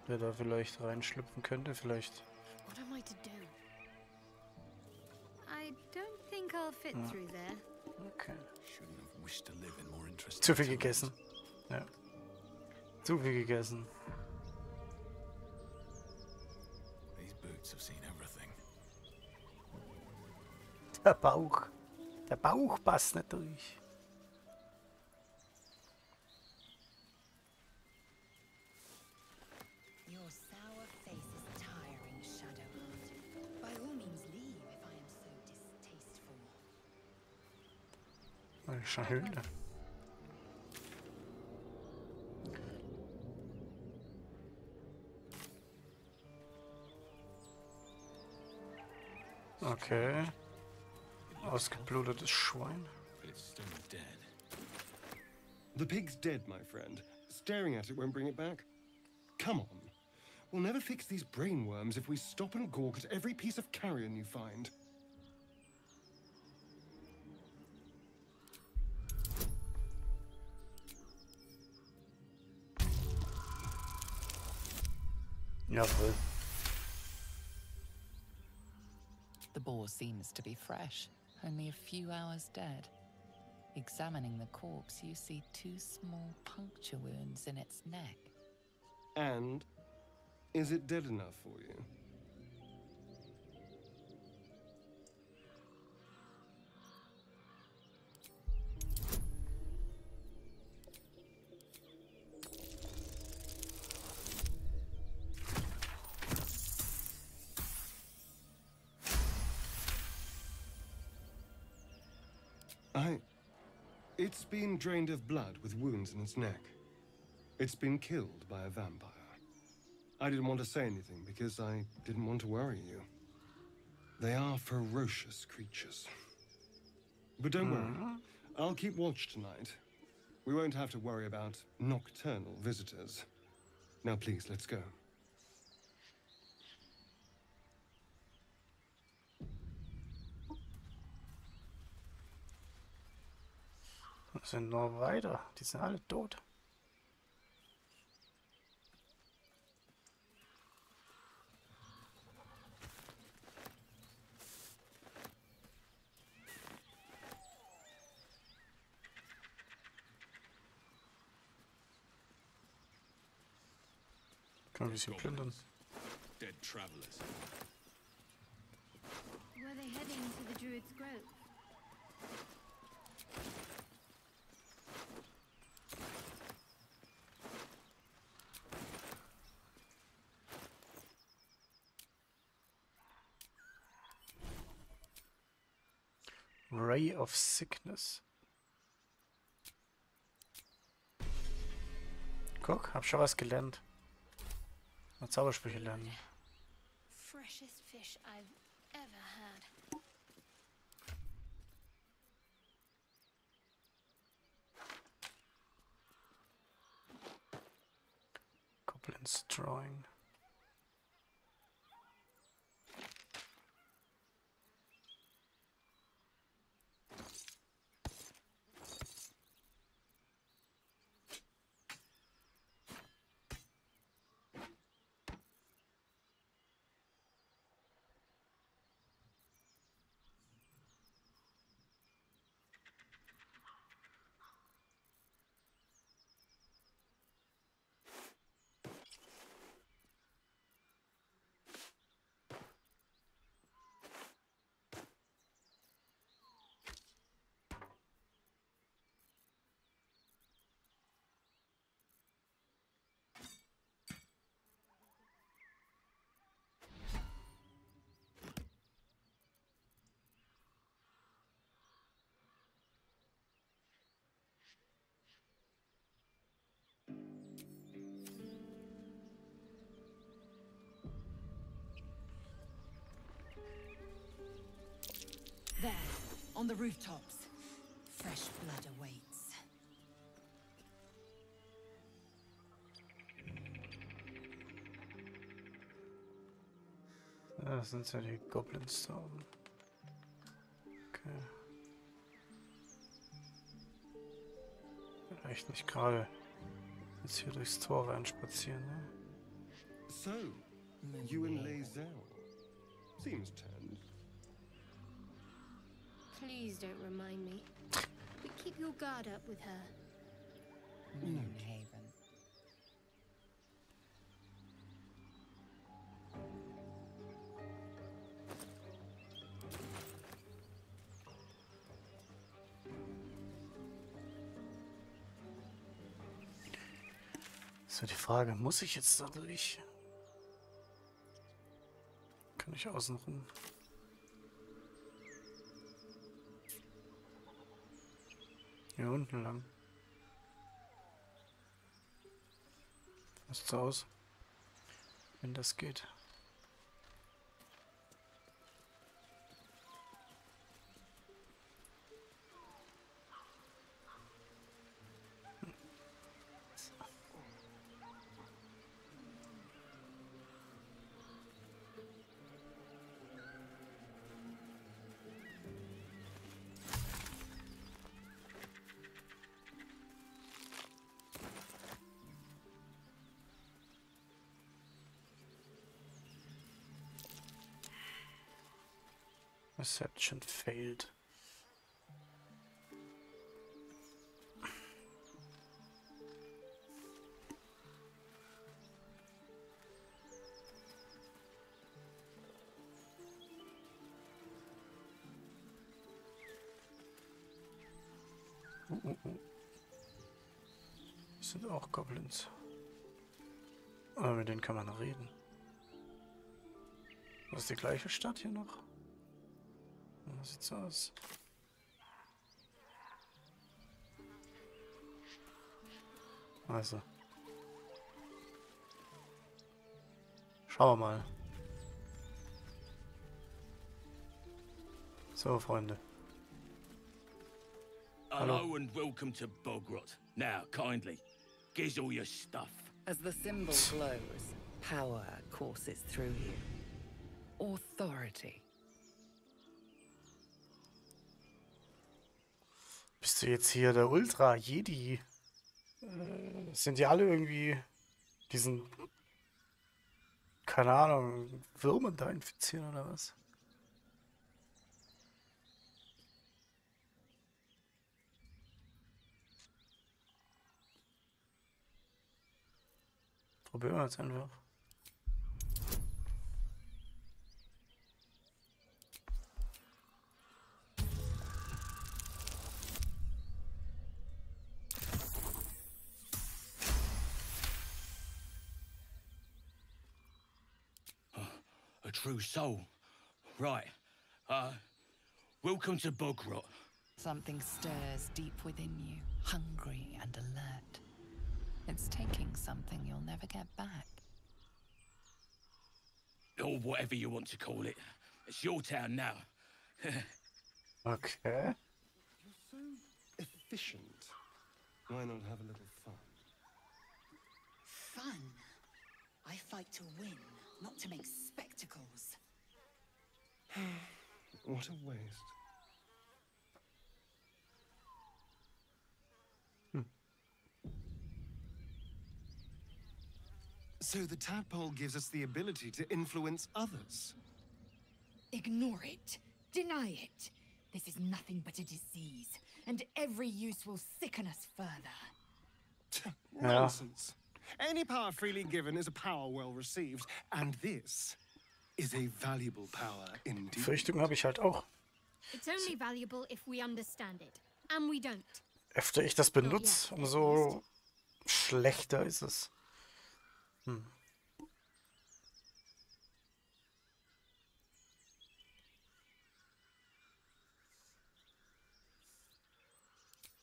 der da vielleicht reinschlüpfen könnte. Vielleicht. What am I to do? I don't think I'll fit through there. Okay. Shouldn't have wished to live in more interesting Zu viel times. gegessen. Ja. Zu viel gegessen. These boots have seen everything. Der Bauch. Der Bauch passt nicht durch. Your sour face is tiring, Shadowheart. Magische Höhle. Okay. Ausgeblutetes Schwein. It's still dead. The pig's dead, my friend. Staring at it won't bring it back. Come on. We'll never fix these brainworms if we stop and gawk at every piece of carrion you find. Jawohl. The boar seems to be fresh, only a few hours dead. Examining the corpse, you see 2 small puncture wounds in its neck. And is it dead enough for you? It's been drained of blood with wounds in its neck. It's been killed by a vampire. I didn't want to say anything because I didn't want to worry you. They are ferocious creatures. But don't worry, I'll keep watch tonight. We won't have to worry about nocturnal visitors. Now please, let's go. Das sind nur weiter. Die sind alle tot. Kann ein bisschen plündern. Dead travelers. Were they heading to the Druid's Grove? Ray of Sickness. Guck, hab schon was gelernt. Mal Zaubersprüche lernen. Freshest fish I've ever had. Goblins drawing. There, on the rooftops. Fresh blood awaits. Das sind ja die Goblins da oben. Okay. Vielleicht nicht gerade jetzt hier durchs Tor reinspazieren, ne? So, you and Lae'zel. Seems tense. Please don't remind me. But keep your guard up with her. Moonhaven. So die Frage, muss ich jetzt da durch? Kann ich außen rum? Hier unten lang. Was so aus? Wenn das geht. Reception failed. Das sind auch Goblins. Aber mit denen kann man reden. Das ist die gleiche Stadt hier noch. So sieht's aus. Also. Schauen wir mal. So, Freunde. Hello and welcome to Bogrot. Now, kindly, give all your stuff. As the symbol glows, power courses through you. Authority. Bist du jetzt hier der Ultra-Jedi? Sind die alle irgendwie diesen, keine Ahnung, Würmern da infizieren oder was? Probieren wir jetzt einfach. A true soul. Right. Welcome to Bogrot. Something stirs deep within you, hungry and alert. It's taking something you'll never get back. Or whatever you want to call it. It's your town now. Okay. You're so efficient. Why not have a little fun? Fun? I fight to win, not to make spectacles. What a waste. So the tadpole gives us the ability to influence others. Ignore it. Deny it. This is nothing but a disease, and every use will sicken us further. Nonsense. Any power freely given is a power well received, and this is a valuable power indeed. Befürchtung habe ich halt auch. It's only valuable if we understand it, and we don't. Öfter ich das benutze, umso schlechter ist es.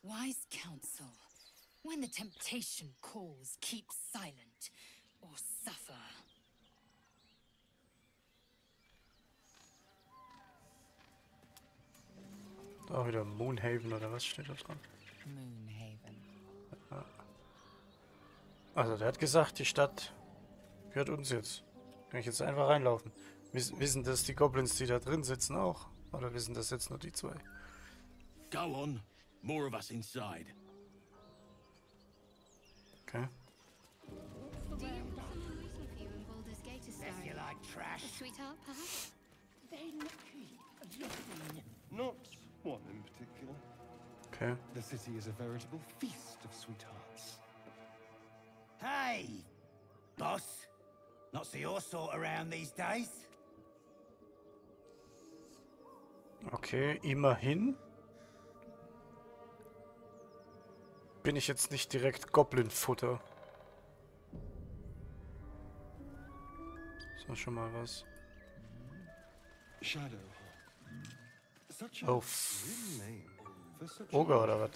Wise counsel. When the temptation calls, keep silent or suffer. Da wieder Moonhaven oder was steht da dran? Moonhaven. Ja. Also der hat gesagt, die Stadt gehört uns jetzt. Kann ich jetzt einfach reinlaufen. Wissen das die Goblins, die da drin sitzen, auch? Oder wissen das jetzt nur die zwei? Go on. More of us inside. Okay. You like trash? A sweetheart, perhaps? They look looking. Not one in particular. Okay. The city is a veritable feast of sweethearts. Hey, boss. Not see your sort around these days. Okay, immerhin bin ich jetzt nicht direkt Goblin-Futter. Das war schon mal was. Shadow. Such a Oh, grim name for such Ogre oder was?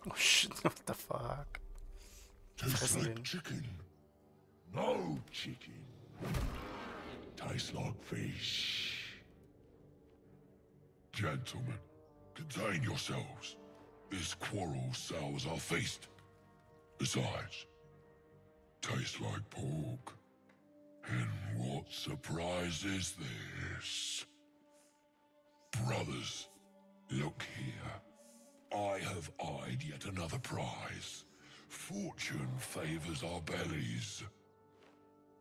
Oh shit, what the fuck? Tastes Fressen like den. chicken. No chicken. Tastes like fish. Gentlemen, contain yourselves. This quarrel sours our feast. Besides, tastes like pork. And what surprise is this? Brothers, look here. I have eyed yet another prize. Fortune favors our bellies.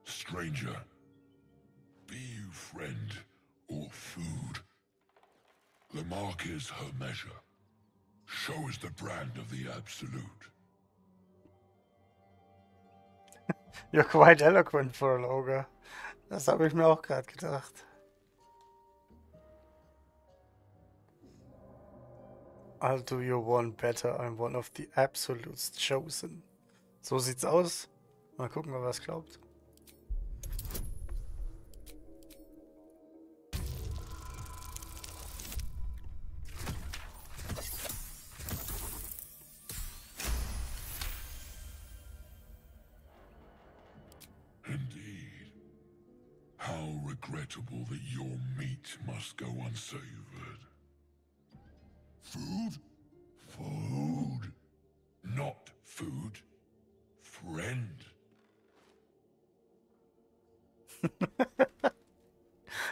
Stranger, be you friend or food. The mark is her measure. Show us the brand of the absolute. You're quite eloquent for an ogre. Das habe ich mir auch gerade gedacht. I'll do your one better. I'm one of the absolutes chosen. So sieht's aus. Mal gucken, ob er es glaubt. Indeed. How regrettable that your meat must go unsavored. Food? Food. Not food. Friend.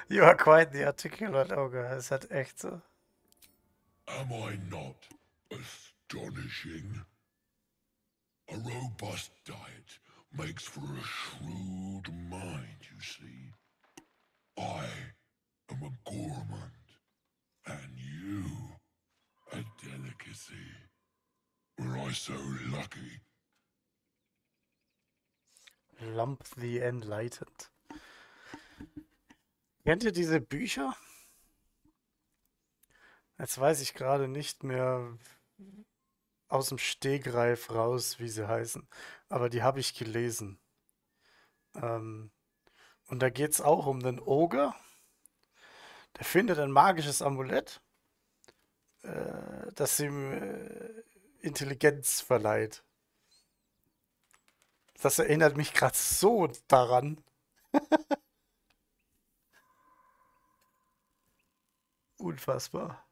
You are quite the articulate ogre. Ist halt echt so. Am I not astonishing? A robust diet makes for a shrewd mind, you see. I am a gourmand, and you a delicacy. Were I so lucky? Lump the Enlightened. Kennt ihr diese Bücher? Jetzt weiß ich gerade nicht mehr aus dem Stegreif raus, wie sie heißen. Aber die habe ich gelesen. Und da geht es auch um den Ogre. Der findet ein magisches Amulett, das ihm Intelligenz verleiht. Das erinnert mich gerade so daran. Unfassbar.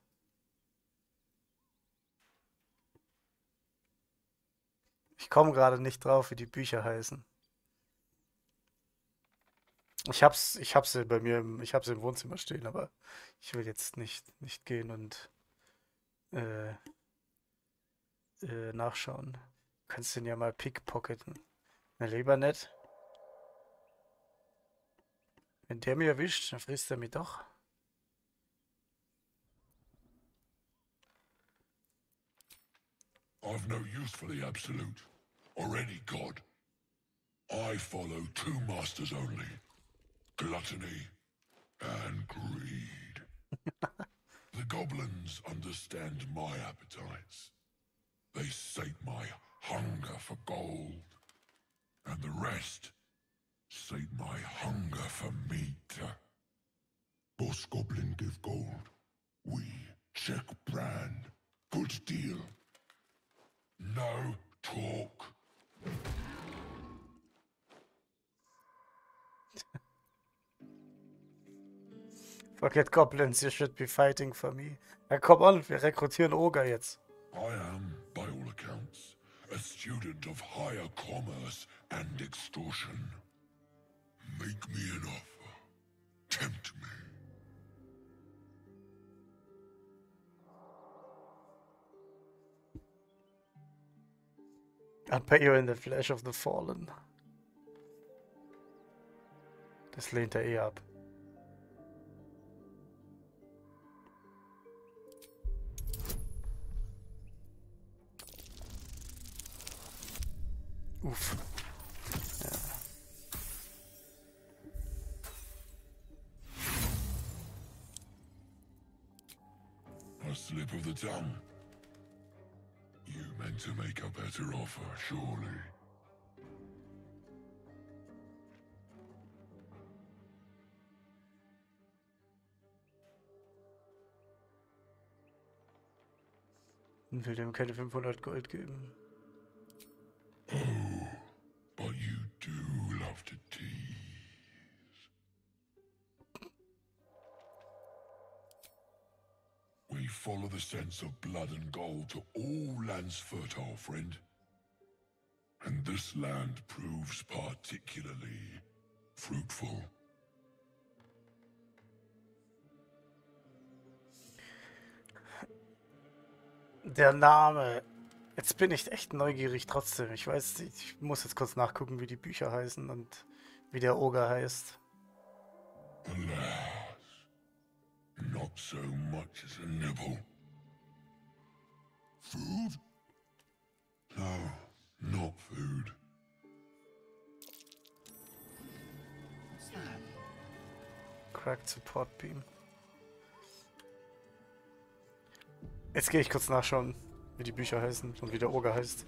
Ich komme gerade nicht drauf, wie die Bücher heißen. Ich hab's bei mir, ich hab's im Wohnzimmer stehen, aber ich will jetzt nicht gehen und nachschauen. Du kannst den ja mal pickpocketen. Na, lieber nicht. Wenn der mich erwischt, dann frisst er mich doch. I've no use for the absolute, or any god. I follow two masters only. Gluttony and greed. The goblins understand my appetites. They sate my hunger for gold. And the rest sate my hunger for meat. Boss goblin give gold. We check brand. Good deal. No talk. Forget goblins, you should be fighting for me. Ja, komm on, wir rekrutieren Ogre jetzt. I am, by all accounts, a student of higher commerce and extortion. Make me an offer. Tempt me. I'll pay you in the flesh of the fallen. Das lehnt er eh ab. Uff. Ja. A slip of the tongue. You meant to make a better offer, surely. Und will dem keine 500 Gold geben. Oh, but you do love to tease. We follow the sense of blood and gold to all lands fertile, friend. And this land proves particularly fruitful. Der Name. Jetzt bin ich echt neugierig trotzdem. Ich weiß, ich muss jetzt kurz nachgucken, wie die Bücher heißen und wie der Oger heißt. Alas, not so much as a nibble. Food? No, not food. Cracked Support Beam. Jetzt gehe ich kurz nachschauen, wie die Bücher heißen und wie der Oger heißt.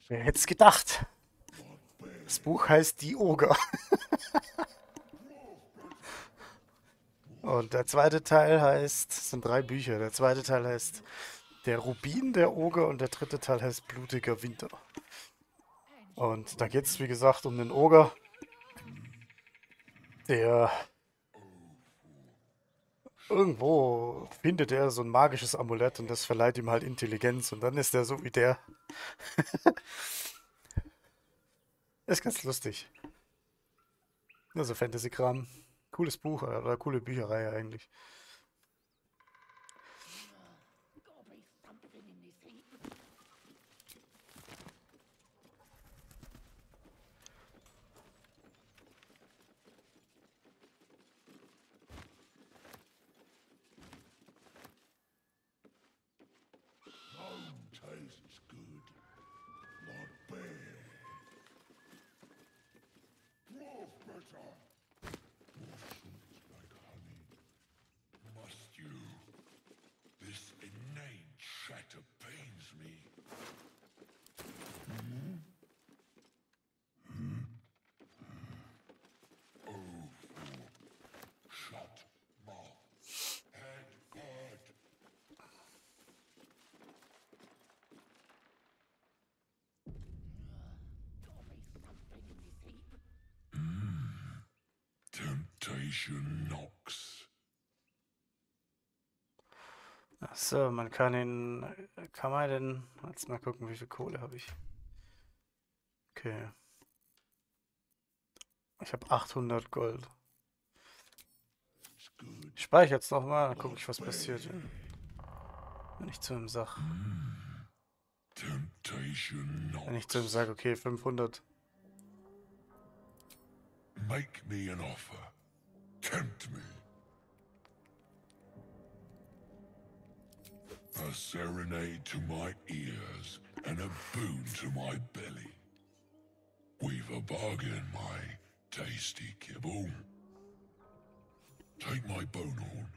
Wer hätte es gedacht? Das Buch heißt Die Oger. Und der zweite Teil heißt, es sind 3 Bücher, der zweite Teil heißt Der Rubin der Oger und der dritte Teil heißt Blutiger Winter. Und da geht es, wie gesagt, um den Oger, der irgendwo findet er so ein magisches Amulett und das verleiht ihm halt Intelligenz und dann ist er so wie der. Ist ganz lustig. Nur so Fantasy-Kram. Cooles Buch oder coole Bücherei eigentlich. Temptation knocks. Achso, man kann ihn. Kann man denn. Jetzt mal gucken, wie viel Kohle habe ich. Okay. Ich habe 800 Gold. Ich speichere jetzt nochmal, dann gucke ich, was passiert. Wenn ich zu ihm sage. Wenn ich zu ihm sage, okay, 500. Make me an offer. Tempt me. A serenade to my ears and a boon to my belly. We've a bargain, my tasty kibble. Take my bone horn.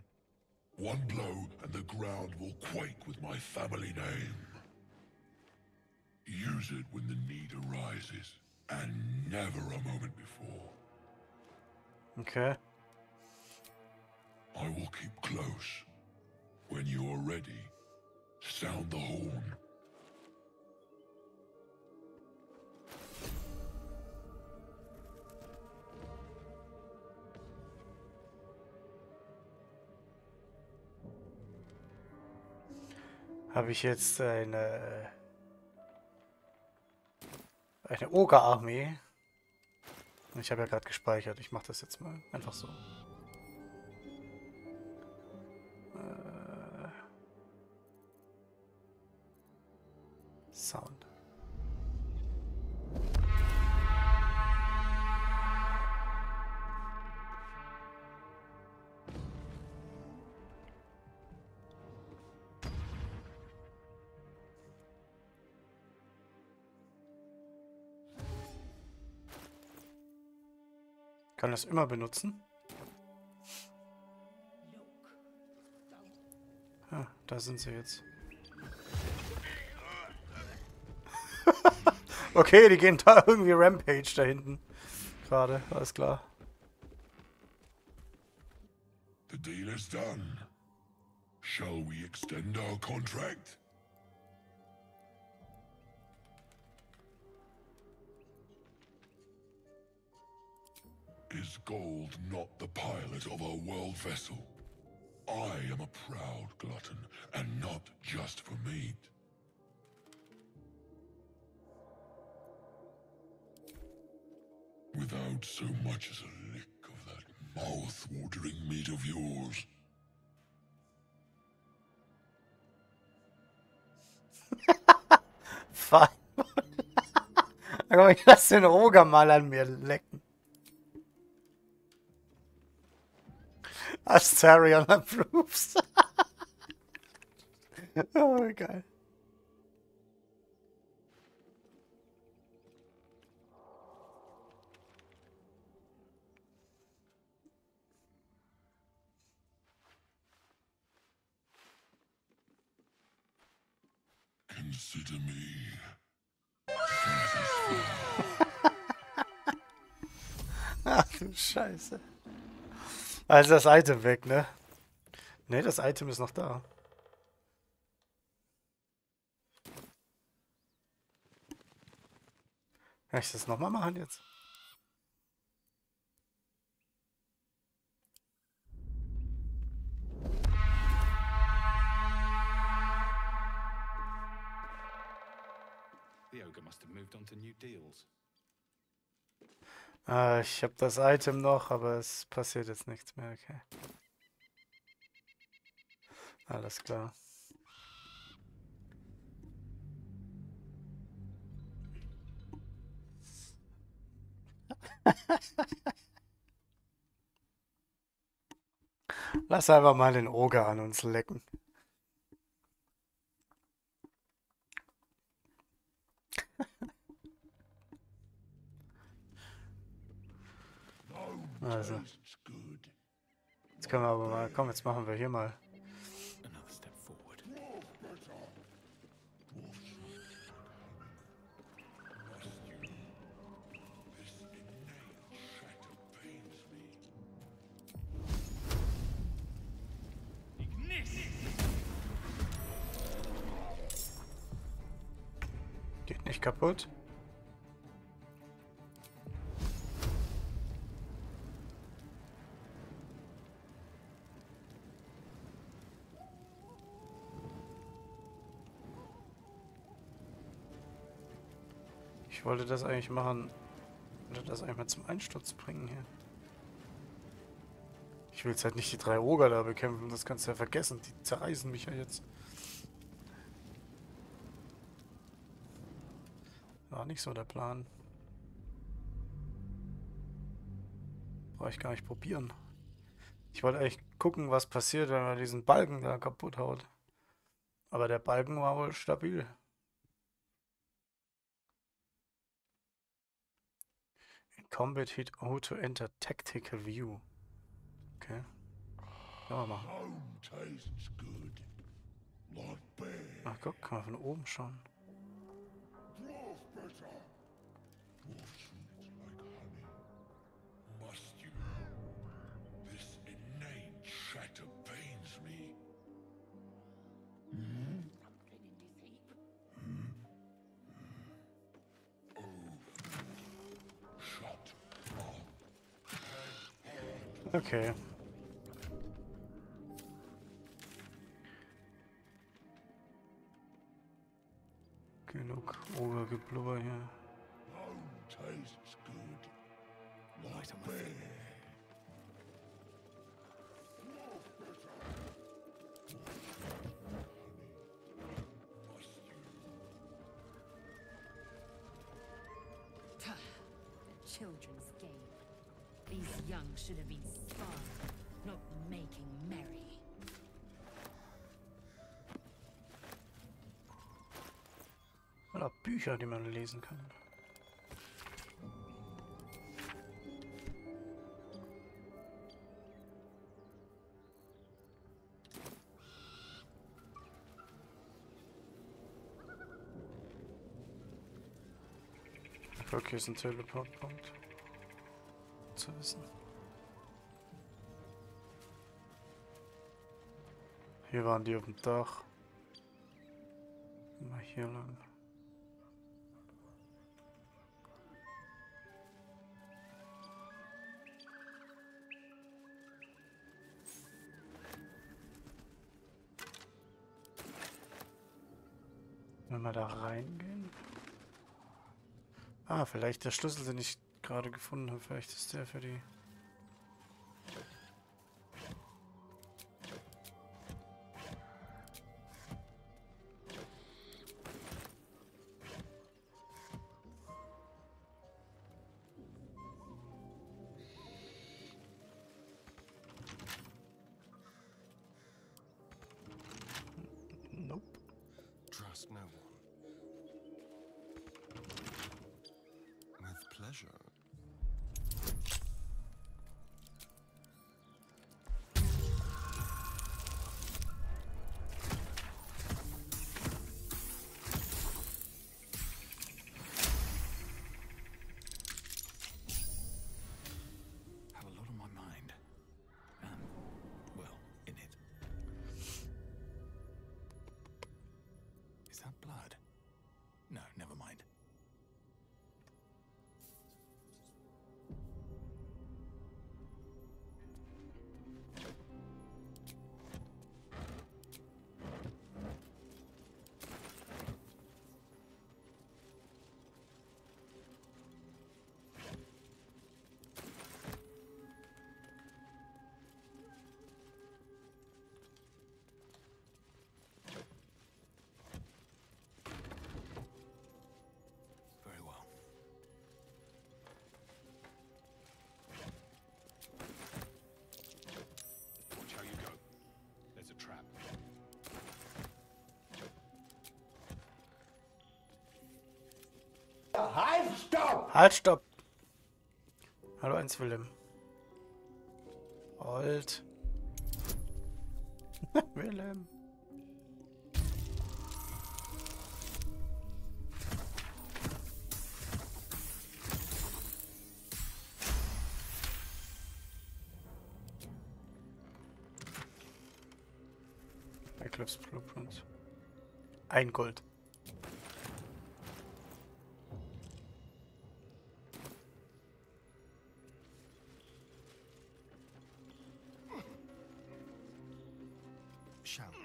One blow and the ground will quake with my family name. Use it when the need arises, and never a moment before. Okay. I will keep close. When you are ready, sound the horn. Habe ich jetzt eine Eine Ogerarmee. Ich habe ja gerade gespeichert. Ich mache das jetzt mal. Einfach so. Sound. Kann das immer benutzen? Ah, da sind sie jetzt. Okay, die gehen da irgendwie Rampage da hinten. Gerade, alles klar. The deal is done. Shall we extend our contract? Is gold not the pilot of our world vessel? I am a proud glutton, and not just for meat. Without so much as a lick of that mouth-watering meat of yours. Fein. Ich lass den Oger mal an mir lecken. Astarion approves. Oh, geil. Consider me. Ach du Scheiße. Also das Item weg, ne? Ne, das Item ist noch da. Kann ich das nochmal machen jetzt? The ogre must have moved on to new deals. Ich habe das Item noch, aber es passiert jetzt nichts mehr, okay. Alles klar. Lass einfach mal den Oger an uns lecken. Also. Jetzt können wir aber mal, komm, jetzt machen wir hier mal. Geht nicht kaputt. Ich wollte das eigentlich machen. Ich wollte das eigentlich mal zum Einsturz bringen hier. Ich will jetzt halt nicht die 3 Oger da bekämpfen. Das kannst du ja vergessen. Die zerreißen mich ja jetzt. War nicht so der Plan. Brauche ich gar nicht probieren. Ich wollte eigentlich gucken, was passiert, wenn man diesen Balken da kaputt haut. Aber der Balken war wohl stabil. In Combat hit O to enter tactical view. Okay. Kann man machen. Ach guck, kann man von oben schauen. Okay. Genug Ogergeblubber hier. tastes good. Right on my feet. A children's game. These young should have been sparring, not making merry. Oder Bücher, die man lesen kann. Okay, ist ein Teleportpunkt. Zu wissen. Hier waren die auf dem Dach. Mal hier lang. Wenn wir da reingehen. Ah, vielleicht der Schlüssel, den ich gerade gefunden habe. Vielleicht ist der für die... Nope. Trust no one. With pleasure. Have a lot on my mind. Well, in it. Is that blood? No, never mind. Very well. Watch how you go. There's a trap. Halt, stopp! Halt, stopp! Hallo, 1 Willem. Halt. Willem. Eclipse Blueprint. 1 Gold. Shall we?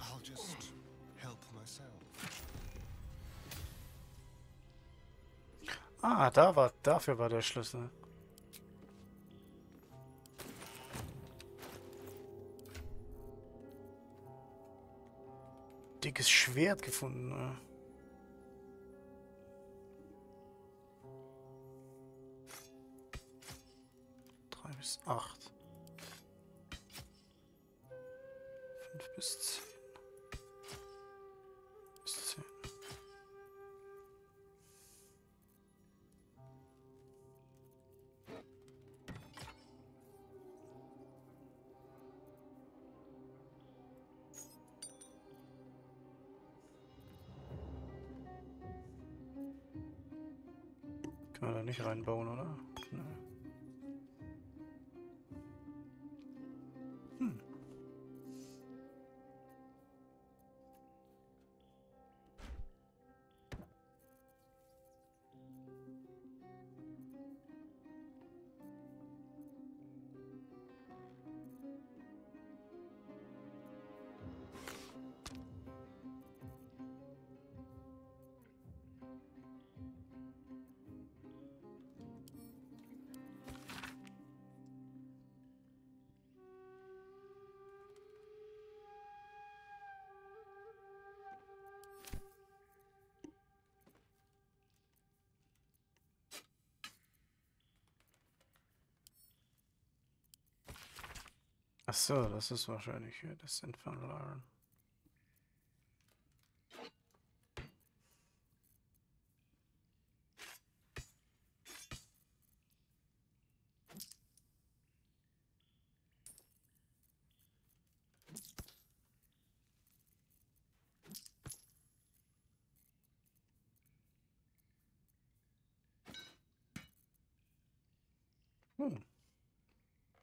I'll just help myself. Ah, dafür war der Schlüssel. Dickes Schwert gefunden. 3 bis 8. 5 bis 10. Bis 10. Kann man da nicht reinbauen, oder? Nö. Ach so, das ist wahrscheinlich hier das Infernal Iron.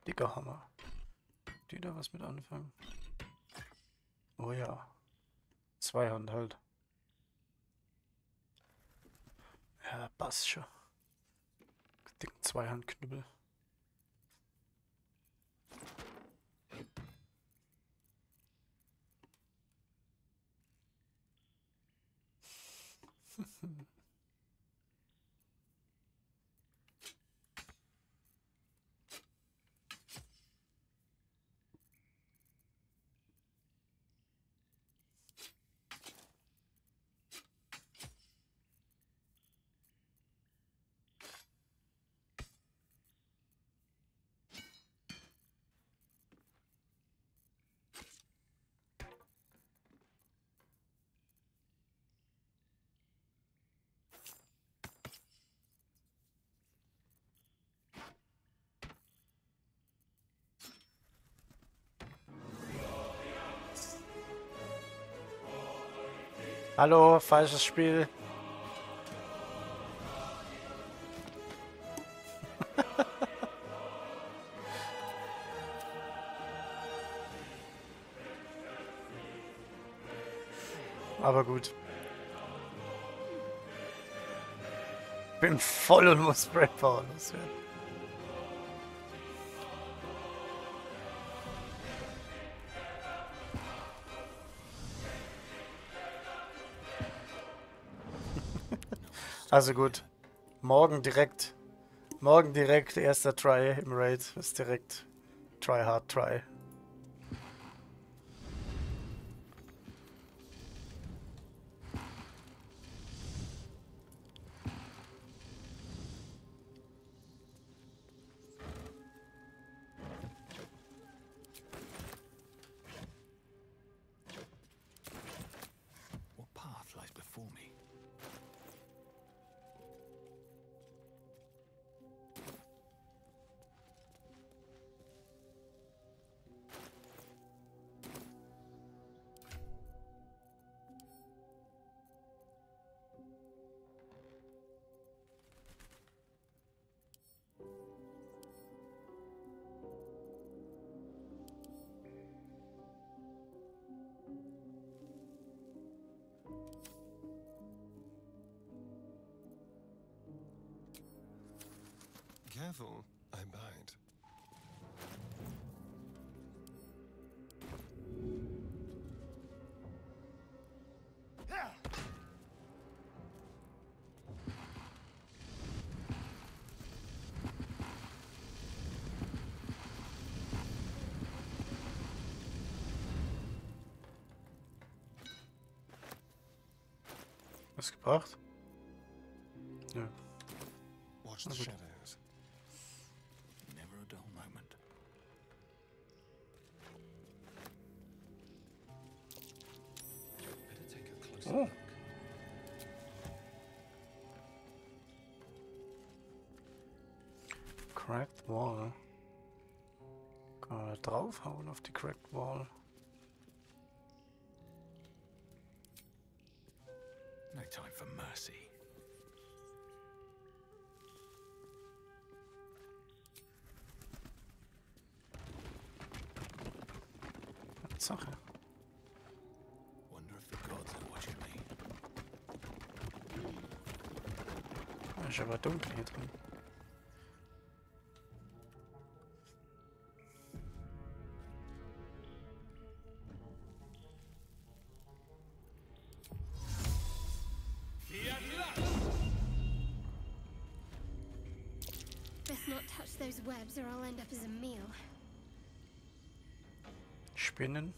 Dicker Hammer. Die da was mit anfangen? Oh ja. Zweihand halt. Ja, passt schon. Dicken Zweihandknüppel. Hallo, falsches Spiel. Aber gut. Bin voll und muss Spread Power loswerden. Also gut. Morgen direkt erster Try im Raid. Ist direkt Try Hard Try. What path lies before me? Careful, I bite. Was gebracht? Ja. Watch the Na gut. shadows. Never a dull moment. Better take a closer Oh. look. Cracked Wall. Kann man da draufhauen auf die Cracked Wall. No time for mercy. Sache. Wonder if the gods are watching me. Ist aber dunkel hier drin. Best not touch those webs or I'll end up as a meal. Spinnen.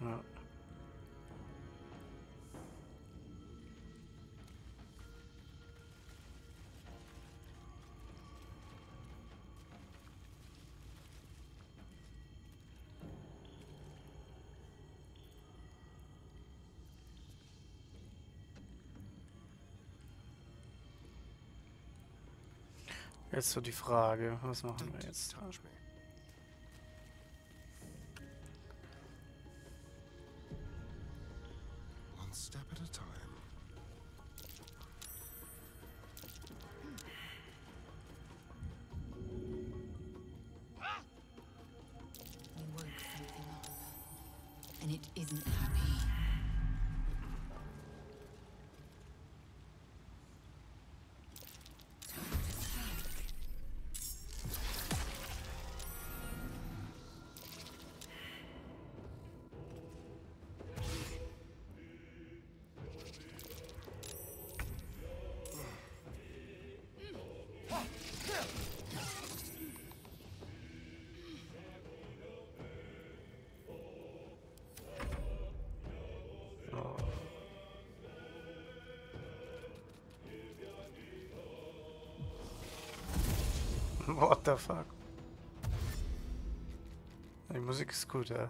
Ja. Jetzt so die Frage, was machen wir jetzt? One step at a time. We woke something up, and it isn't happy. What the fuck? Die Musik ist gut, ja.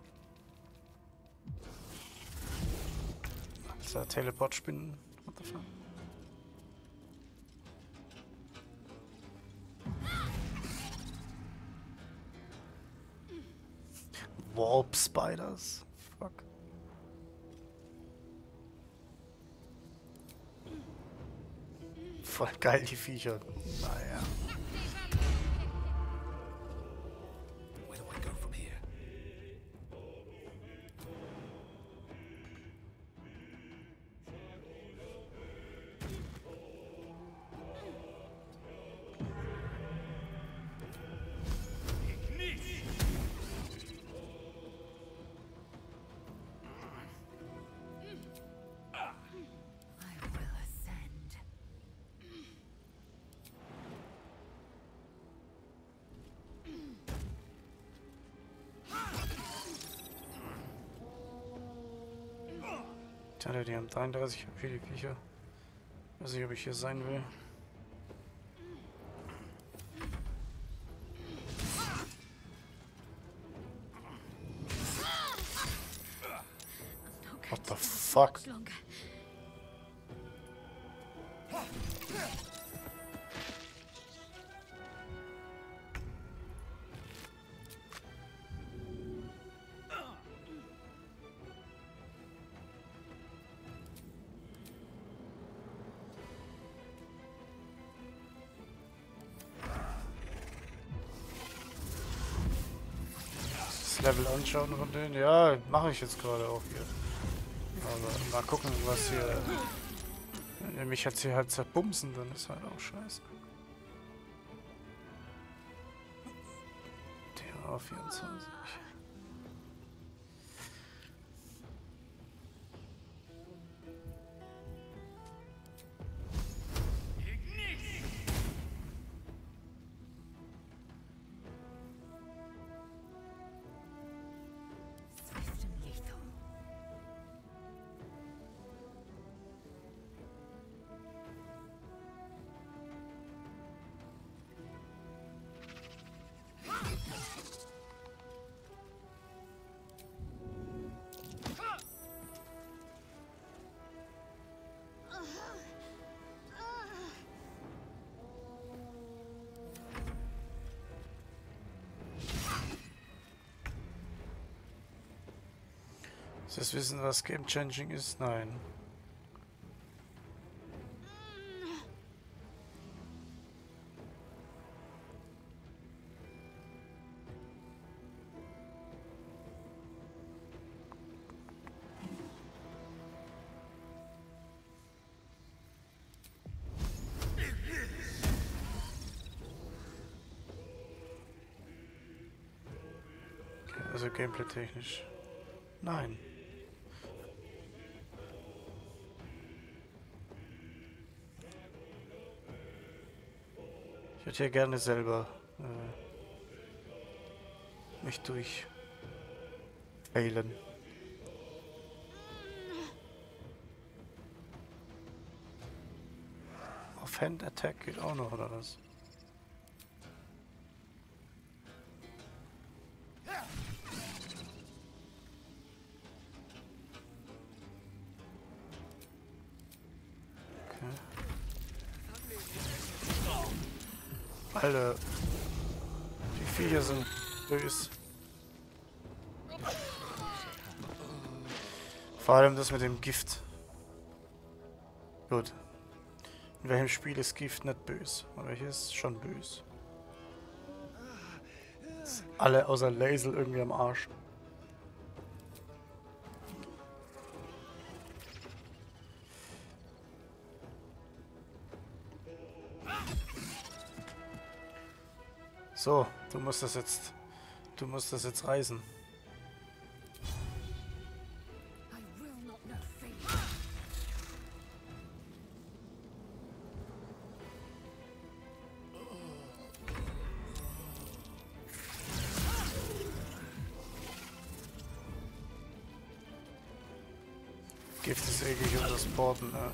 Alter, Teleport-Spinnen. What the fuck? Warp Spiders. Fuck. Voll geil, die Viecher. Naja. Where do I go from here? Alter, die haben 33 HP, die Viecher. Weiß nicht, ob ich hier sein will. What the fuck? Level anschauen von denen? Ja, mache ich jetzt gerade auch hier. Aber mal gucken, was hier... Wenn er mich jetzt hier halt zerbumsen, dann ist halt auch scheiße. TA 24. Ist das Wissen, was Game Changing ist? Nein. Okay, also Gameplay technisch. Nein. Ich würde hier gerne selber mich durch failen. Offhand Attack geht auch noch, oder was? Alter. Die Viecher sind böse. Vor allem das mit dem Gift. Gut. In welchem Spiel ist Gift nicht böse? Aber hier ist es schon böse. Alle außer Lazel irgendwie am Arsch. So, du musst das jetzt reißen. Gift ist eklig und das Porten, ne?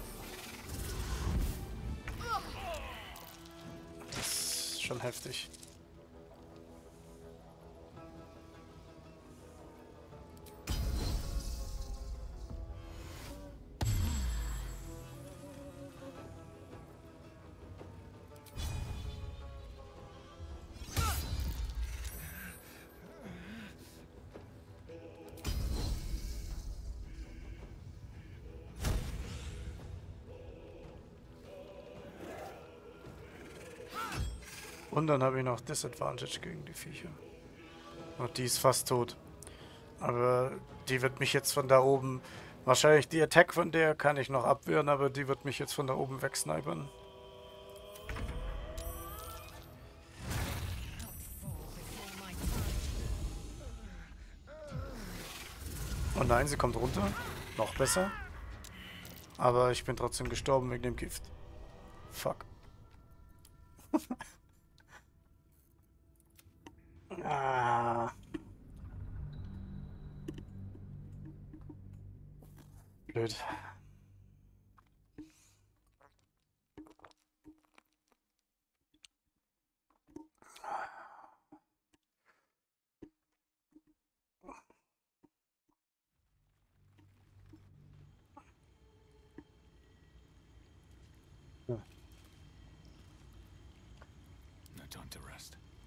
Das ist schon heftig. Und dann habe ich noch Disadvantage gegen die Viecher. Und die ist fast tot. Aber die wird mich jetzt von da oben... Wahrscheinlich die Attack von der kann ich noch abwehren, aber die wird mich jetzt von da oben wegsnipern. Oh nein, sie kommt runter. Noch besser. Aber ich bin trotzdem gestorben wegen dem Gift. Fuck. Ah. Blöd.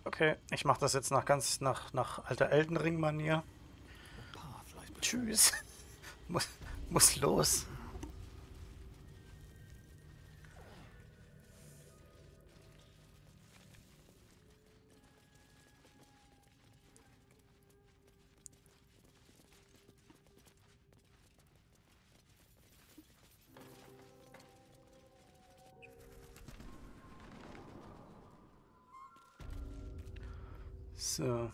Okay, ich mache das jetzt nach alter Elden Ring Manier. Tschüss. muss los. So.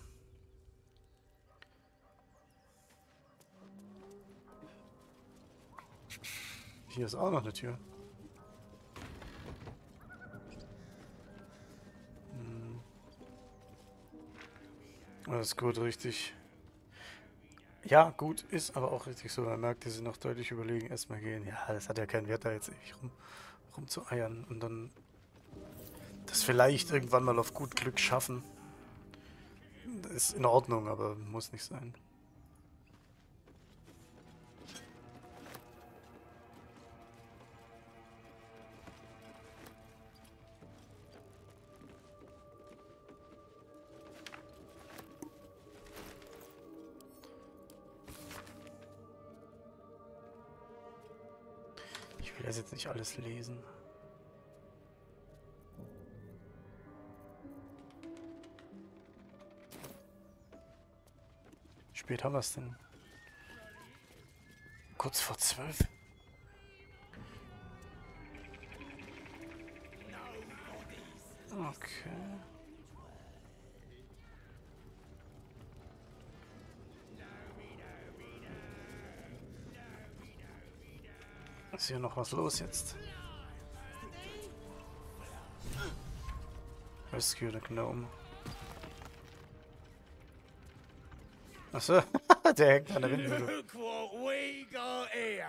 Hier ist auch noch eine Tür. Das ist gut, richtig. Ja, gut, ist aber auch richtig so. Man merkt, die sind noch deutlich überlegen. Erstmal gehen. Ja, das hat ja keinen Wert, da jetzt ewig rumzueiern. Und dann das vielleicht irgendwann mal auf gut Glück schaffen. Ist in Ordnung, aber muss nicht sein. Ich will das jetzt nicht alles lesen. Wie spät haben wir es denn? Kurz vor 12. Okay. Ist hier noch was los jetzt? Rescue the Gnome. Achso, der hängt an der Windmühle. Look what we got here.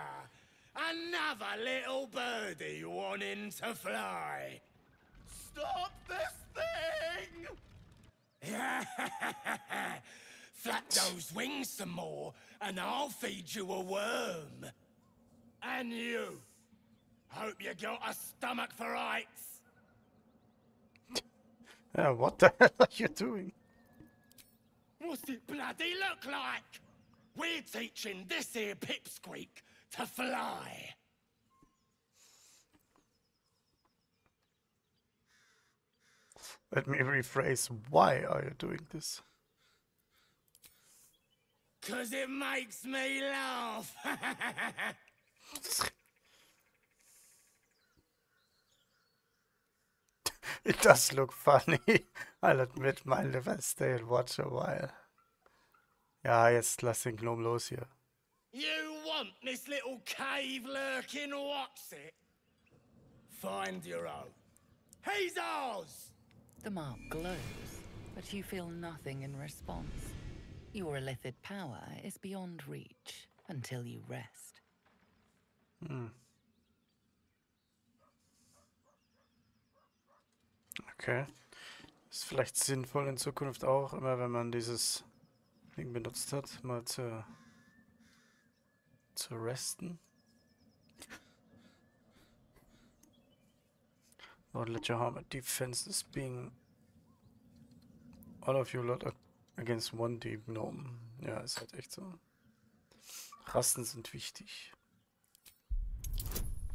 Another little birdie wanting to fly. Stop this thing! Flap those wings some more, and I'll feed you a worm. And you. Hope you got a stomach for heights. Yeah, what the hell are you doing? What's it bloody look like? We're teaching this here pipsqueak to fly. Let me rephrase. Why are you doing this? 'Cause it makes me laugh. It does look funny. I'll admit, mind if I stay and watch a while. Ja, jetzt lass den Gnom los hier. You want this little cave lurking what's it? Find your own. He's ours! The mark glows, but you feel nothing in response. Your illithid power is beyond reach until you rest. Okay. Ist vielleicht sinnvoll in Zukunft auch, immer wenn man dieses Ding benutzt hat, mal zu resten. Don't let your armor defenses being all of you lot against one deep gnome. Ja, ist halt echt so. Rasten sind wichtig.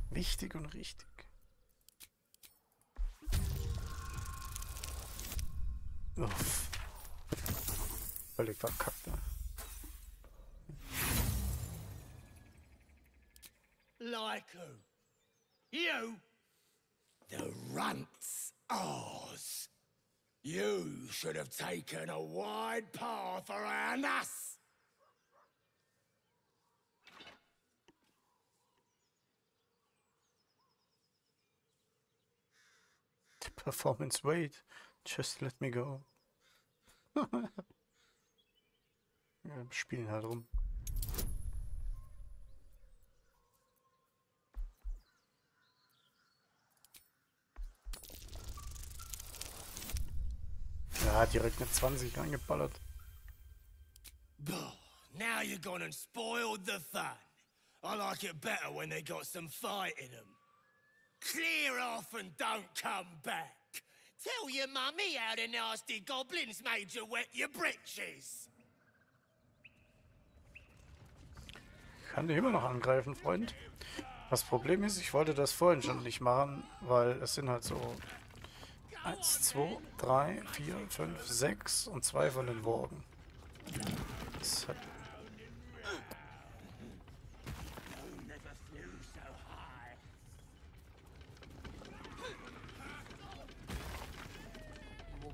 Wichtig und richtig. Uff. Völlig verkackt, ne? Like who? You? The runt's ours. You should have taken a wide path around us. The performance, wait. Just let me go. Ja, spielen halt rum. Ja, direkt eine 20 reingeballert. Now you've gone and spoiled the fun. I like it better when they got some fight in them. Clear off and don't come back. Tell your mummy how the nasty goblins made you wet your britches. Ich kann dich immer noch angreifen, Freund. Das Problem ist, ich wollte das vorhin schon nicht machen, weil es sind halt so 1, 2, 3, 4, 5, 6 und 2 von den Worgen. Das hat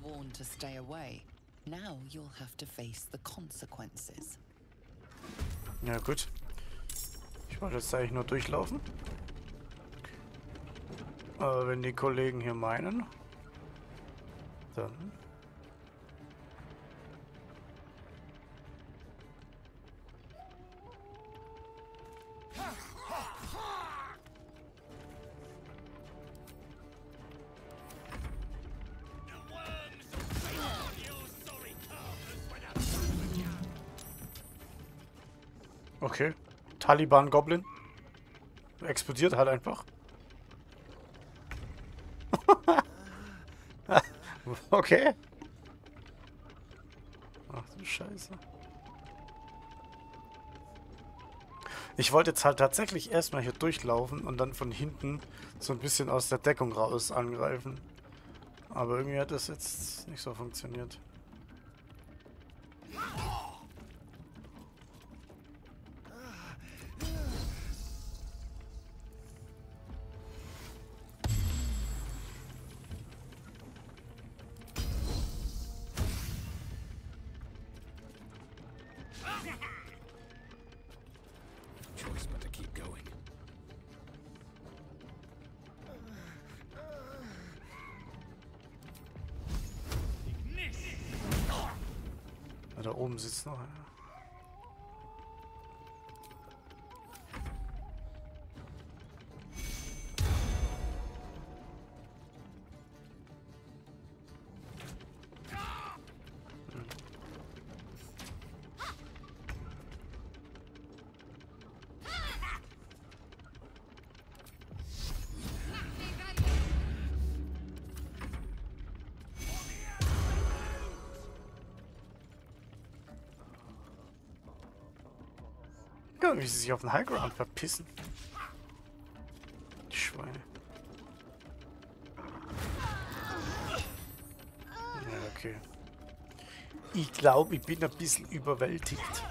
warned to stay away. Now you'll have to face the consequences. ja gut. Ich wollte jetzt eigentlich nur durchlaufen. Aber wenn die Kollegen hier meinen, dann... Okay. Taliban-Goblin. Explodiert halt einfach. Okay. Ach du Scheiße. Ich wollte jetzt halt tatsächlich erstmal hier durchlaufen und dann von hinten so ein bisschen aus der Deckung raus angreifen. Aber irgendwie hat das jetzt nicht so funktioniert. Choice but to keep going. Ja, da oben sitzt noch einer. Guck mal, wie sie sich auf den Highground verpissen. Die Schweine. Ja, okay. Ich glaube, ich bin ein bisschen überwältigt.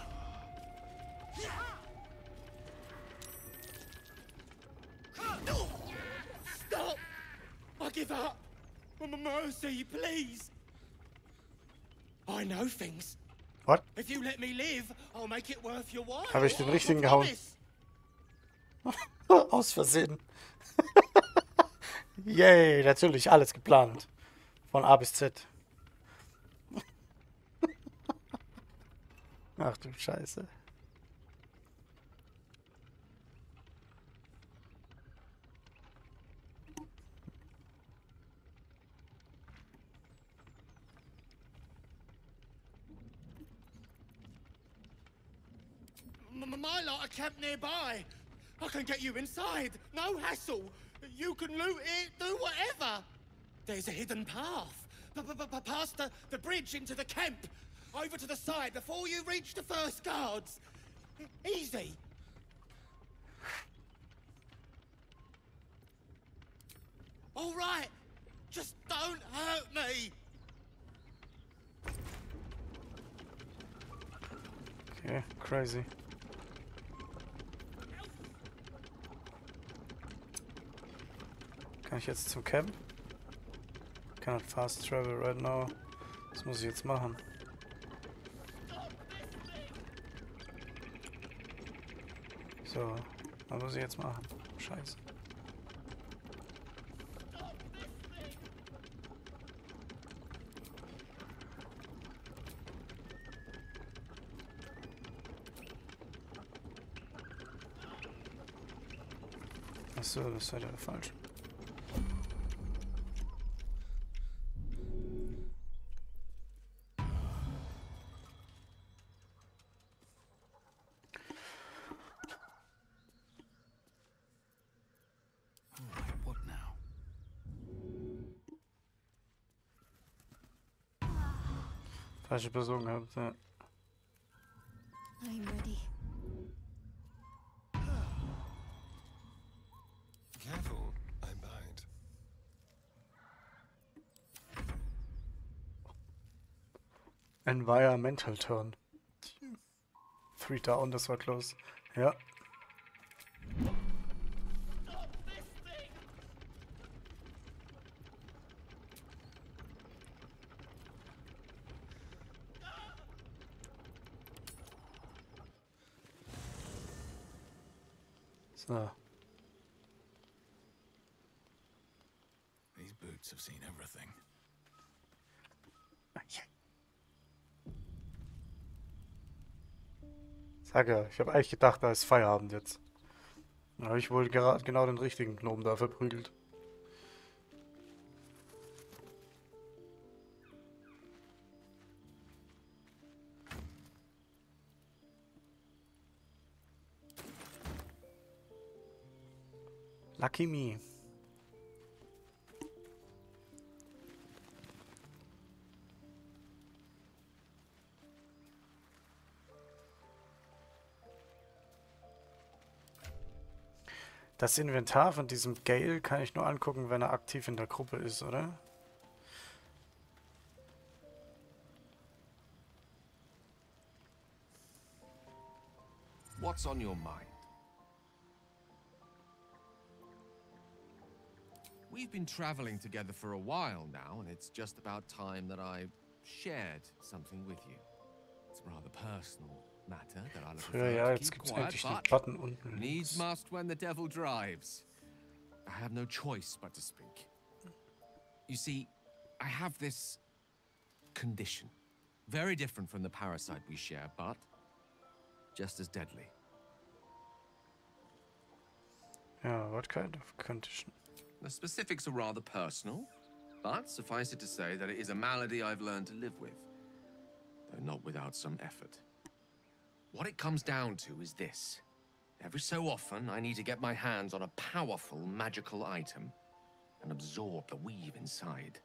Stop! I give up! Mercy, please! I know things. What? If you let me live, I'll make it worth your while. Habe ich den I richtigen gehauen? promise. Aus Versehen. Yay, natürlich, alles geplant. Von A bis Z. Ach du Scheiße. My lot are camped nearby. I can get you inside. No hassle. You can loot it, do whatever. There's a hidden path. Past the bridge into the camp. Over to the side before you reach the first guards. Easy. All right. Just don't hurt me. Okay, crazy. Kann ich jetzt zum Camp? Cannot fast travel right now. Was muss ich jetzt machen? So, was muss ich jetzt machen? Scheiße. Achso, das war ja falsch. What now? Falsche Person gehabt, ja. I'm ready. Careful, I'm behind. Environmental Turn. 3 down, das war close. Ja. So. These boots have seen everything. Sag ja, ich habe eigentlich gedacht, da ist Feierabend jetzt. Da habe ich wohl gerade genau den richtigen Gnomen da verprügelt. Lucky me. Das Inventar von diesem Gale kann ich nur angucken, wenn er aktiv in der Gruppe ist, oder? What's on your mind? We've been traveling together for a while now, and it's just about time that I shared something with you. It's a rather personal matter that I'll Früher, ja, jetzt gibt's endlich den Button unten. Needs must when the devil drives. I have no choice but to speak. You see, I have this condition. Very different from the parasite we share, but just as deadly. Yeah, what kind of condition? The specifics are rather personal, but suffice it to say that it is a malady I've learned to live with, though not without some effort. What it comes down to is this. Every so often, I need to get my hands on a powerful magical item and absorb the weave inside.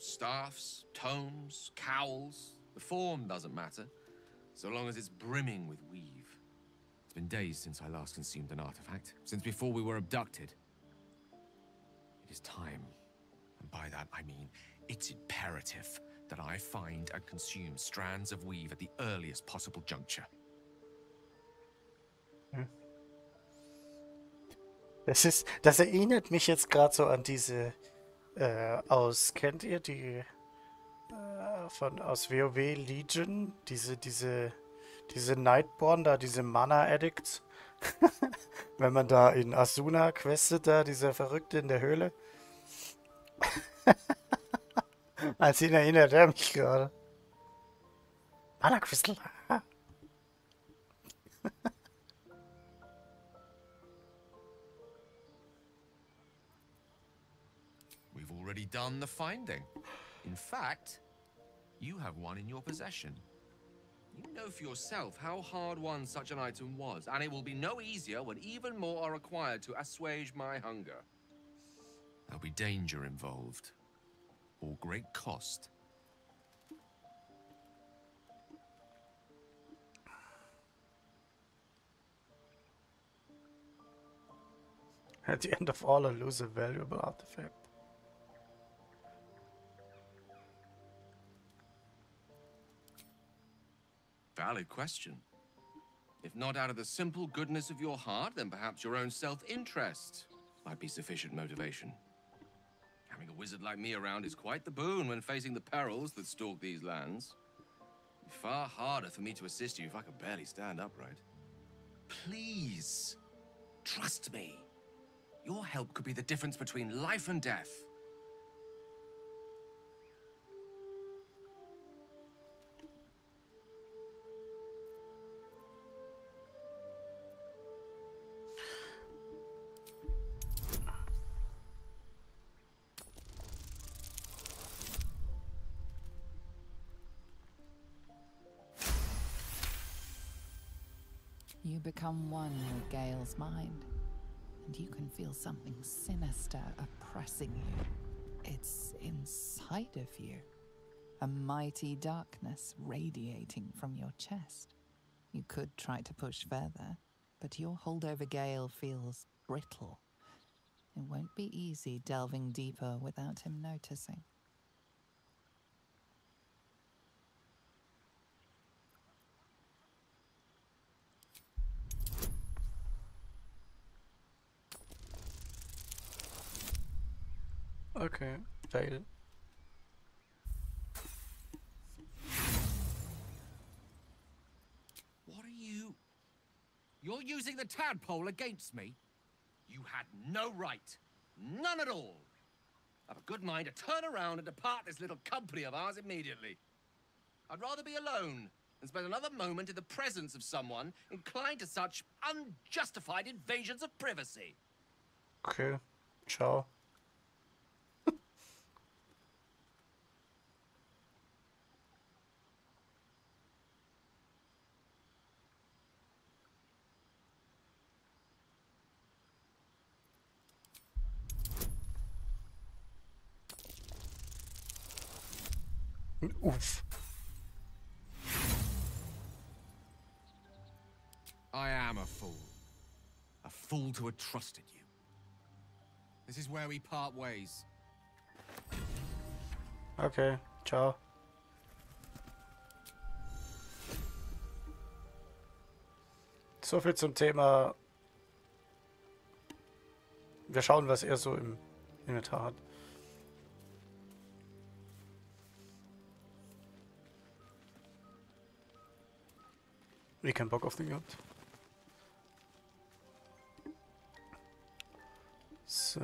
staffs, tomes, cowls. The form doesn't matter, so long as it's brimming with weave. It's been days since I last consumed an artifact, since before we were abducted. It is time, and by that I mean it's imperative that I find and consume strands of weave at the earliest possible juncture. Das erinnert mich jetzt gerade so an diese kennt ihr die aus WoW Legion, diese Nightborn da, diese Mana Addicts. Wenn man da in Asuna questet, da, dieser Verrückte in der Höhle. Als ihn erinnert er mich gerade. Mana Crystal. We've already done the finding. In fact, you have one in your possession. You know for yourself how hard won such an item was, and it will be no easier when even more are required to assuage my hunger. There'll be danger involved, or great cost. At the end of all, I lose a valuable artifact. Valid question. If not out of the simple goodness of your heart, then perhaps your own self-interest might be sufficient motivation. Having a wizard like me around is quite the boon when facing the perils that stalk these lands. It'd be far harder for me to assist you if I could barely stand upright. Please, trust me. Your help could be the difference between life and death. You become one with Gale's mind, and you can feel something sinister oppressing you. It's inside of you, a mighty darkness radiating from your chest. You could try to push further, but your hold over Gale feels brittle. It won't be easy delving deeper without him noticing. Okay, fail. What are you? You're using the tadpole against me? You had no right. None at all. I've a good mind to turn around and depart this little company of ours immediately. I'd rather be alone than spend another moment in the presence of someone inclined to such unjustified invasions of privacy. Okay, ciao. Oof. I am a fool. A fool to have trusted you. This is where we part ways. Okay, ciao. So viel zum Thema. Wir schauen, was er so im Inventar hat. Wie keinen Bock auf den gehabt. So.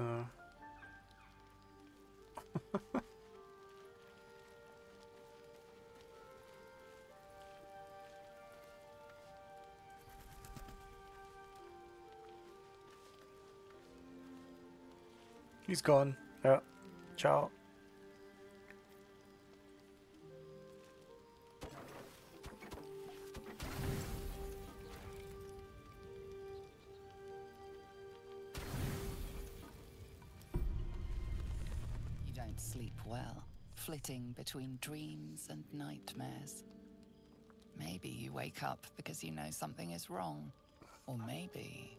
He's gone. Ja. Ciao. Sleep well. flitting between dreams and nightmares. Maybe you wake up because you know something is wrong, or maybe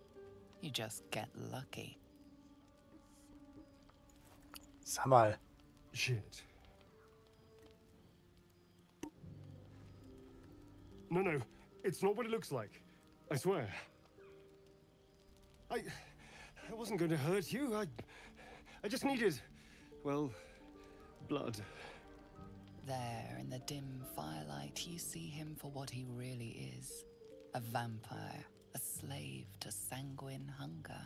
you just get lucky. Sag mal. Shit. No, it's not what it looks like. I swear. I wasn't going to hurt you. I just needed, well, blood. There, in the dim firelight, you see him for what he really is. A vampire, a slave to sanguine hunger.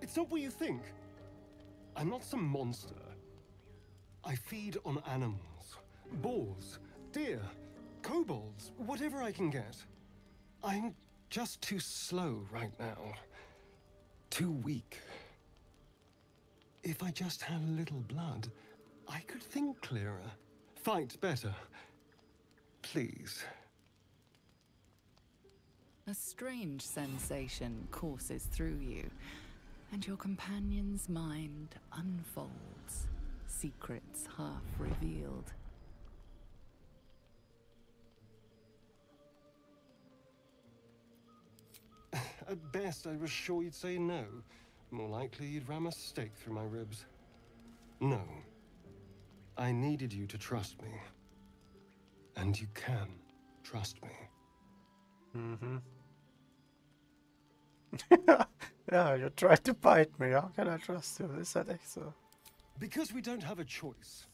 It's not what you think. I'm not some monster. I feed on animals. Boars, deer, kobolds, whatever I can get. I'm just too slow right now. Too weak. If I just had a little blood, I could think clearer. Fight better. Please. A strange sensation courses through you, and your companion's mind unfolds, secrets half revealed. At best, I was sure you'd say no. More likely, you'd ram a stake through my ribs. No. I needed you to trust me. And you can trust me. Mm-hmm. Yeah, you tried to bite me. How can I trust you? Is that echt so? Because we don't have a choice.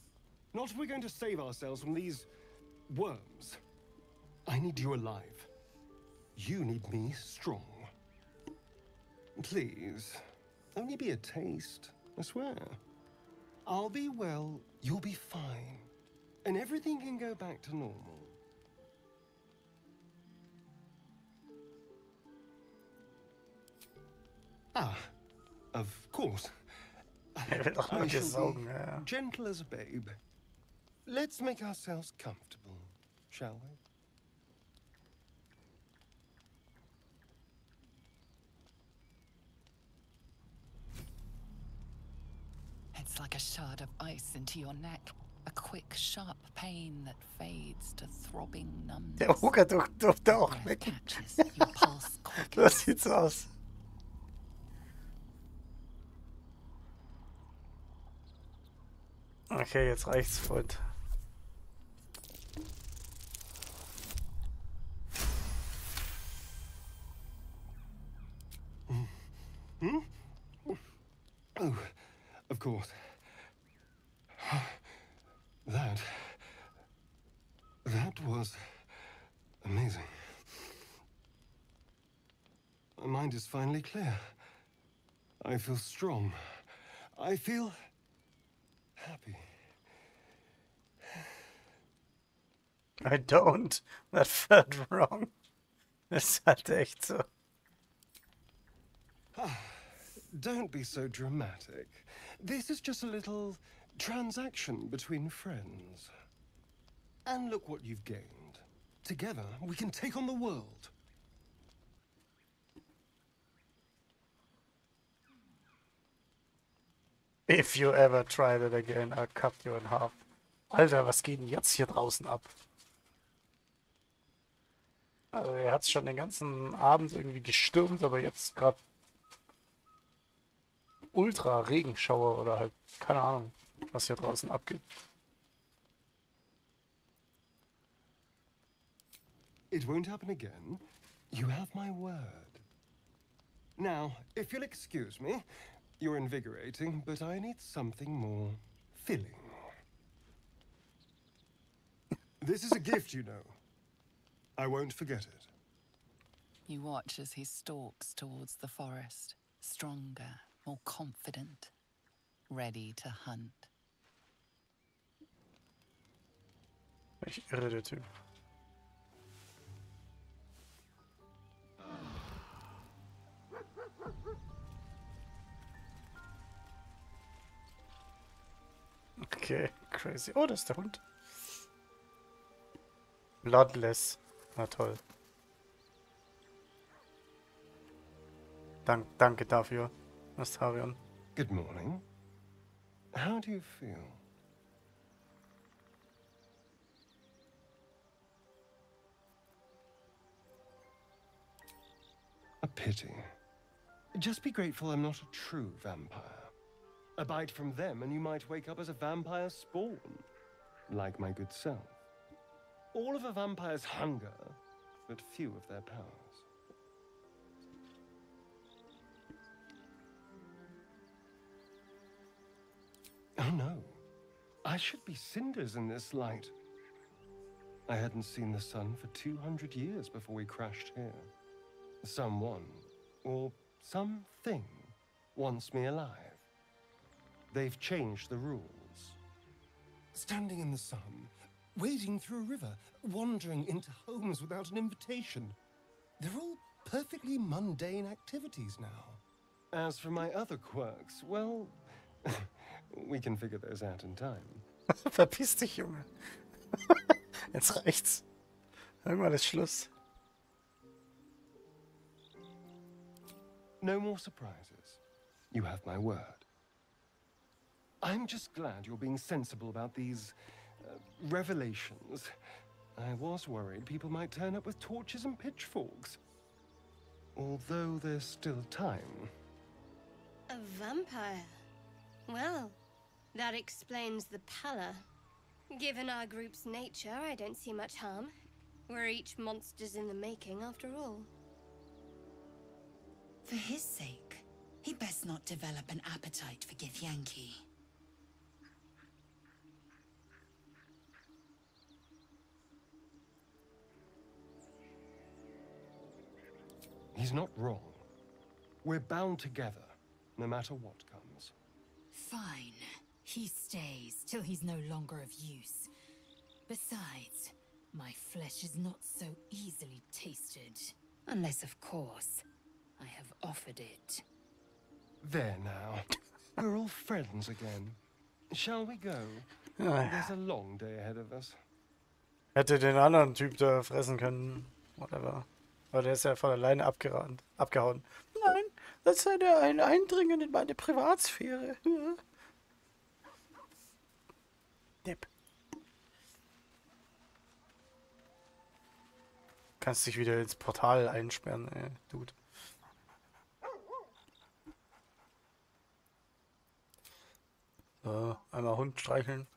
Not if we're going to save ourselves from these worms. I need you alive. You need me strong. Please, only be a taste, I swear. I'll be well, you'll be fine. And everything can go back to normal. Ah, of course. I shall be gentle as a babe. Let's make ourselves comfortable, shall we? It's like a shard of ice into your neck. A quick, sharp pain that fades to throbbing numbness. Der Hunger durfte auch weg. Das sieht so aus. Okay, jetzt reicht's, Freund. Hmm? Oh, of course. That was amazing. My mind is finally clear. I feel strong. I feel happy. I don't. That felt wrong. Das ist halt echt so. Don't be so dramatic. This is just a little transaction between friends. And look what you've gained. Together, we can take on the world. If you ever try that again, I'll cut you in half. Alter, was geht denn jetzt hier draußen ab? Also er hat es schon den ganzen Abend irgendwie gestürmt, aber jetzt gerade Ultra-Regenschauer oder halt, keine Ahnung, was hier draußen abgeht. It won't happen again. You have my word. Now, if you'll excuse me, you're invigorating, but I need something more filling. This is a gift, you know. I won't forget it. You watch as he stalks towards the forest, stronger, more confident, ready to hunt. Ich irre, der Typ. Okay, crazy. Oh, das ist der Hund. Bloodless. Na toll. Danke dafür, Astarion. Good morning. How do you feel? A pity. Just be grateful I'm not a true vampire. A bite from them and you might wake up as a vampire spawn. Like my good self. All of a vampire's hunger, but few of their powers. Oh no. I should be cinders in this light. I hadn't seen the sun for 200 years before we crashed here. Someone, or something, wants me alive. They've changed the rules. Standing in the sun, wading through a river, wandering into homes without an invitation. They're all perfectly mundane activities now. As for my other quirks, well, we can figure those out in time. Verpiss dich, Junge. Jetzt reicht's. Irgendwann ist Schluss. No more surprises. You have my word. I'm just glad you're being sensible about these revelations. I was worried people might turn up with torches and pitchforks. Although there's still time. A vampire? Well, that explains the pallor. Given our group's nature, I don't see much harm. We're each monsters in the making, after all. For his sake, he best not develop an appetite for Githyanki. He's not wrong. We're bound together, no matter what comes. Fine. He stays till he's no longer of use. Besides, my flesh is not so easily tasted. Unless, of course, I have offered it. There now. We're all friends again. Shall we go? Ja. There's a long day ahead of us. Hätte den anderen Typ da fressen können. Whatever. Aber der ist ja von alleine abgehauen. Nein, das sei ja ein Eindringen in meine Privatsphäre. Depp. Kannst dich wieder ins Portal einsperren, ey, Dude. So, einmal Hund streicheln.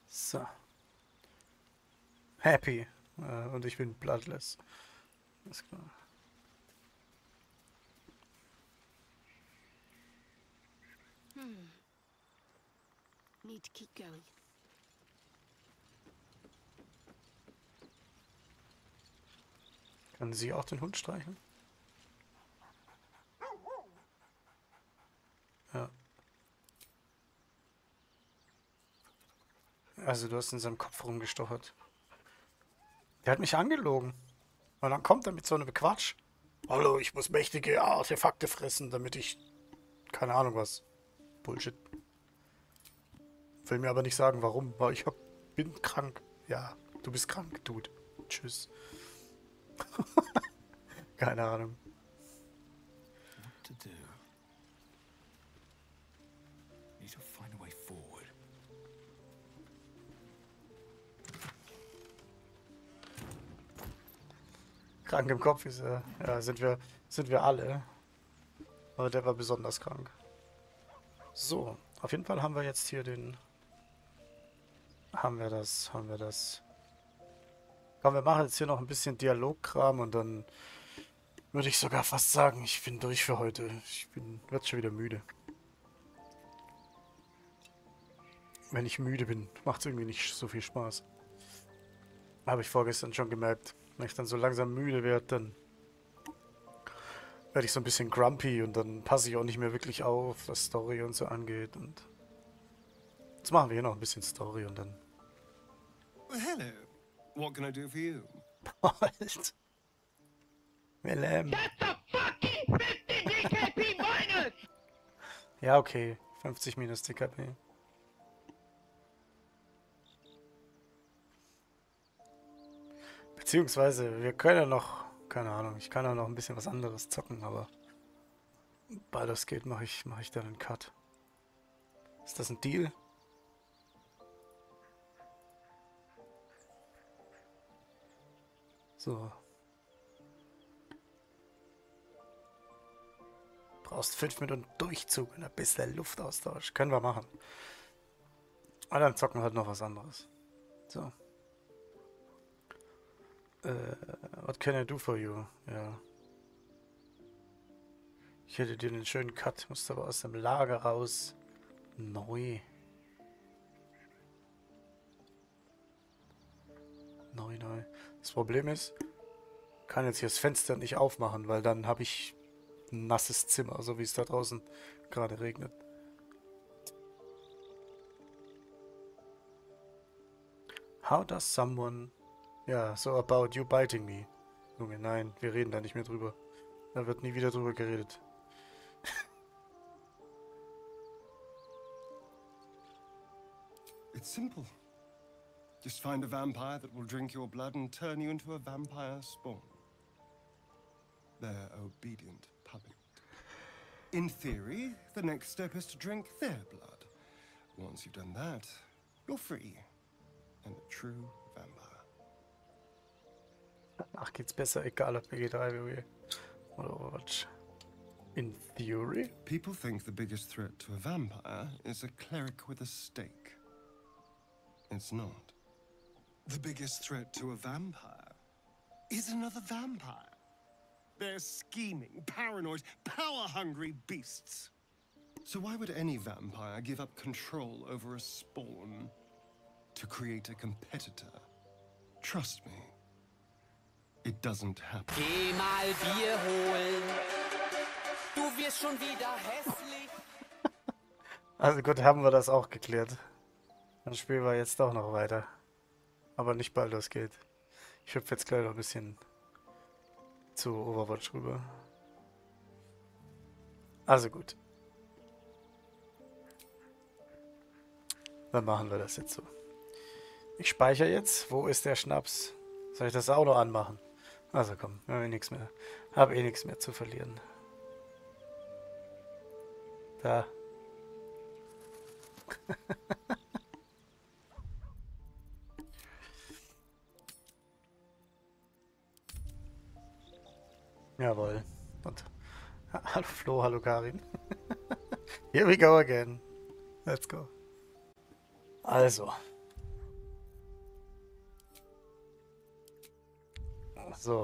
So. Happy. Und ich bin bloodless. Ist klar. Need to keep going. Kann sie auch den Hund streicheln? Ja. Also du hast in seinem Kopf rumgestochert. Der hat mich angelogen. Und dann kommt er mit so einem Quatsch. Hallo, ich muss mächtige Artefakte fressen, damit ich... Keine Ahnung was. Bullshit. Will mir aber nicht sagen, warum. Weil ich bin krank. Ja, du bist krank, Dude. Tschüss. Keine Ahnung. What to do? Need to find a way forward. Krank im Kopf ist er. Ja, sind wir alle. Aber der war besonders krank. So, auf jeden Fall haben wir jetzt hier den... Haben wir das. Komm, wir machen jetzt hier noch ein bisschen Dialogkram und dann würde ich sogar fast sagen, ich bin durch für heute. Werd schon wieder müde. Wenn ich müde bin, macht es irgendwie nicht so viel Spaß. Habe ich vorgestern schon gemerkt. Wenn ich dann so langsam müde werde, dann werde ich so ein bisschen grumpy und dann passe ich auch nicht mehr wirklich auf, was Story und so angeht. Und jetzt machen wir hier noch ein bisschen Story und dann... Hello. What can I do for you? Bald. Willem. Ja, okay. 50 minus TKP. Beziehungsweise, wir können ja noch, keine Ahnung, ich kann ja noch ein bisschen was anderes zocken, aber bald das geht, mache ich dann einen Cut. Ist das ein Deal? So. Brauchst 5 Minuten Durchzug und ein bisschen Luftaustausch. Können wir machen. Aber dann zocken wir halt noch was anderes. So. What can I do for you? Ja. Ich hätte dir einen schönen Cut. Musst aber aus dem Lager raus. Neu. Neu. Das Problem ist, ich kann jetzt hier das Fenster nicht aufmachen, weil dann habe ich ein nasses Zimmer, so wie es da draußen gerade regnet. How does someone... Ja, so about you biting me. Junge, nein, wir reden da nicht mehr drüber. Da wird nie wieder drüber geredet. It's simple. Just find a vampire that will drink your blood and turn you into a vampire spawn. Their obedient puppet. In theory, the next step is to drink their blood. Once you've done that, you're free. And a true vampire. Ach, geht's besser, egal ob WG3, WoW oder Overwatch. In theory? People think the biggest threat to a vampire is a cleric with a stake. It's not. The biggest threat to a vampire is another vampire. They're scheming, paranoid, power-hungry beasts. So why would any vampire give up control over a spawn to create a competitor? Trust me, it doesn't happen. Geh mal Bier holen. Du wirst schon wieder hässlich. Also gut, haben wir das auch geklärt. Dann spielen wir jetzt doch noch weiter. Aber nicht bald das geht. Ich hüpfe jetzt gleich noch ein bisschen zu Overwatch rüber. Also gut. Dann machen wir das jetzt so. Ich speichere jetzt. Wo ist der Schnaps? Soll ich das auch noch anmachen? Also komm, wir haben nichts mehr. Habe eh nichts mehr zu verlieren. Da. Jawohl. Und hallo Flo, hallo Karin. Here we go again. Let's go. Also. So.